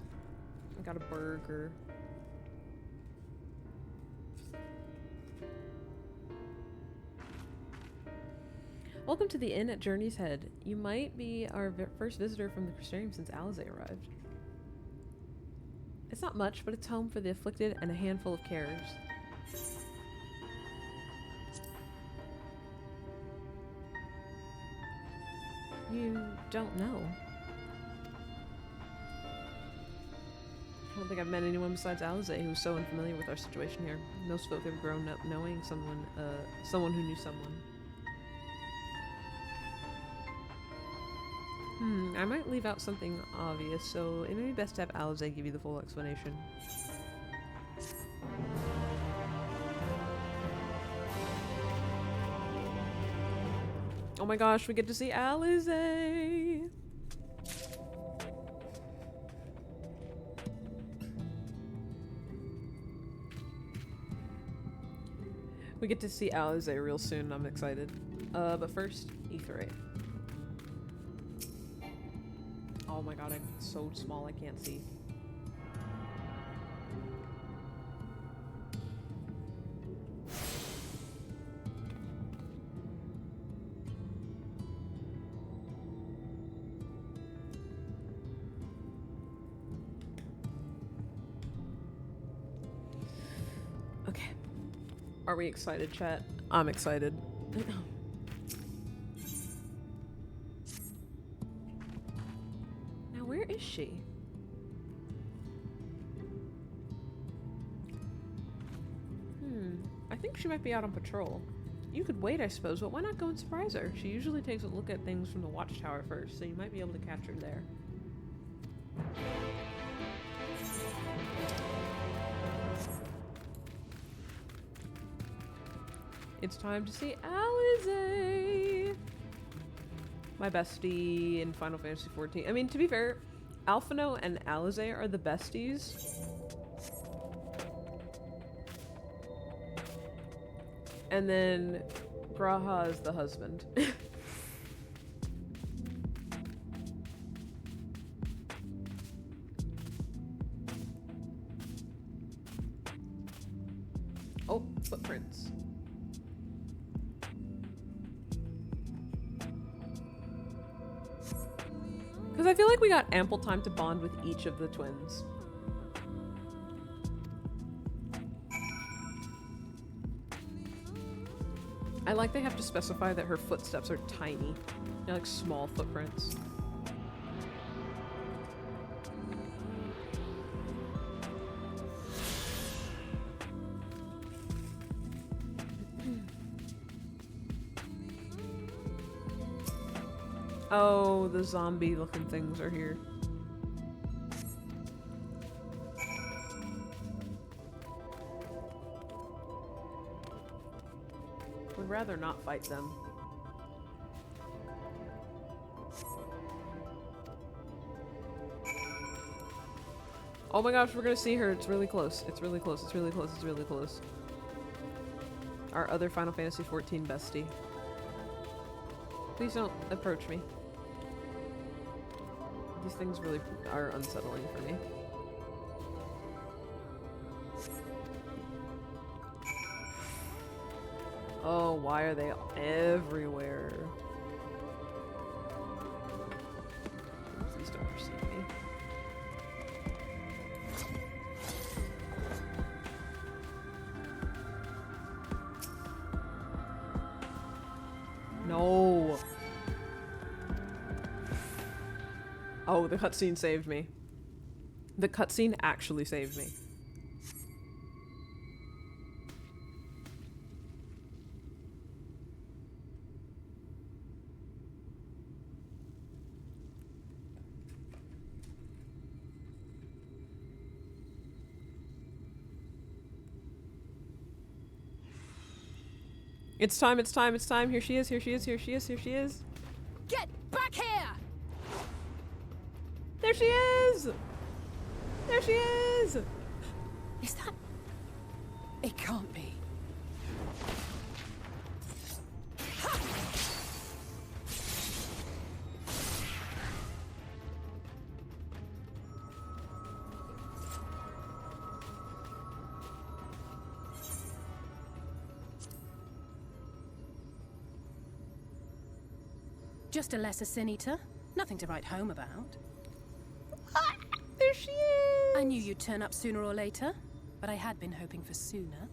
I got a burger. Welcome to the inn at Journey's Head. You might be our first visitor from the Crystarium since Alizé arrived. It's not much, but it's home for the afflicted and a handful of carers. You don't know. I don't think I've met anyone besides Alizé who's so unfamiliar with our situation here. Most folk have grown up knowing someone who knew someone. I might leave out something obvious, so it may be best to have Alizé give you the full explanation. Oh my gosh, we get to see Alizé! We get to see Alizé real soon, I'm excited. But first, Aetheryte. Oh my god, I'm so small I can't see. Okay. Are we excited, chat? I'm excited. Now, where is she? I think she might be out on patrol. You could wait, I suppose, but why not go and surprise her? She usually takes a look at things from the watchtower first, so you might be able to catch her there. It's time to see Alizé! My bestie in Final Fantasy XIV. I mean, to be fair, Alphino and Alizé are the besties. And then Graha is the husband. Oh, footprints. Because I feel like we got ample time to bond with each of the twins. I like they have to specify that her footsteps are tiny. They're like small footprints. Oh, the zombie looking things are here. Would rather not fight them. Oh my gosh, we're gonna see her. It's really close. It's really close. It's really close. It's really close. Our other Final Fantasy XIV bestie. Please don't approach me. These things really are unsettling for me. Oh, why are they everywhere? Please don't perceive me. No. Oh, the cutscene saved me. The cutscene actually saved me. It's time, it's time, it's time. Here she is, here she is, here she is, here she is. Get back here! There she is! There she is! Is that... It can't be. Just a lesser sin eater. Nothing to write home about. There she is! I knew you'd turn up sooner or later, but I had been hoping for sooner.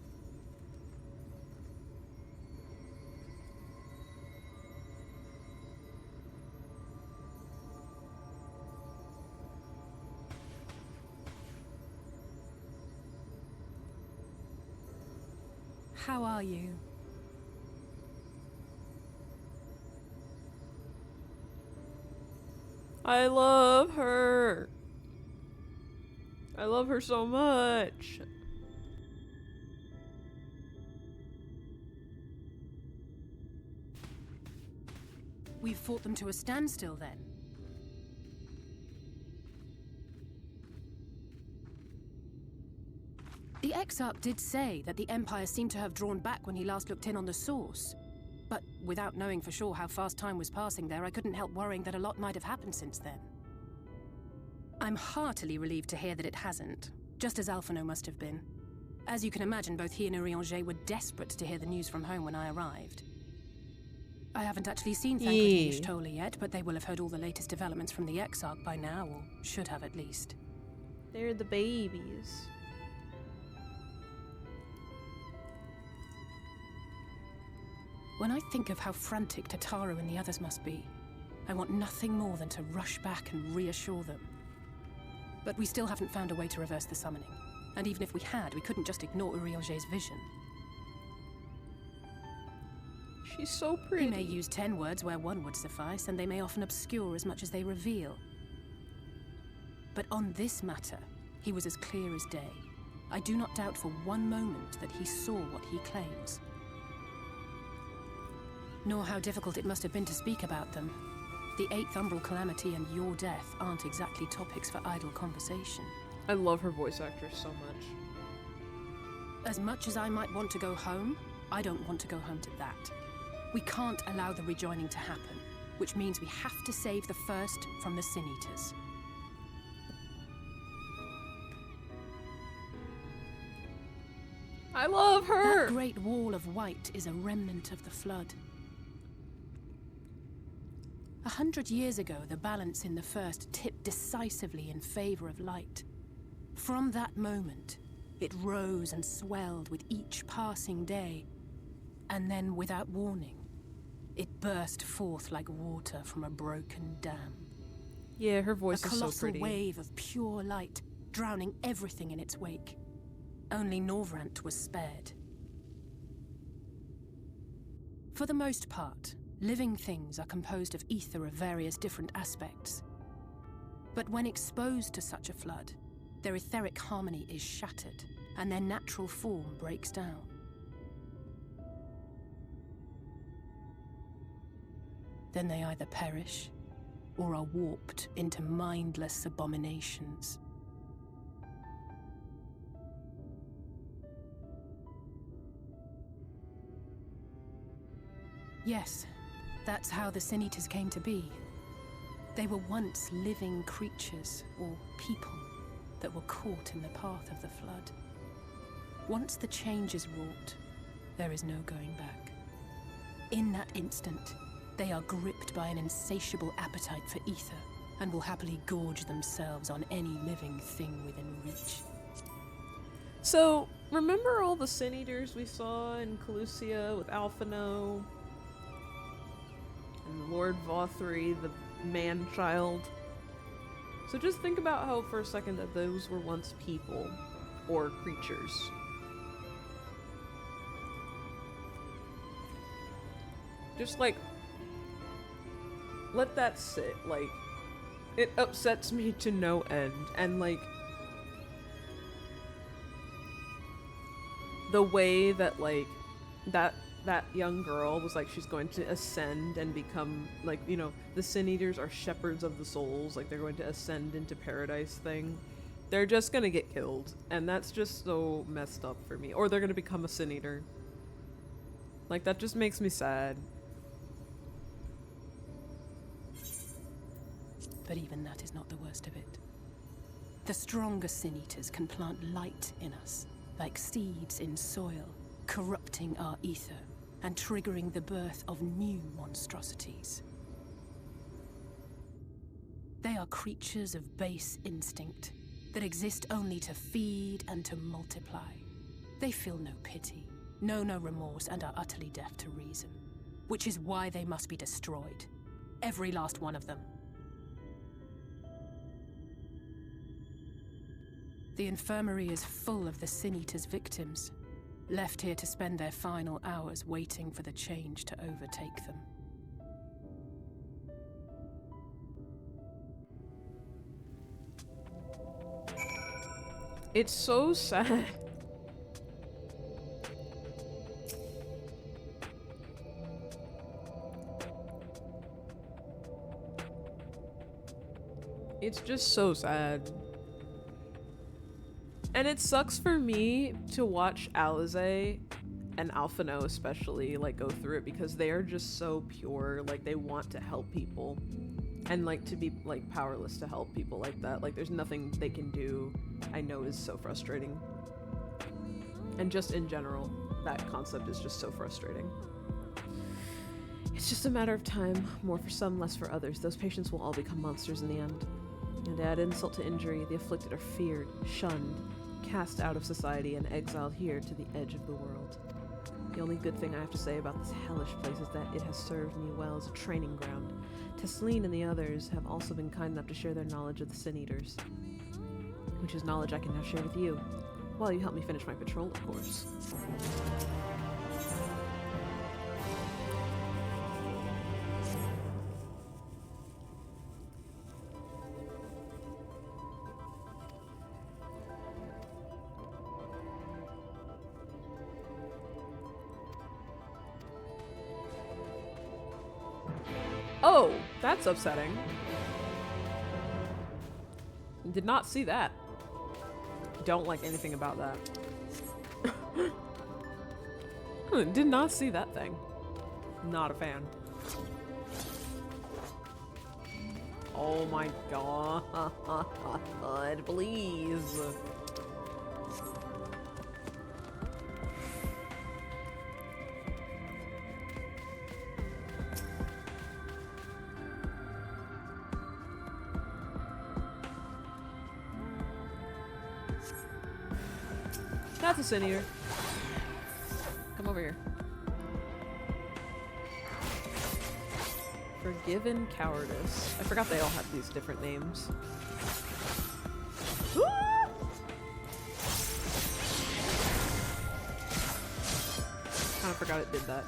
How are you? I love her. I love her so much. We've fought them to a standstill then. The Exarch did say that the Empire seemed to have drawn back when he last looked in on the source. But without knowing for sure how fast time was passing there, I couldn't help worrying that a lot might have happened since then. I'm heartily relieved to hear that it hasn't, just as Alphino must have been. As you can imagine, both he and Urianger were desperate to hear the news from home when I arrived. I haven't actually seen Thancred and Y'shtola yet, but they will have heard all the latest developments from the Exarch by now, or should have at least. They're the babies. When I think of how frantic Tataru and the others must be, I want nothing more than to rush back and reassure them. But we still haven't found a way to reverse the summoning. And even if we had, we couldn't just ignore Urianger's vision. She's so pretty. He may use 10 words where one would suffice, and they may often obscure as much as they reveal. But on this matter, he was as clear as day. I do not doubt for one moment that he saw what he claims. Nor how difficult it must have been to speak about them. The 8th Umbral Calamity and your death aren't exactly topics for idle conversation. I love her voice actress so much. As much as I might want to go home, I don't want to go home to that. We can't allow the rejoining to happen, which means we have to save the first from the Sin Eaters. I love her! That great wall of white is a remnant of the Flood. 100 years ago, the balance in the First tipped decisively in favor of light. From that moment, it rose and swelled with each passing day. And then, without warning, it burst forth like water from a broken dam. Yeah, her voice is so colossal pretty. wave of pure light, drowning everything in its wake. Only Norvrant was spared. For the most part, living things are composed of ether of various different aspects. But when exposed to such a flood, their etheric harmony is shattered, and their natural form breaks down. Then they either perish, or are warped into mindless abominations. Yes, that's how the Sin Eaters came to be. They were once living creatures, or people, that were caught in the path of the flood. Once the change is wrought, there is no going back. In that instant, they are gripped by an insatiable appetite for ether, and will happily gorge themselves on any living thing within reach. So, remember all the Sin Eaters we saw in Calusia with Alphino? And Lord Vothri, the man-child? So just think about how, for a second, that those were once people, or creatures. Just, like, let that sit, like, it upsets me to no end, and, like, the way that, like, that young girl was like, she's going to ascend and become, like, you know, the Sin Eaters are shepherds of the souls, like, they're going to ascend into paradise thing. They're just gonna get killed, and that's just so messed up for me. Or they're gonna become a Sin Eater. Like, that just makes me sad. But even that is not the worst of it. The stronger Sin Eaters can plant light in us, like seeds in soil, corrupting our ether and triggering the birth of new monstrosities. They are creatures of base instinct that exist only to feed and to multiply. They feel no pity, know no remorse, and are utterly deaf to reason, which is why they must be destroyed. Every last one of them. The infirmary is full of the Sin Eaters' victims, left here to spend their final hours waiting for the change to overtake them. It's so sad. It's just so sad. And it sucks for me to watch Alize and Alphino especially, like, go through it, because they are just so pure. Like, they want to help people. And, like, to be, like, powerless to help people like that. Like, there's nothing they can do, I know, is so frustrating. And just in general, that concept is just so frustrating. It's just a matter of time. More for some, less for others. Those patients will all become monsters in the end. And add insult to injury, the afflicted are feared, shunned, cast out of society, and exiled here to the edge of the world. The only good thing I have to say about this hellish place is that it has served me well as a training ground. Tesleen and the others have also been kind enough to share their knowledge of the Sin Eaters, which is knowledge I can now share with you, while you help me finish my patrol, of course. Oh, that's upsetting. Did not see that. Don't like anything about that. Did not see that thing. Not a fan. Oh my god, please. That's a Sin Eater. Come over here. Forgiven Cowardice. I forgot they all have these different names. Kinda forgot it did that.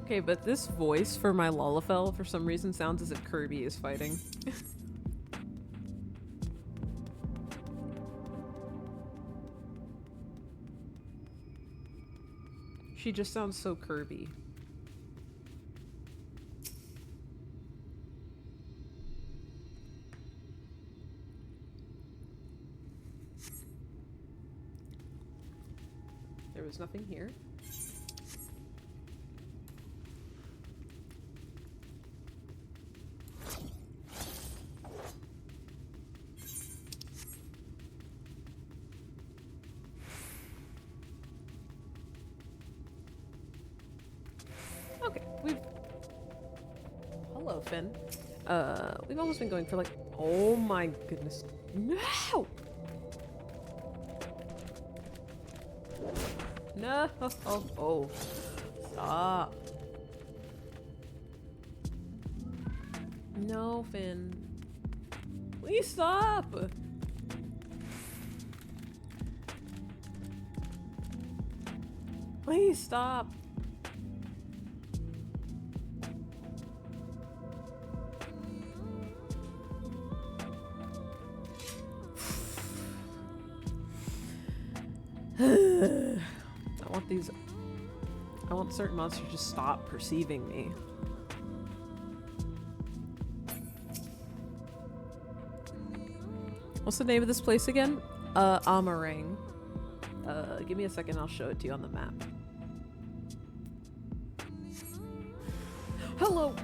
Okay, but this voice for my Lalafell for some reason sounds as if Kirby is fighting. She just sounds so Kirby. There was nothing here. Hello, Finn. We've almost been going for like, oh my goodness. No! No! Oh. Stop. No, Finn. Please stop! Please stop. I want certain monsters to stop perceiving me. What's the name of this place again? Amarang. Give me a second, I'll show it to you on the map. Hello!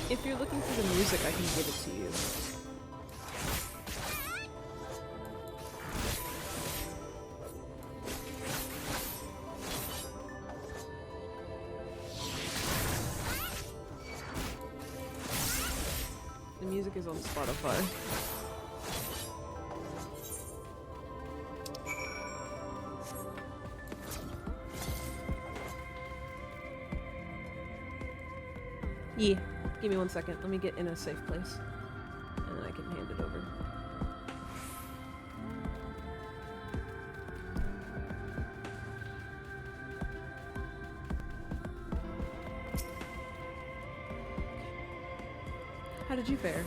If you're looking for the music, I can give it to you. The music is on Spotify. Yeah. Give me 1 second. Let me get in a safe place. And then I can hand it over. How did you fare?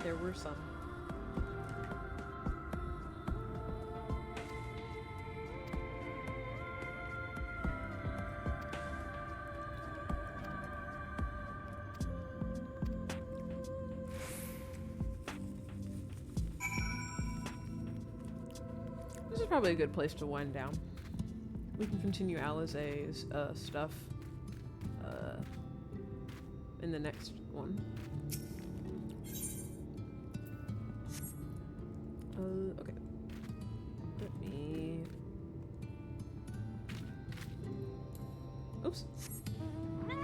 There were some. This is probably a good place to wind down. We can continue Alizé's stuff in the next one. Okay. Let me... Oops.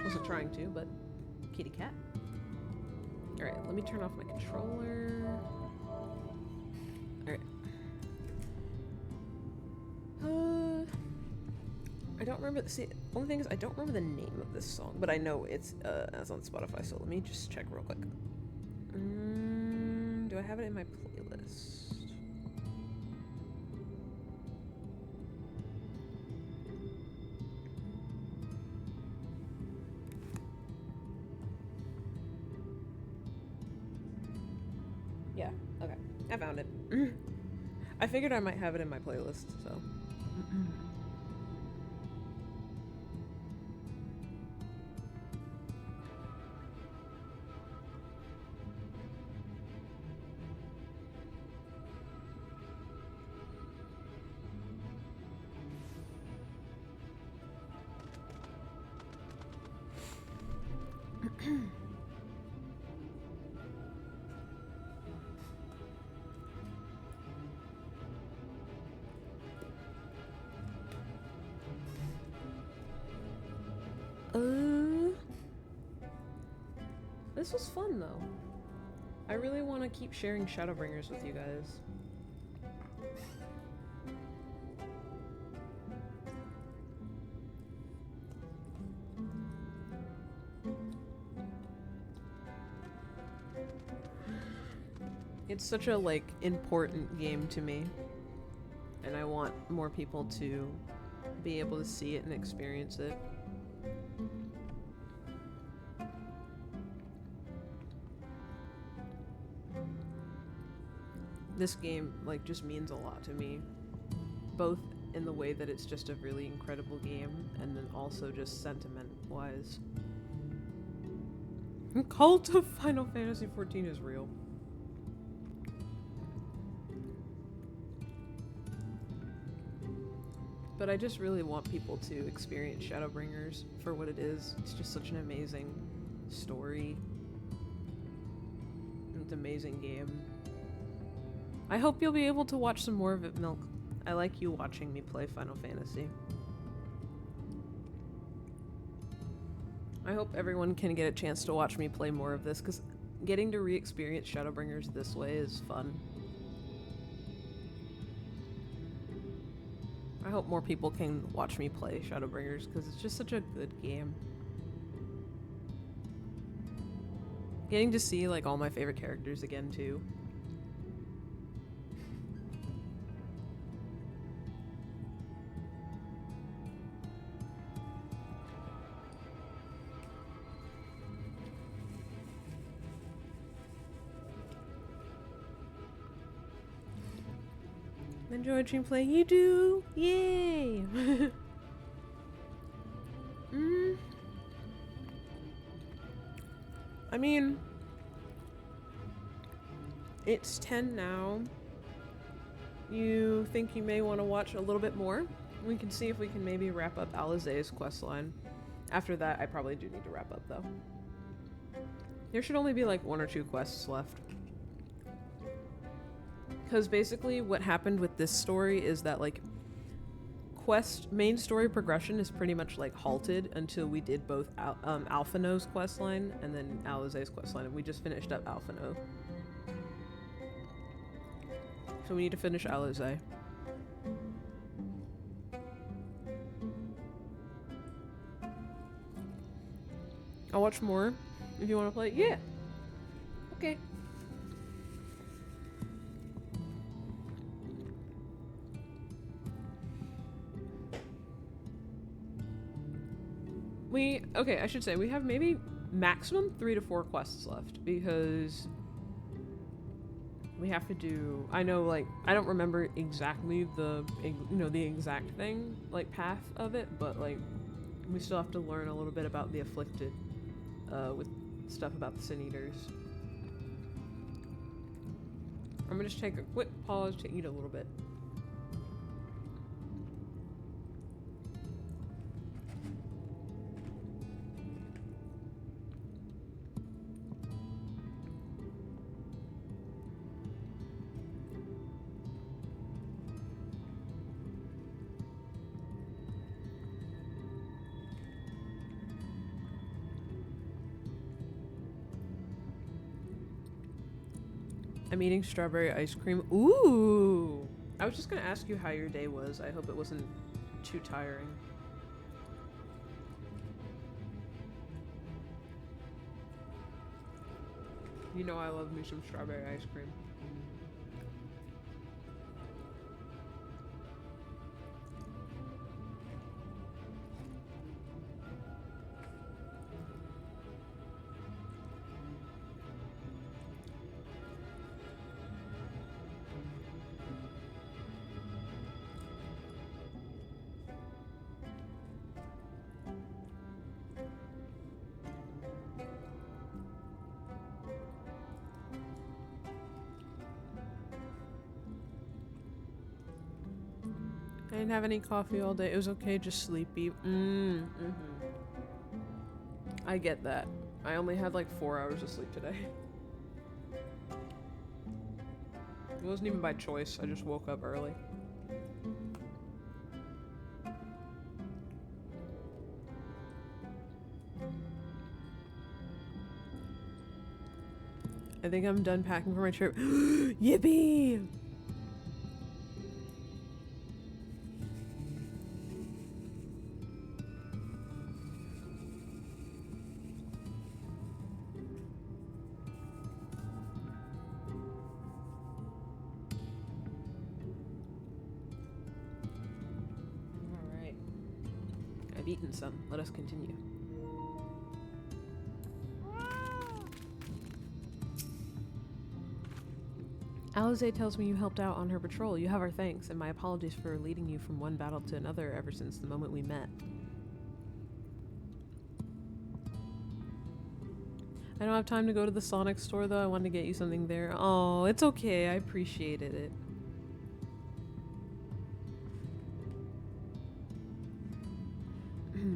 Wasn't trying to, but kitty cat. Alright, let me turn off my controller. Alright. I don't remember. See, only thing is I don't remember the name of this song, but I know it's on Spotify. So let me just check real quick. Do I have it in my playlist? Yeah. Okay. I found it. I figured I might have it in my playlist. So. This was fun though. I really want to keep sharing Shadowbringers with you guys. It's such a, like, important game to me. And I want more people to be able to see it and experience it. This game, like, just means a lot to me. Both in the way that it's just a really incredible game, and then also just sentiment-wise. Cult of Final Fantasy XIV is real. But I just really want people to experience Shadowbringers for what it is. It's just such an amazing story. It's an amazing game. I hope you'll be able to watch some more of it, Milk. I like you watching me play Final Fantasy. I hope everyone can get a chance to watch me play more of this, because getting to re-experience Shadowbringers this way is fun. I hope more people can watch me play Shadowbringers, because it's just such a good game. Getting to see, like, all my favorite characters again, too. Enjoy dream play. You do? Yay! I mean, it's 10 now. You think you may want to watch a little bit more? We can see if we can maybe wrap up Alizé's questline. After that, I probably do need to wrap up, though. There should only be like 1 or 2 quests left. Because basically what happened with this story is that, like, main story progression is pretty much, like, halted until we did both Alphino's questline and then Alizé's questline, and we just finished up Alphino. So we need to finish Alizé. I'll watch more if you want to play. Yeah. Okay. Okay, I should say, we have maybe maximum 3 to 4 quests left, because we have to do, I know, like, I don't remember exactly the exact thing, like, path of it, but, like, we still have to learn a little bit about the Afflicted, with stuff about the Sin Eaters. I'm gonna just take a quick pause to eat a little bit. I'm eating strawberry ice cream. Ooh! I was just gonna ask you how your day was. I hope it wasn't too tiring. You know I love me some strawberry ice cream. I didn't have any coffee all day. It was okay, just sleepy. I get that. I only had like 4 hours of sleep today. It wasn't even by choice. I just woke up early. I think I'm done packing for my trip. Yippee! Alright. I've eaten some. Let us continue. Alize tells me you helped out on her patrol. You have our thanks, and my apologies for leading you from one battle to another ever since the moment we met. I don't have time to go to the Sonic store, though. I wanted to get you something there. Oh, it's okay. I appreciated it.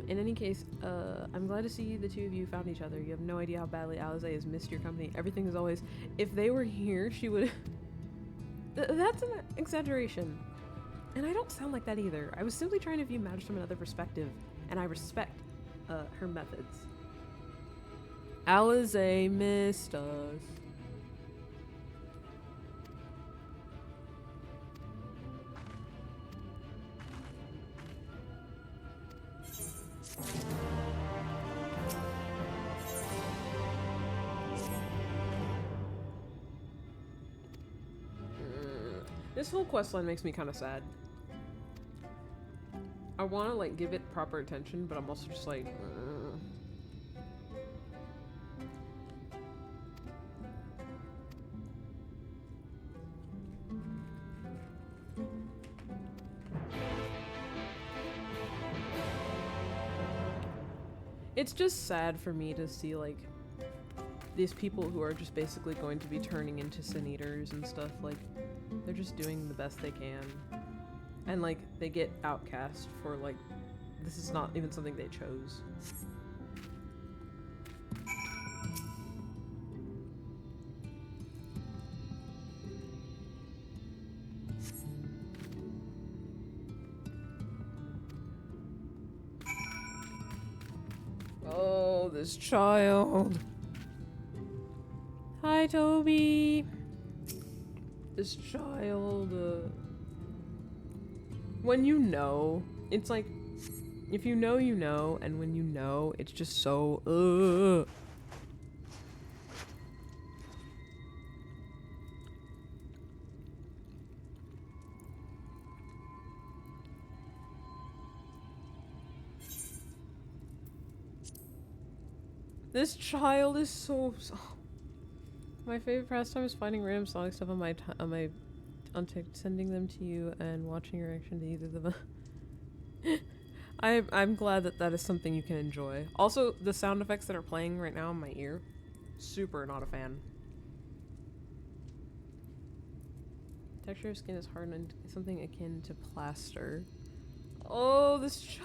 In any case, I'm glad to see the two of you found each other. You have no idea how badly Alize has missed your company. Everything is always... If they were here, she would... That's an exaggeration. And I don't sound like that either. I was simply trying to view matters from another perspective, and I respect her methods. Alize missed us. This whole questline makes me kind of sad. I want to like give it proper attention, but I'm also just like It's just sad for me to see like these people who are just basically going to be turning into sin eaters and stuff. Like, they're just doing the best they can, and like they get outcast for like this is not even something they chose. Oh, this child. Hi, Toby. This child, when you know, it's like, if you know, you know, and when you know, it's just so, This child is so... My favorite pastime is finding random Sonic stuff on my sending them to you and watching your reaction to either of them. I'm glad that that is something you can enjoy. Also, the sound effects that are playing right now in my ear, super not a fan. Texture of skin is hard and something akin to plaster. Oh, this child!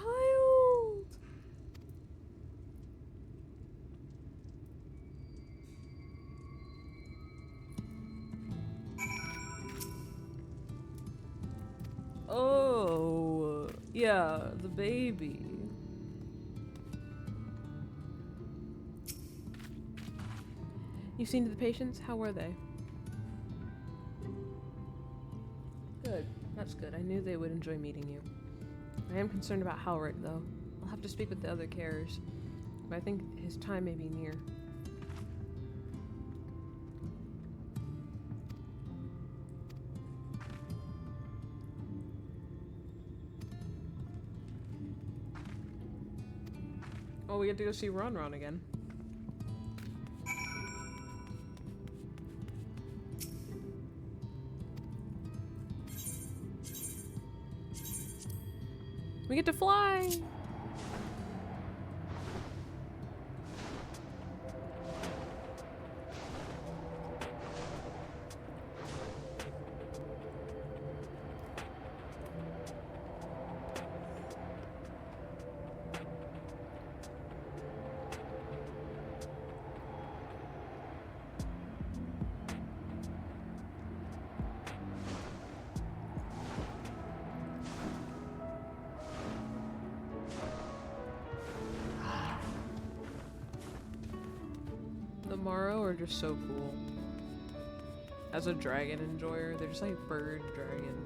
Oh, yeah, the baby. You've seen the patients? How were they? Good. That's good. I knew they would enjoy meeting you. I am concerned about Halric, though. I'll have to speak with the other carers, but I think his time may be near. Oh, we get to go see Ron again. We get to fly! The Morrow are just so cool. as a dragon enjoyer, they're just like bird dragon.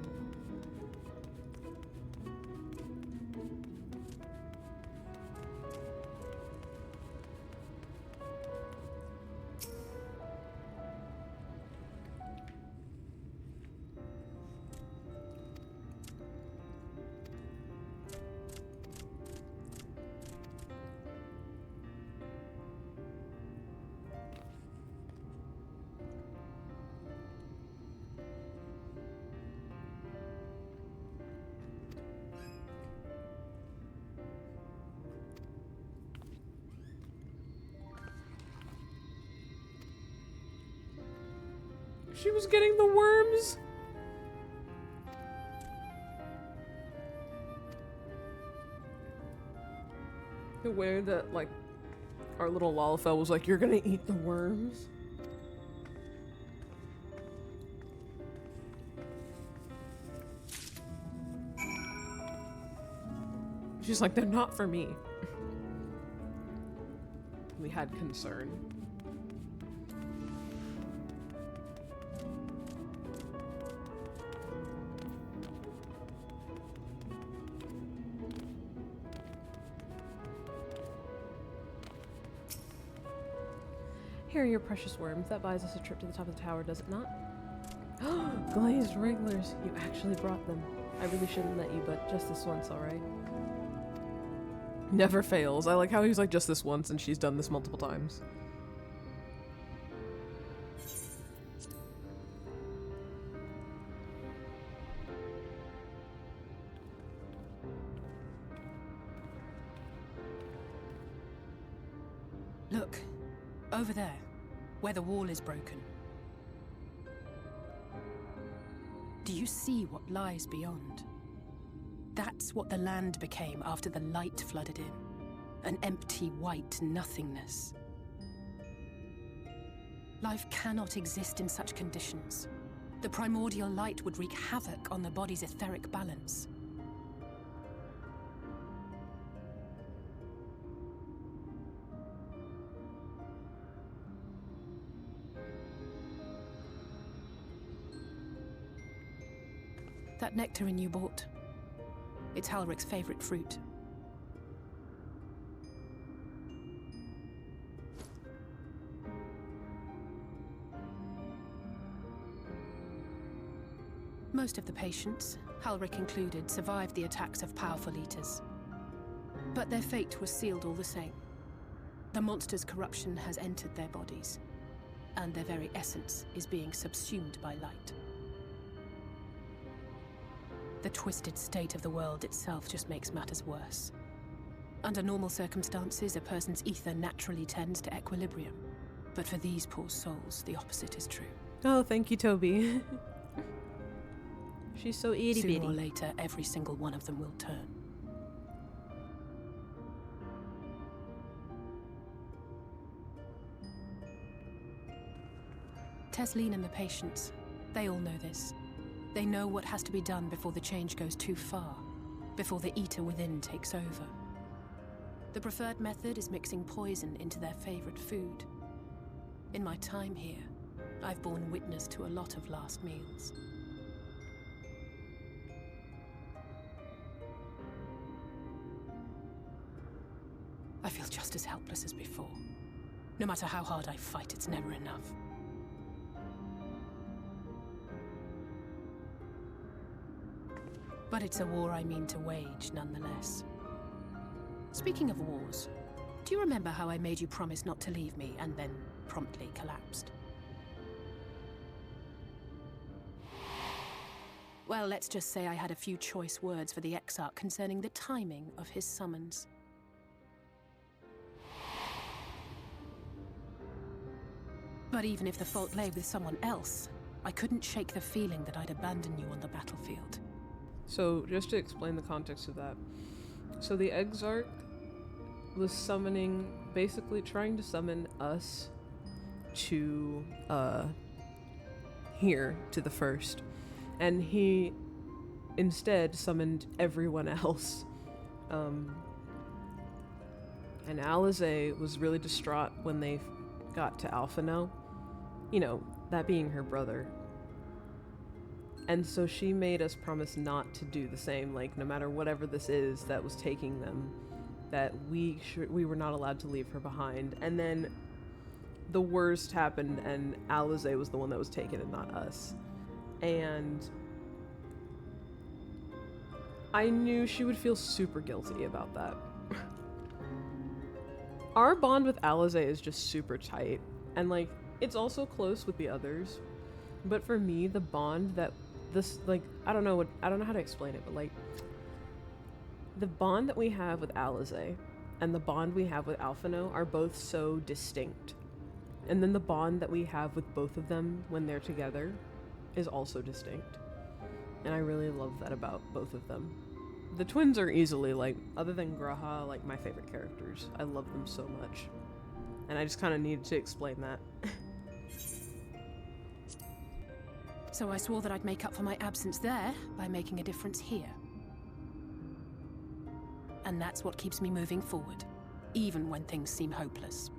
She was getting the worms. Aware that, like, our little Lalafell was like, you're gonna eat the worms? She's like, they're not for me. We had concern. Here are your precious worms. That buys us a trip to the top of the tower, does it not? Glazed wrigglers. You actually brought them. I really shouldn't let you, but just this once, alright? Never fails. I like how he's like, just this once, and she's done this multiple times. Look, over there, where the wall is broken. Do you see what lies beyond? That's what the land became after the light flooded in. An empty white nothingness. Life cannot exist in such conditions. The primordial light would wreak havoc on the body's etheric balance. That nectarine you bought. It's Halric's favorite fruit. Most of the patients, Halric included, survived the attacks of powerful eaters. But their fate was sealed all the same. The monster's corruption has entered their bodies, and their very essence is being subsumed by light. The twisted state of the world itself just makes matters worse. Under normal circumstances, a person's ether naturally tends to equilibrium. But for these poor souls, the opposite is true. Oh, thank you, Toby. She's so itty bitty. Sooner or later, every single one of them will turn. Tesleen and the patients, they all know this. They know what has to be done before the change goes too far, before the eater within takes over. The preferred method is mixing poison into their favorite food. In my time here, I've borne witness to a lot of last meals. I feel just as helpless as before. No matter how hard I fight, it's never enough. But it's a war I mean to wage, nonetheless. Speaking of wars, do you remember how I made you promise not to leave me and then promptly collapsed? Well, let's just say I had a few choice words for the Exarch concerning the timing of his summons. But even if the fault lay with someone else, I couldn't shake the feeling that I'd abandon you on the battlefield. So, just to explain the context of that. So the Exarch was summoning, basically trying to summon us to, here, to the first. And he instead summoned everyone else. And Alisaie was really distraught when they got to Alphino. You know, that being her brother. And so she made us promise not to do the same, like no matter whatever this is that was taking them, that we were not allowed to leave her behind. And then the worst happened and Alize was the one that was taken and not us. And I knew she would feel super guilty about that. Our bond with Alize is just super tight, and like it's also close with the others. But for me, the bond that this, like, I don't know how to explain it, but like the bond that we have with Alize and the bond we have with Alphino are both so distinct. And then the bond that we have with both of them when they're together is also distinct. And I really love that about both of them. The twins are easily, like, other than Graha, like my favorite characters. I love them so much. And I just kind of needed to explain that. So I swore that I'd make up for my absence there by making a difference here. And that's what keeps me moving forward, even when things seem hopeless.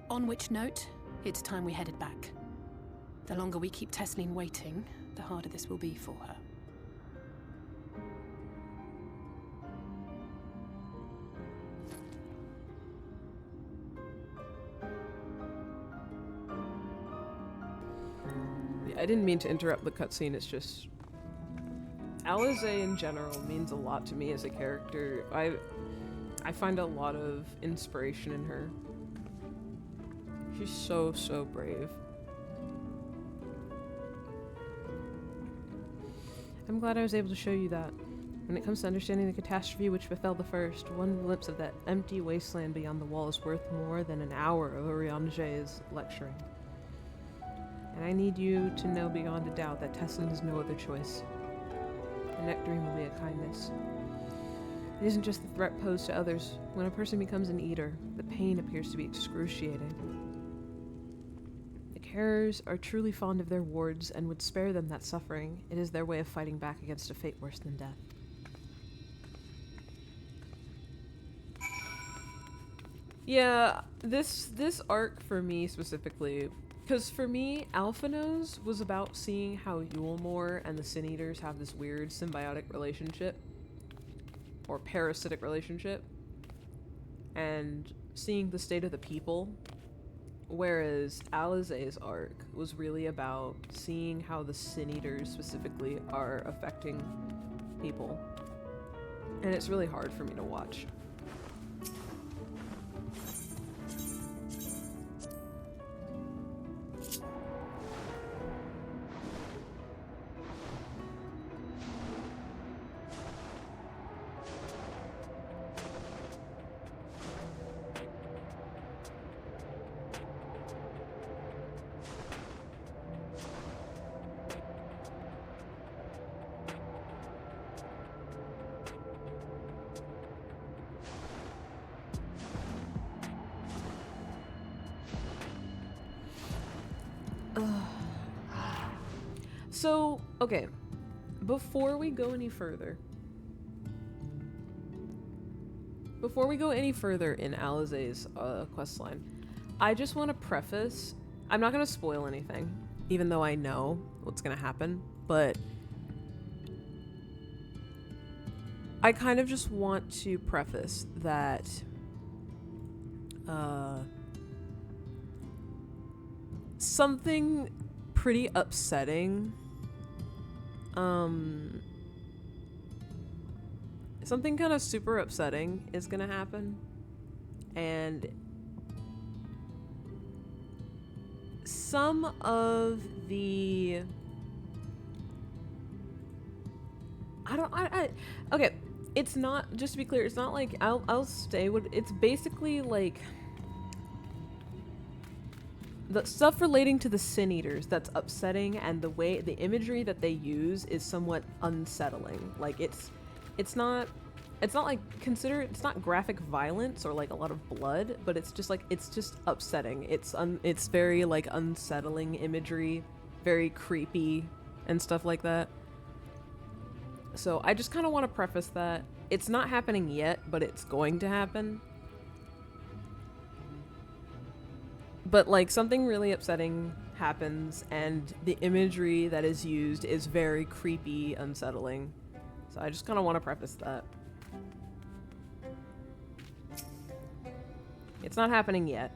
On which note, it's time we headed back. The longer we keep Tesleen waiting, the harder this will be for her. I didn't mean to interrupt the cutscene, it's just Alize in general means a lot to me as a character. I find a lot of inspiration in her. She's so brave. I'm glad I was able to show you that. When it comes to understanding the catastrophe which befell the first, one glimpse of that empty wasteland beyond the wall is worth more than an hour of Orianage's lecturing. And I need you to know beyond a doubt that Tesleen has no other choice. The nectarine will be a kindness. It isn't just the threat posed to others. When a person becomes an eater, the pain appears to be excruciating. The carers are truly fond of their wards and would spare them that suffering. It is their way of fighting back against a fate worse than death. Yeah, this arc for me specifically, because for me, Alphino's was about seeing how Yulmore and the Sin Eaters have this weird symbiotic relationship, or parasitic relationship, and seeing the state of the people, whereas Alize's arc was really about seeing how the Sin Eaters specifically are affecting people. And it's really hard for me to watch. So, okay, before we go any further in Alize's questline, I just want to preface, I'm not going to spoil anything, even though I know what's going to happen, but I kind of just want to preface that something pretty upsetting, something kind of super upsetting is gonna happen, and some of the okay, it's not, just to be clear, it's not like I'll stay with, it's basically like the stuff relating to the Sin Eaters that's upsetting, and the way the imagery that they use is somewhat unsettling. Like it's not like, consider it's not graphic violence or like a lot of blood, but it's just upsetting. It's very like unsettling imagery, very creepy and stuff like that. So I just kind of want to preface that It's not happening yet, but it's going to happen. But, like, something really upsetting happens, and the imagery that is used is very creepy, unsettling. So I just kind of want to preface that. It's not happening yet.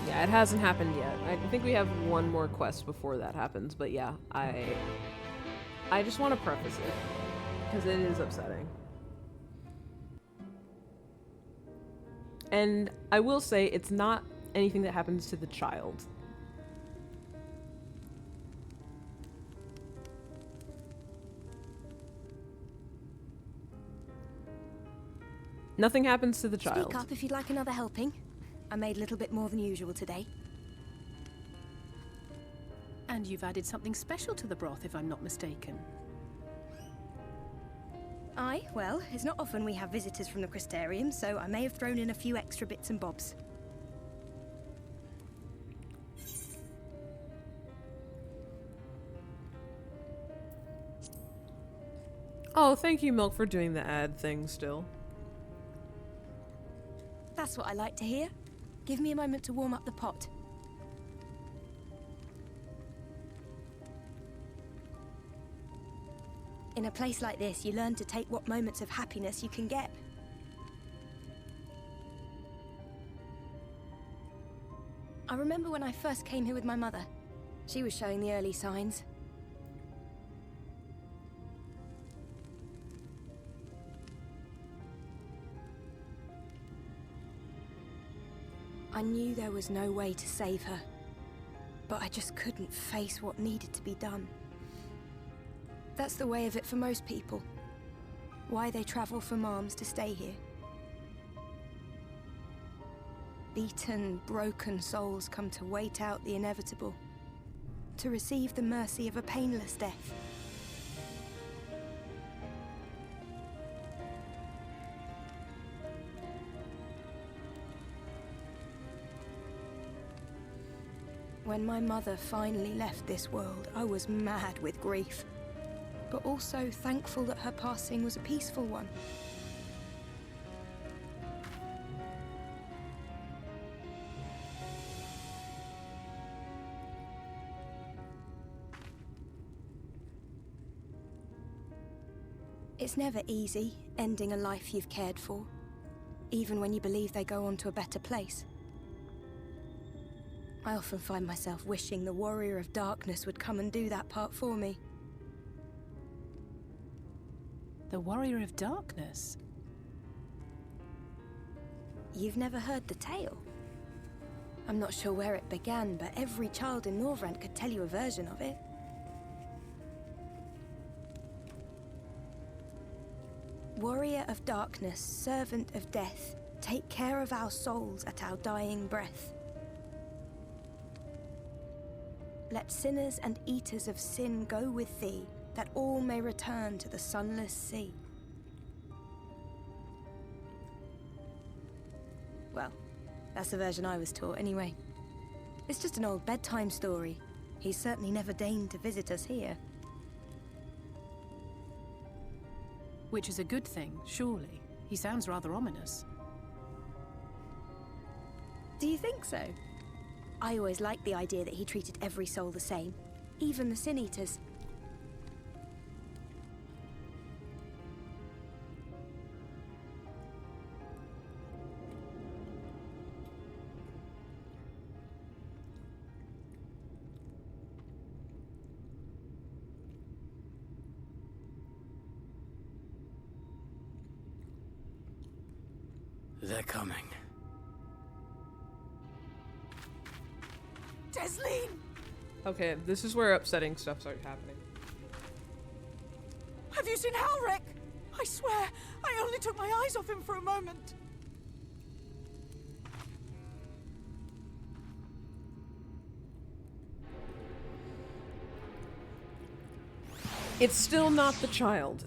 Yeah, it hasn't happened yet. I think we have one more quest before that happens, but yeah, I just want to preface it, because it is upsetting. And I will say, it's not anything that happens to the child. Nothing happens to the child. Speak up if you'd like another helping. I made a little bit more than usual today. And you've added something special to the broth, if I'm not mistaken. Aye, well, it's not often we have visitors from the Crystarium, so I may have thrown in a few extra bits and bobs. Oh, thank you, Milk, for doing the ad thing still. That's what I like to hear. Give me a moment to warm up the pot. In a place like this, you learn to take what moments of happiness you can get. I remember when I first came here with my mother. She was showing the early signs. I knew there was no way to save her, but I just couldn't face what needed to be done. That's the way of it for most people. Why they travel from arms to stay here. Beaten, broken souls come to wait out the inevitable, to receive the mercy of a painless death. When my mother finally left this world, I was mad with grief, but also thankful that her passing was a peaceful one. It's never easy, ending a life you've cared for, even when you believe they go on to a better place. I often find myself wishing the Warrior of Darkness would come and do that part for me. The Warrior of Darkness? You've never heard the tale? I'm not sure where it began, but every child in Norvrent could tell you a version of it. Warrior of Darkness, servant of death, take care of our souls at our dying breath. Let sinners and eaters of sin go with thee, that all may return to the sunless sea. Well, that's the version I was taught anyway. It's just an old bedtime story. He's certainly never deigned to visit us here. Which is a good thing, surely. He sounds rather ominous. Do you think so? I always liked the idea that he treated every soul the same, even the Sin Eaters. They're coming. Desleen! Okay, this is where upsetting stuff starts happening. Have you seen Halric? I swear, I only took my eyes off him for a moment. It's still not the child.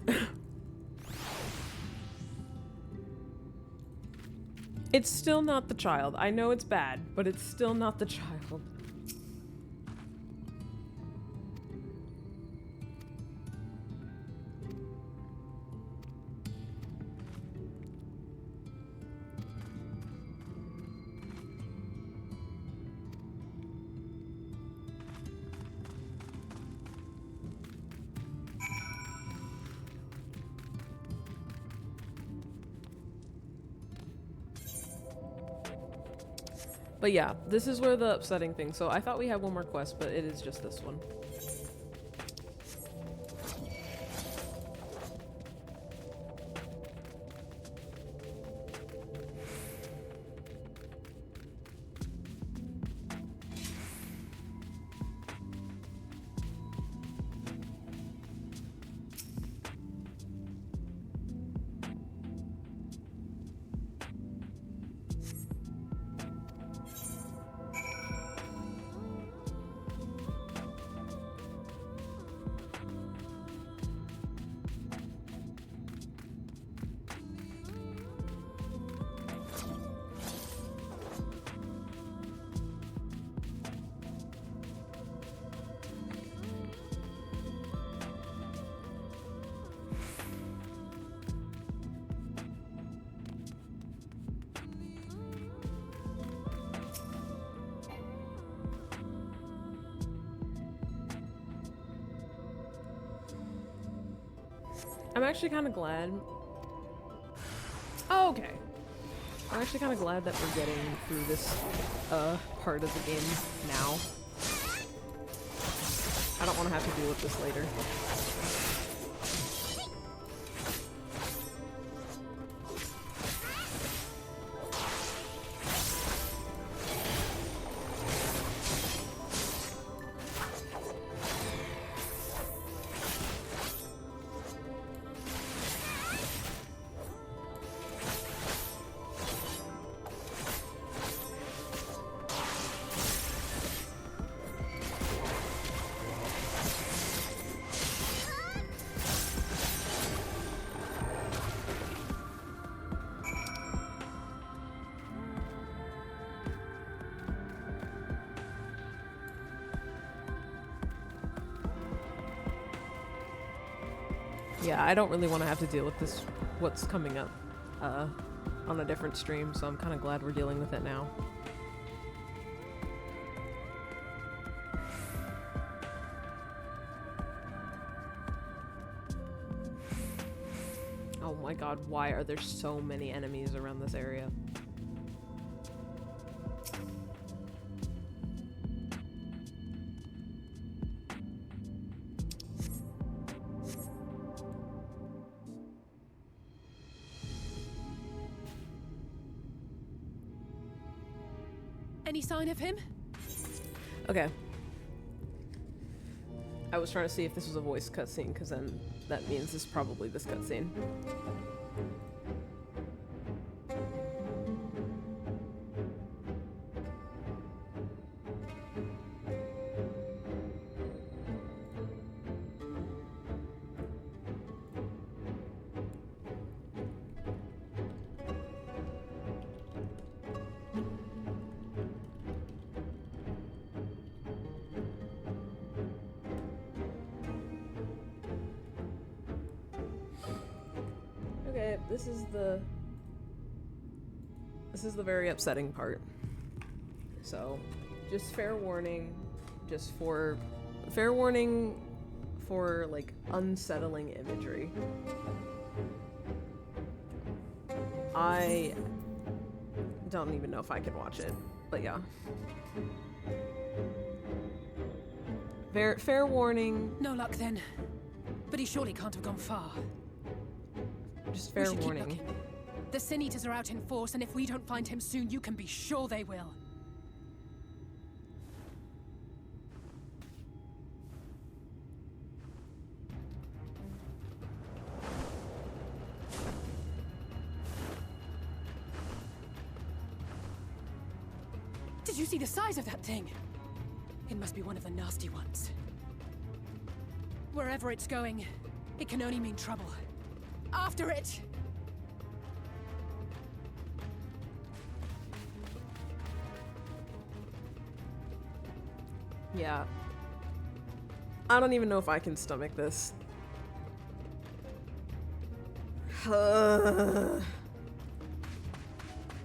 It's still not the child. I know it's bad, but it's still not the child. But yeah, this is where the upsetting thing. So I thought we had one more quest, but it is just this one. I'm actually kind of glad. Oh, okay. I'm actually kind of glad that we're getting through this part of the game now. I don't want to have to deal with this later. Yeah, I don't really want to have to deal with this, what's coming up on a different stream, so I'm kind of glad we're dealing with it now. Oh my god, why are there so many enemies around this area? Any sign of him? Okay. I was trying to see if this was a voice cutscene, because then that means it's probably this cutscene. This is the very upsetting part. So, just fair warning, fair warning for like unsettling imagery. I don't even know if I can watch it, but yeah. Fair warning. No luck then. But he surely can't have gone far. Just fair warning. The Sin Eaters are out in force, and if we don't find him soon, you can be sure they will. Did you see the size of that thing? It must be one of the nasty ones. Wherever it's going, it can only mean trouble. After it! Yeah. I don't even know if I can stomach this. There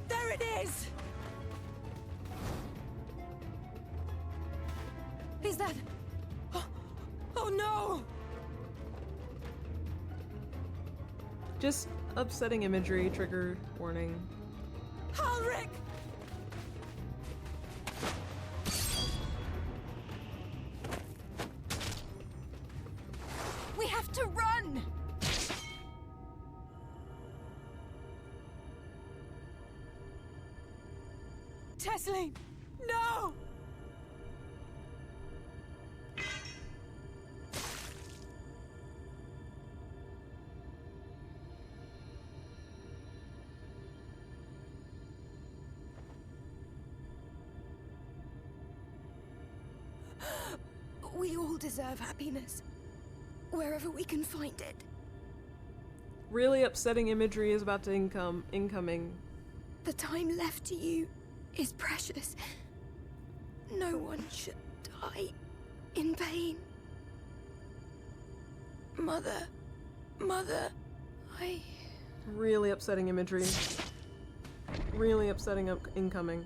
it is! Is that... Oh no! Just upsetting imagery, trigger warning. Ulrich! We have to run! Tesleen! No! We all deserve happiness, wherever we can find it. Really upsetting imagery is about to incoming. The time left to you is precious. No one should die in pain. Mother, I... Really upsetting imagery. Really upsetting incoming.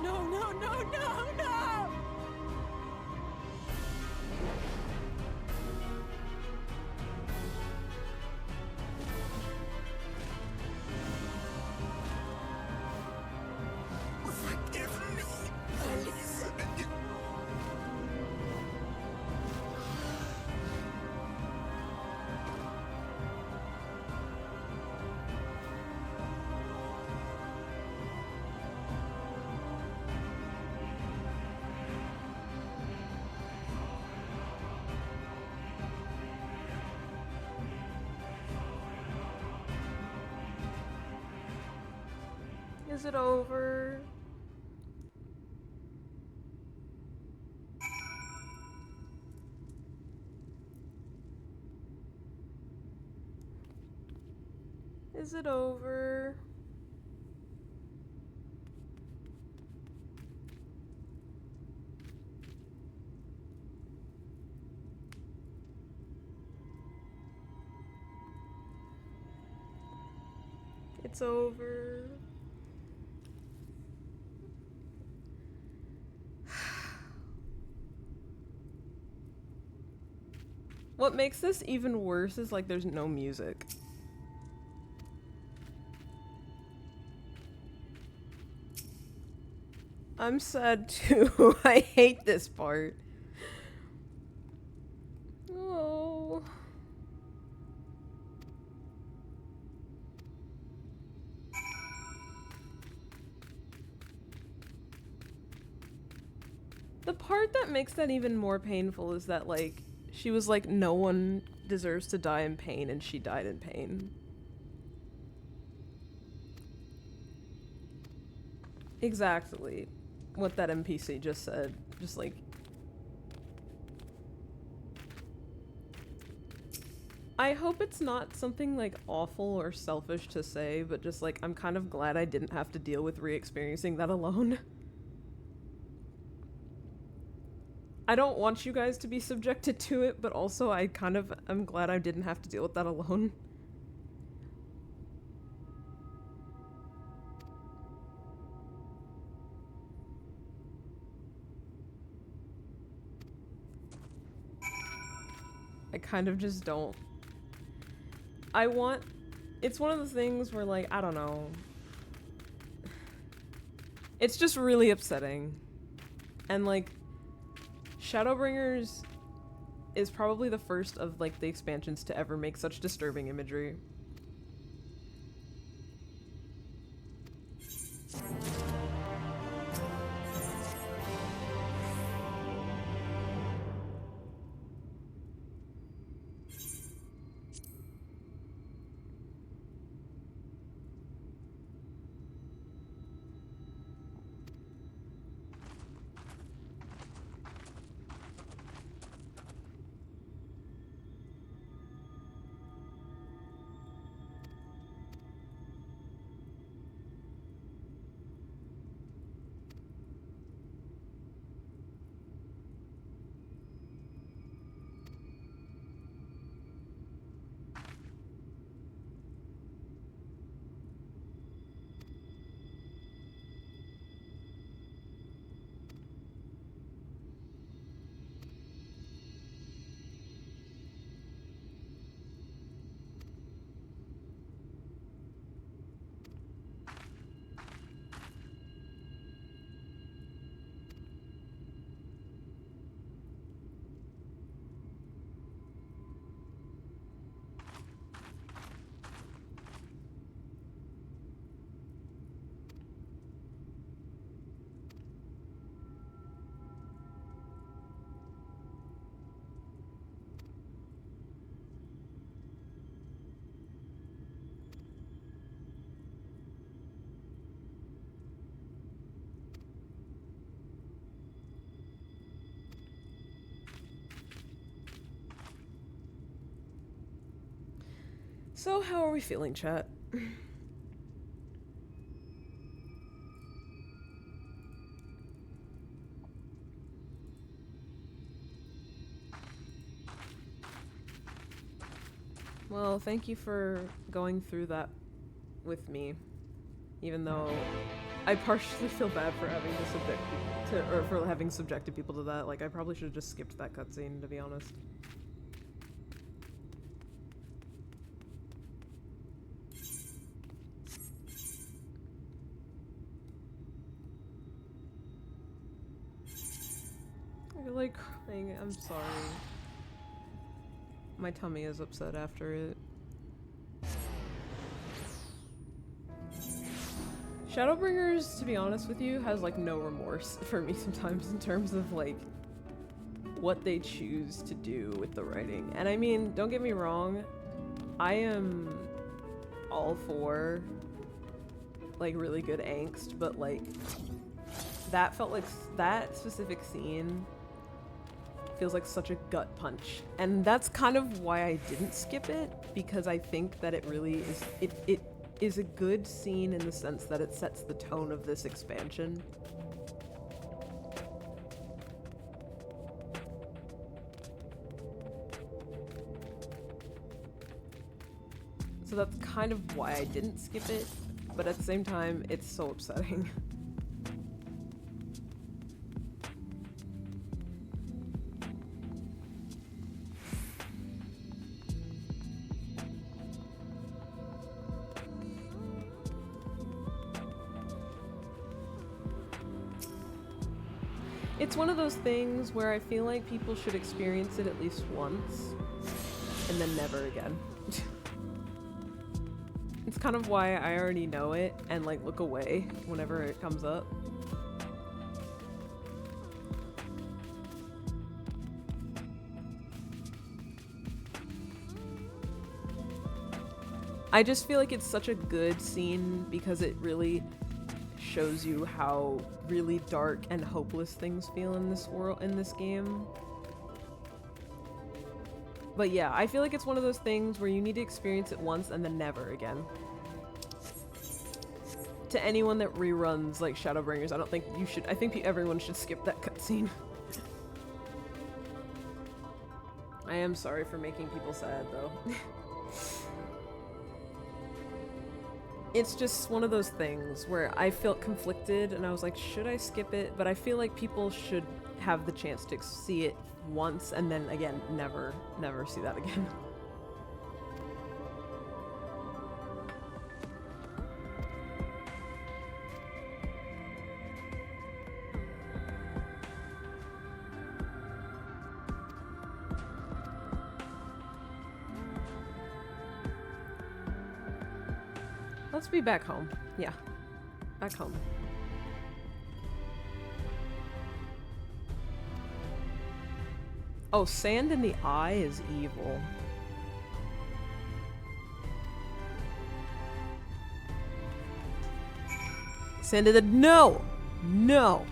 No! Forgive me, Elise. Is it over? Is it over? It's over. What makes this even worse is like there's no music. I'm sad too. I hate this part. Oh. The part that makes that even more painful is that, like, she was like, no one deserves to die in pain, and she died in pain. Exactly what that NPC just said. Just like... I hope it's not something, like, awful or selfish to say, but just, like, I'm kind of glad I didn't have to deal with re-experiencing that alone. I don't want you guys to be subjected to it, but also I'm glad I didn't have to deal with that alone. I kind of just don't. It's one of the things where, like, I don't know. It's just really upsetting. And, like, Shadowbringers is probably the first of, like, the expansions to ever make such disturbing imagery. So, how are we feeling, chat? Well, thank you for going through that with me, even though I partially feel bad for having for having subjected people to that. Like, I probably should have just skipped that cutscene, to be honest. I feel like crying. I'm sorry. My tummy is upset after it. Shadowbringers, to be honest with you, has like no remorse for me sometimes in terms of like what they choose to do with the writing. And I mean, don't get me wrong, I am all for like really good angst, but like that felt like that specific scene feels like such a gut punch, and that's kind of why I didn't skip it, because I think that it really is it is a good scene in the sense that it sets the tone of this expansion. So that's kind of why I didn't skip it, but at the same time it's so upsetting. It's one of those things where I feel like people should experience it at least once, and then never again. It's kind of why I already know it and like look away whenever it comes up. I just feel like it's such a good scene because it really shows you how really dark and hopeless things feel in this world, in this game. But yeah, I feel like it's one of those things where you need to experience it once and then never again. To anyone that reruns like Shadowbringers, I don't think you should. I think everyone should skip that cutscene. I am sorry for making people sad, though. It's just one of those things where I felt conflicted and I was like, should I skip it? But I feel like people should have the chance to see it once and then again, never see that again. Let's be back home. Yeah. Back home. Oh, sand in the eye is evil. Sand in the— no! No!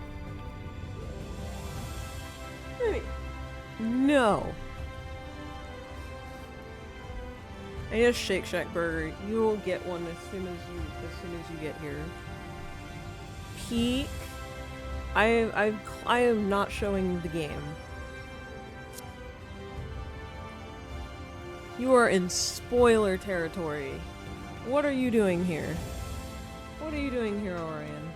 No! I need a Shake Shack burger. You will get one as soon as you get here. Peak. I am not showing the game. You are in spoiler territory. What are you doing here? What are you doing here, Orion?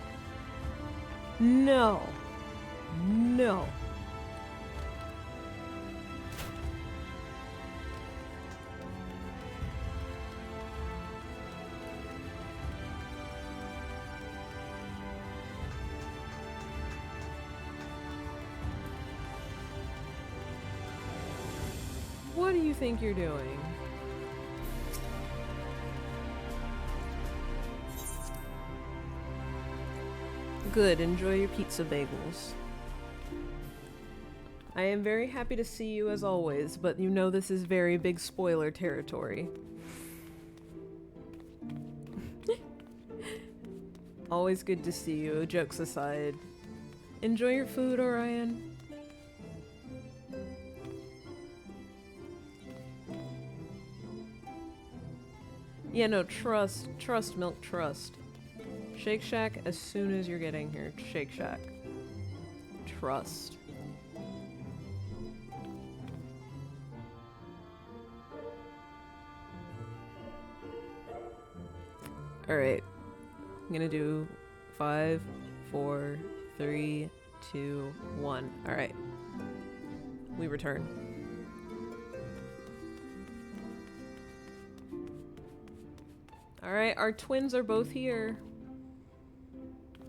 No. No. What do you think you're doing? Good, enjoy your pizza bagels. I am very happy to see you as always, but you know this is very big spoiler territory. Always good to see you, jokes aside. Enjoy your food, Orion. Yeah, no, trust, Milk, trust. Shake Shack as soon as you're getting here. Shake Shack. Trust. Alright. I'm gonna do 5, 4, 3, 2, 1. Alright. We return. Alright, our twins are both here.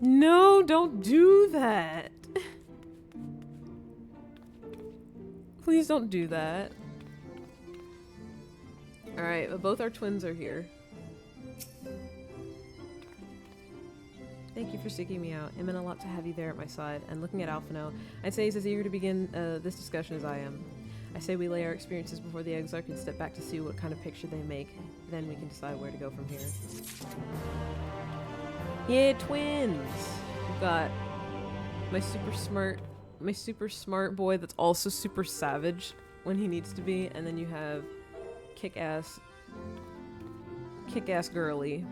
No, don't do that. Please don't do that. Alright, but both our twins are here. Thank you for seeking me out. It meant a lot to have you there at my side. And looking at Alphino, I'd say he's as eager to begin this discussion as I am. I say we lay our experiences before the Exarch and step back to see what kind of picture they make. Then we can decide where to go from here. Yeah, twins! We've got my super smart boy that's also super savage when he needs to be, and then you have kick-ass girly.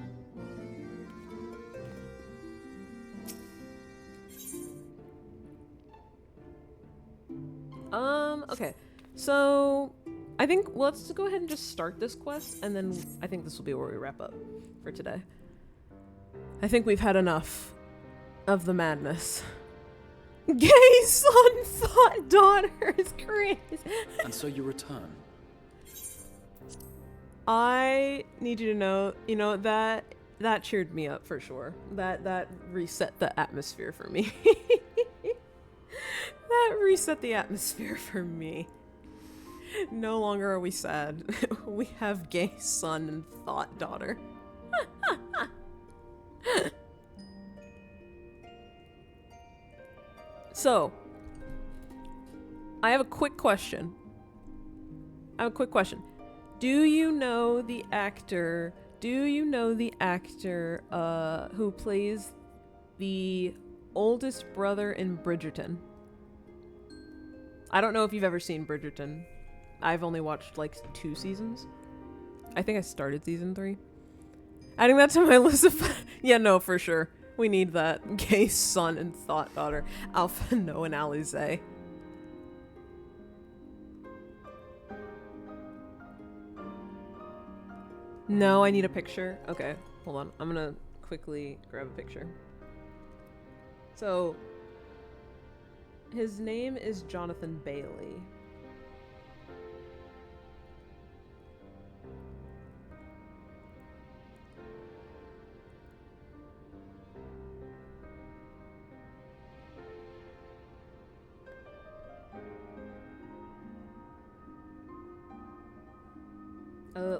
Okay. So, I think, well, let's go ahead and just start this quest, and then I think this will be where we wrap up for today. I think we've had enough of the madness. Gay son, thought daughter is crazy. And so you return. I need you to know, that cheered me up for sure. That reset the atmosphere for me. That reset the atmosphere for me. No longer are we sad. We have gay son and thought daughter. So, I have a quick question. Do you know the actor who plays the oldest brother in Bridgerton? I don't know if you've ever seen Bridgerton. I've only watched like 2 seasons. I think I started season 3. Adding that to my list of yeah, no, for sure. We need that. Gay son and thought daughter. Alpha, no, and Alize. No, I need a picture. Okay, hold on. I'm gonna quickly grab a picture. So, his name is Jonathan Bailey.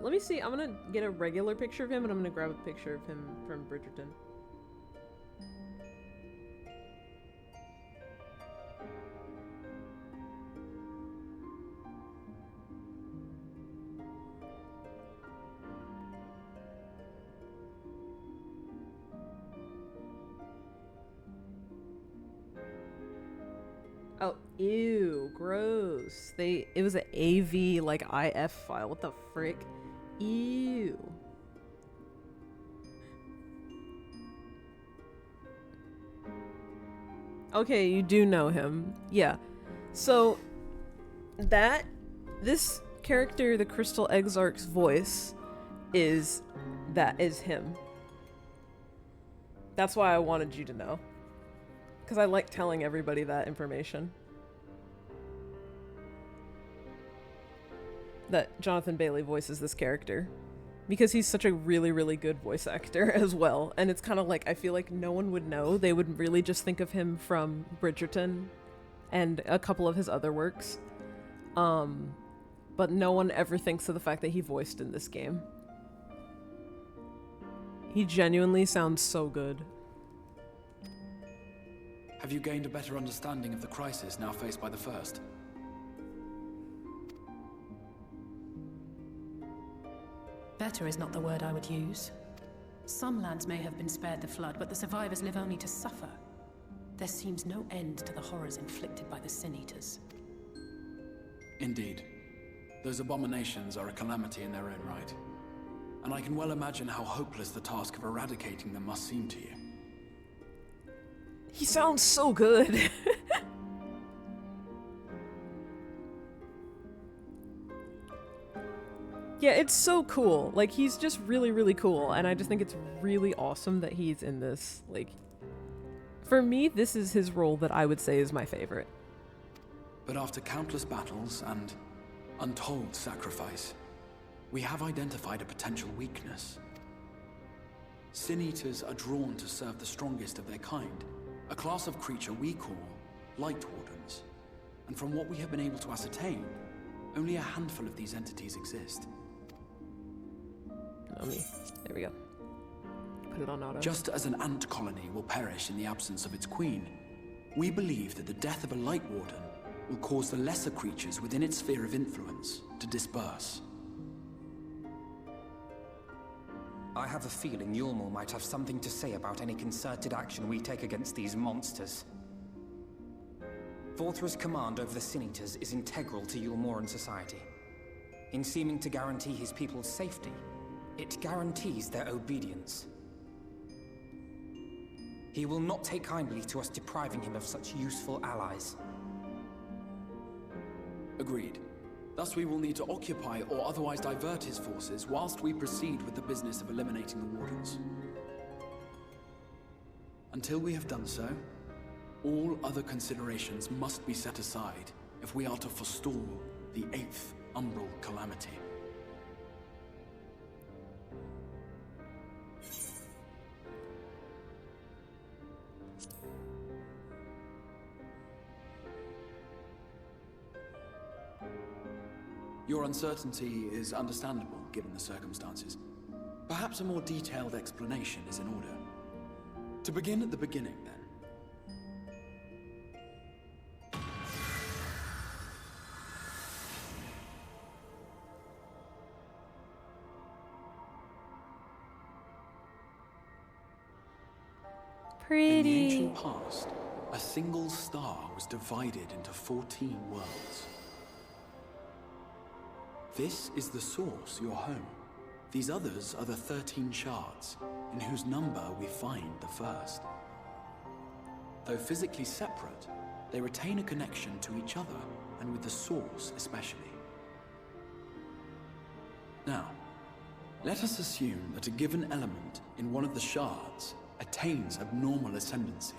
Let me see. I'm gonna get a regular picture of him, and I'm gonna grab a picture of him from Bridgerton. Oh, ew, gross. It was an AV, like, IF file. What the frick? Ew. Okay, you do know him. Yeah. So, this character, the Crystal Exarch's voice, is him. That's why I wanted you to know. Because I like telling everybody that information. That Jonathan Bailey voices this character. Because he's such a really, really good voice actor as well. And it's kind of like, I feel like no one would know. They would really just think of him from Bridgerton and a couple of his other works. But no one ever thinks of the fact that he voiced in this game. He genuinely sounds so good. Have you gained a better understanding of the crisis now faced by the First? Better is not the word I would use. Some lands may have been spared the flood, but the survivors live only to suffer. There seems no end to the horrors inflicted by the Sin Eaters. Indeed. Those abominations are a calamity in their own right. And I can well imagine how hopeless the task of eradicating them must seem to you. He sounds so good. Yeah, it's so cool. Like, he's just really, really cool. And I just think it's really awesome that he's in this. Like, for me, this is his role that I would say is my favorite. But after countless battles and untold sacrifice, we have identified a potential weakness. Sin Eaters are drawn to serve the strongest of their kind, a class of creature we call Light Wardens. And from what we have been able to ascertain, only a handful of these entities exist. There we go. Put it on auto. Just as an ant colony will perish in the absence of its queen, we believe that the death of a Light Warden will cause the lesser creatures within its sphere of influence to disperse. I have a feeling Yulmul might have something to say about any concerted action we take against these monsters. Vorthra's command over the Sin Eaters is integral to Yulmoran society. In seeming to guarantee his people's safety, it guarantees their obedience. He will not take kindly to us depriving him of such useful allies. Agreed. Thus we will need to occupy or otherwise divert his forces whilst we proceed with the business of eliminating the Wardens. Until we have done so, all other considerations must be set aside if we are to forestall the 8th Umbral Calamity. Your uncertainty is understandable, given the circumstances. Perhaps a more detailed explanation is in order. To begin at the beginning, then. Pretty. In the ancient past, a single star was divided into 14 worlds. This is the source, your home. These others are the 13 shards, in whose number we find the first. Though physically separate, they retain a connection to each other, and with the source especially. Now, Let us assume that a given element in one of the shards attains abnormal ascendancy.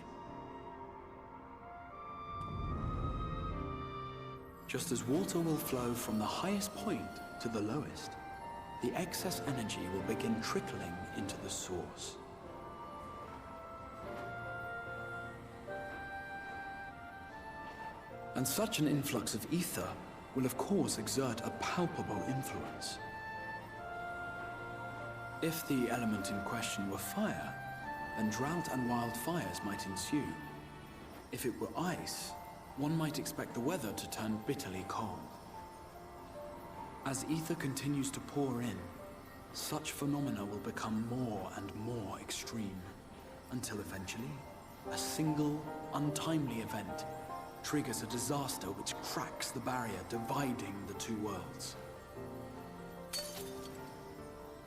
Just as water will flow from the highest point to the lowest, the excess energy will begin trickling into the source. And such an influx of ether will of course exert a palpable influence. If the element in question were fire, then drought and wildfires might ensue. If it were ice, one might expect the weather to turn bitterly cold. As ether continues to pour in, such phenomena will become more and more extreme, until eventually, a single, untimely event triggers a disaster which cracks the barrier dividing the two worlds.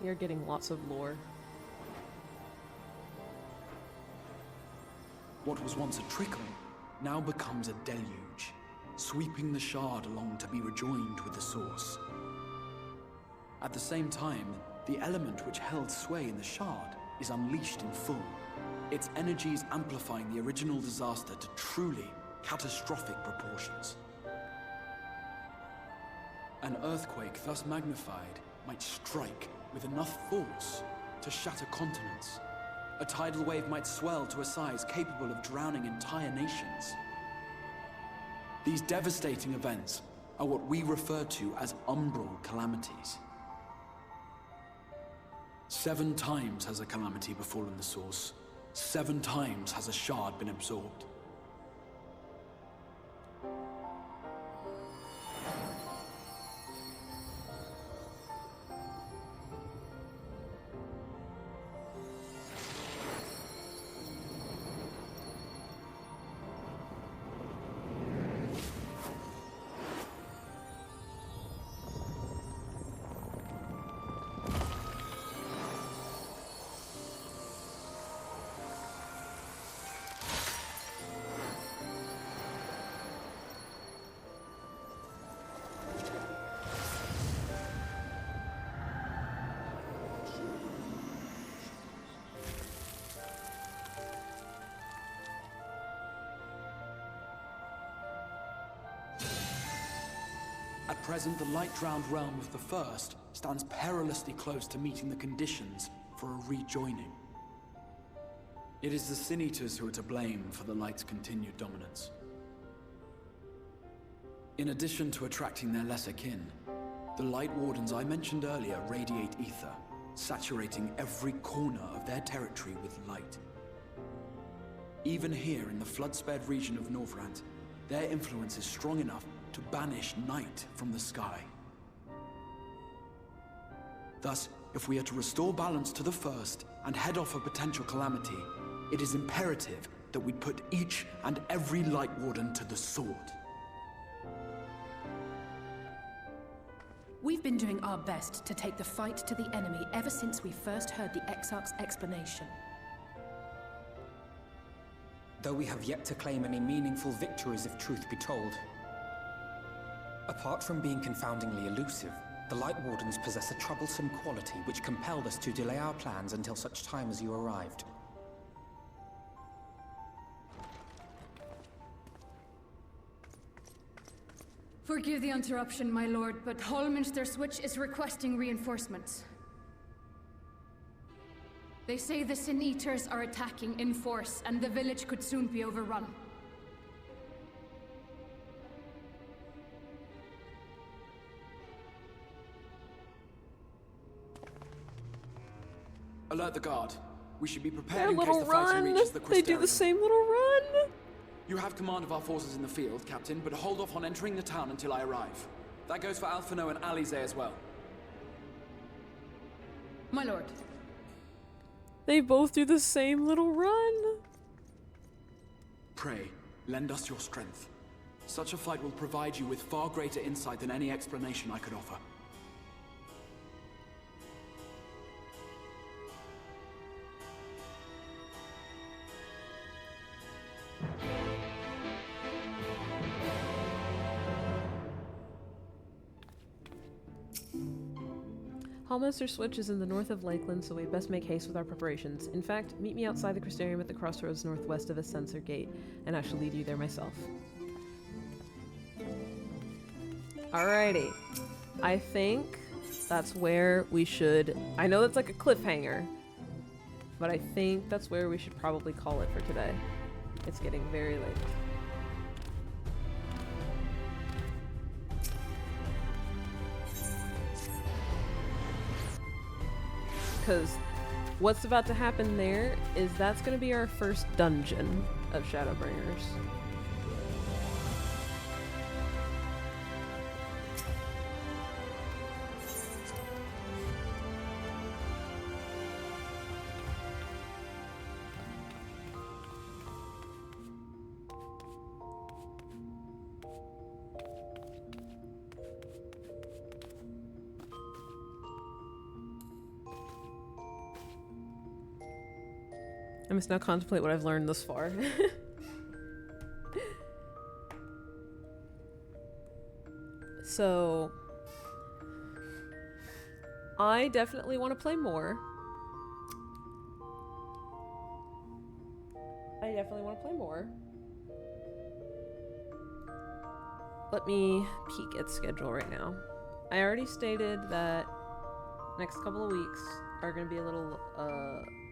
You're getting lots of lore. What was once a trickle now becomes a deluge, sweeping the shard along to be rejoined with the source. At the same time, the element which held sway in the shard is unleashed in full, its energies amplifying the original disaster to truly catastrophic proportions. An earthquake thus magnified might strike with enough force to shatter continents. A tidal wave might swell to a size capable of drowning entire nations. These devastating events are what we refer to as umbral calamities. 7 times has a calamity befallen the source. 7 times has a shard been absorbed. At present, the light-drowned realm of the First stands perilously close to meeting the conditions for a rejoining. It is the Sin Eaters who are to blame for the Light's continued dominance. In addition to attracting their lesser kin, the Light Wardens I mentioned earlier radiate ether, saturating every corner of their territory with light. Even here in the flood-spared region of Norvrant, their influence is strong enough to banish night from the sky. Thus, if we are to restore balance to the First and head off a potential calamity, it is imperative that we put each and every Light Warden to the sword. We've been doing our best to take the fight to the enemy ever since we first heard the Exarch's explanation. Though we have yet to claim any meaningful victories if truth be told. Apart from being confoundingly elusive, the Light Wardens possess a troublesome quality which compelled us to delay our plans until such time as you arrived. Forgive the interruption, my lord, but Hallminster Switch is requesting reinforcements. They say the Sin Eaters are attacking in force, and the village could soon be overrun. Alert the guard. We should be Their prepared in case little the fighting run! reaches the They do the Crystarium. same little run! You have command of our forces in the field, Captain, but hold off on entering the town until I arrive. That goes for Alphino and Alize as well. My lord. They both do the same little run! Pray, lend us your strength. Such a fight will provide you with far greater insight than any explanation I could offer. Hallmaster Switch is in the north of Lakeland, so we best make haste with our preparations. In fact, meet me outside the Crystarium at the crossroads northwest of a Censer Gate, and I shall lead you there myself. Alrighty. I think that's where we should... I know that's like a cliffhanger, but I think that's where we should probably call it for today. It's getting very late. Because what's about to happen there is that's going to be our first dungeon of Shadowbringers. I must now contemplate what I've learned thus far. So, I definitely want to play more. Let me peek at schedule right now. I already stated that next couple of weeks are going to be a little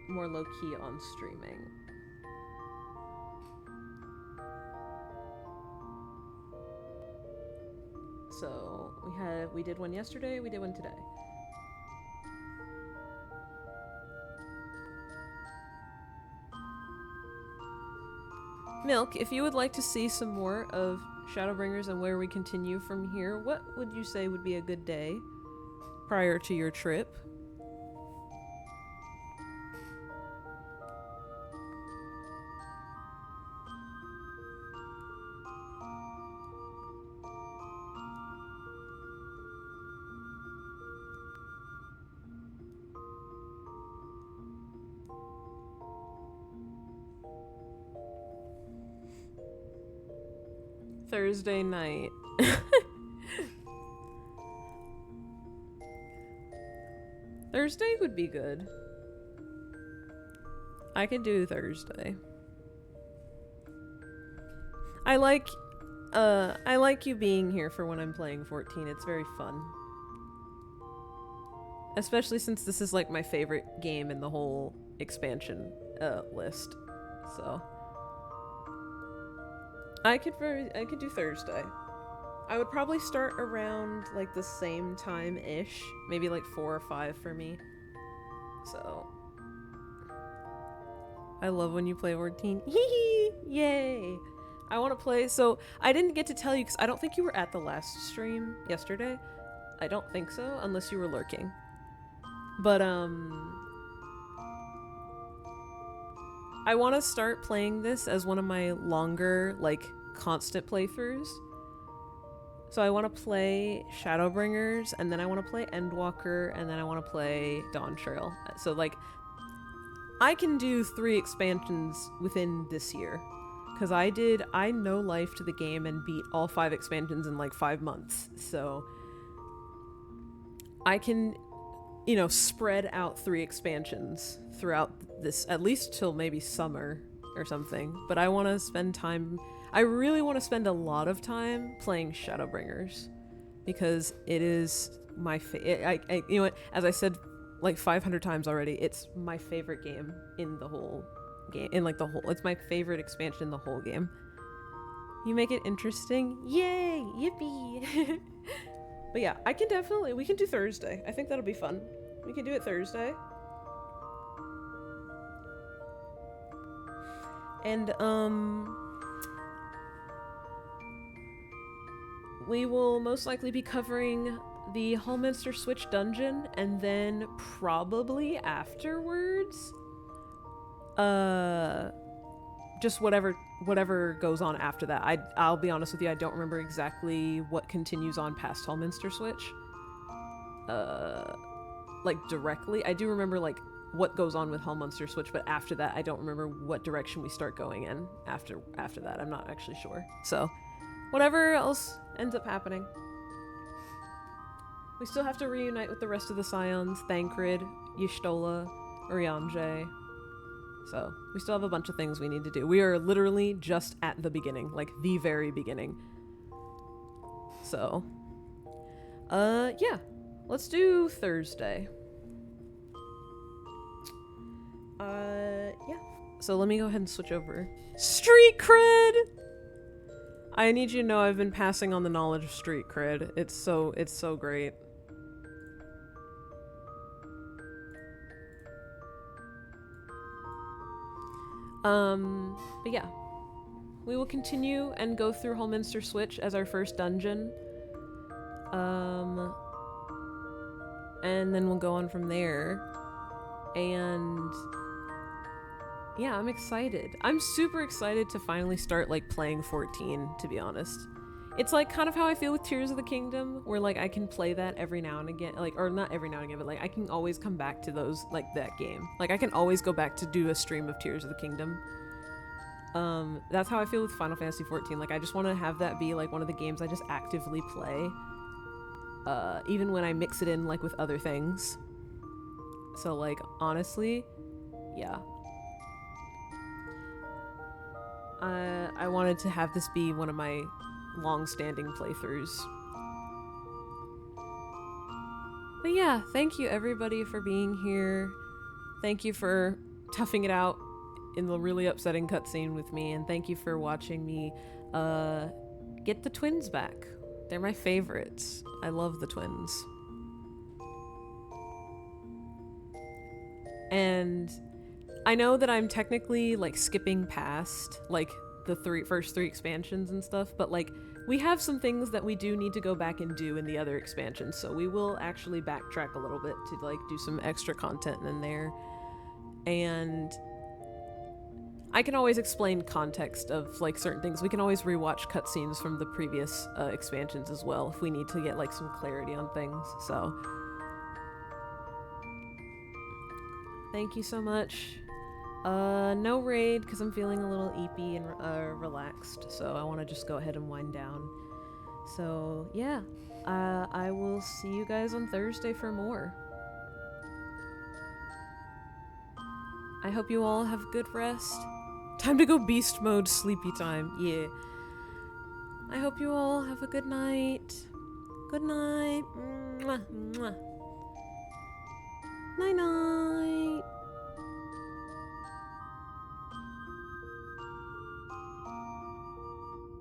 more low-key on streaming. So we did one yesterday, we did one today. Milk, if you would like to see some more of Shadowbringers and where we continue from here, what would you say would be a good day prior to your trip? Thursday night. Thursday would be good. I could do Thursday. I like you being here for when I'm playing 14. It's very fun. Especially since this is like my favorite game in the whole expansion list. So I could do Thursday. I would probably start around like the same time-ish, maybe like 4 or 5 for me. So I love when you play 14. Hee yay! I want to play. So I didn't get to tell you because I don't think you were at the last stream yesterday. I don't think so, unless you were lurking. But I want to start playing this as one of my longer, like, constant playthroughs. So I want to play Shadowbringers, and then I want to play Endwalker, and then I want to play Dawn Trail. So, like, I can do 3 expansions within this year. Because I no-lifed the game and beat all 5 expansions in, like, 5 months. So I can, you know, spread out 3 expansions throughout this, at least till maybe summer or something. But I want to spend time, I really want to spend a lot of time playing Shadowbringers because it is my you know what, as I said like 500 times already, it's my favorite game in the whole game, it's my favorite expansion in the whole game. You make it interesting. Yay! Yippee! But yeah, we can do Thursday. I think that'll be fun. We can do it Thursday. And, we will most likely be covering the Hallminster Switch dungeon, and then probably afterwards, just whatever goes on after that. I'll be honest with you, I don't remember exactly what continues on past Hallminster Switch. Like, directly. I do remember, like, what goes on with Hallminster Switch, but after that, I don't remember what direction we start going in after that. I'm not actually sure. So, whatever else ends up happening. We still have to reunite with the rest of the Scions, Thancred, Y'shtola, Urianger. So, we still have a bunch of things we need to do. We are literally just at the beginning, like the very beginning. So, yeah. Let's do Thursday. Yeah. So let me go ahead and switch over. Street cred! I need you to know I've been passing on the knowledge of street cred. It's so great. But yeah. We will continue and go through Holminster Switch as our first dungeon. And then we'll go on from there. And yeah, I'm excited. I'm super excited to finally start like playing 14, to be honest. It's like kind of how I feel with Tears of the Kingdom, where like I can play that every now and again, like, or not every now and again, but like I can always come back to those, like that game. Like I can always go back to do a stream of Tears of the Kingdom. That's how I feel with Final Fantasy 14. Like I just want to have that be like one of the games I just actively play. Even when I mix it in like with other things. So like honestly, yeah. I wanted to have this be one of my long-standing playthroughs. But yeah, thank you everybody for being here. Thank you for toughing it out in the really upsetting cutscene with me, and thank you for watching me get the twins back. They're my favorites. I love the twins. And I know that I'm technically like skipping past like the first three expansions and stuff, but like we have some things that we do need to go back and do in the other expansions, so we will actually backtrack a little bit to like do some extra content in there. And I can always explain context of like certain things. We can always rewatch cutscenes from the previous expansions as well if we need to get like some clarity on things. So thank you so much. No raid because I'm feeling a little eepy and relaxed, so I want to just go ahead and wind down. So yeah, I will see you guys on Thursday for more. I hope you all have good rest. Time to go beast mode, sleepy time. Yeah. I hope you all have a good night. Good night. Mwah, mwah. Night night.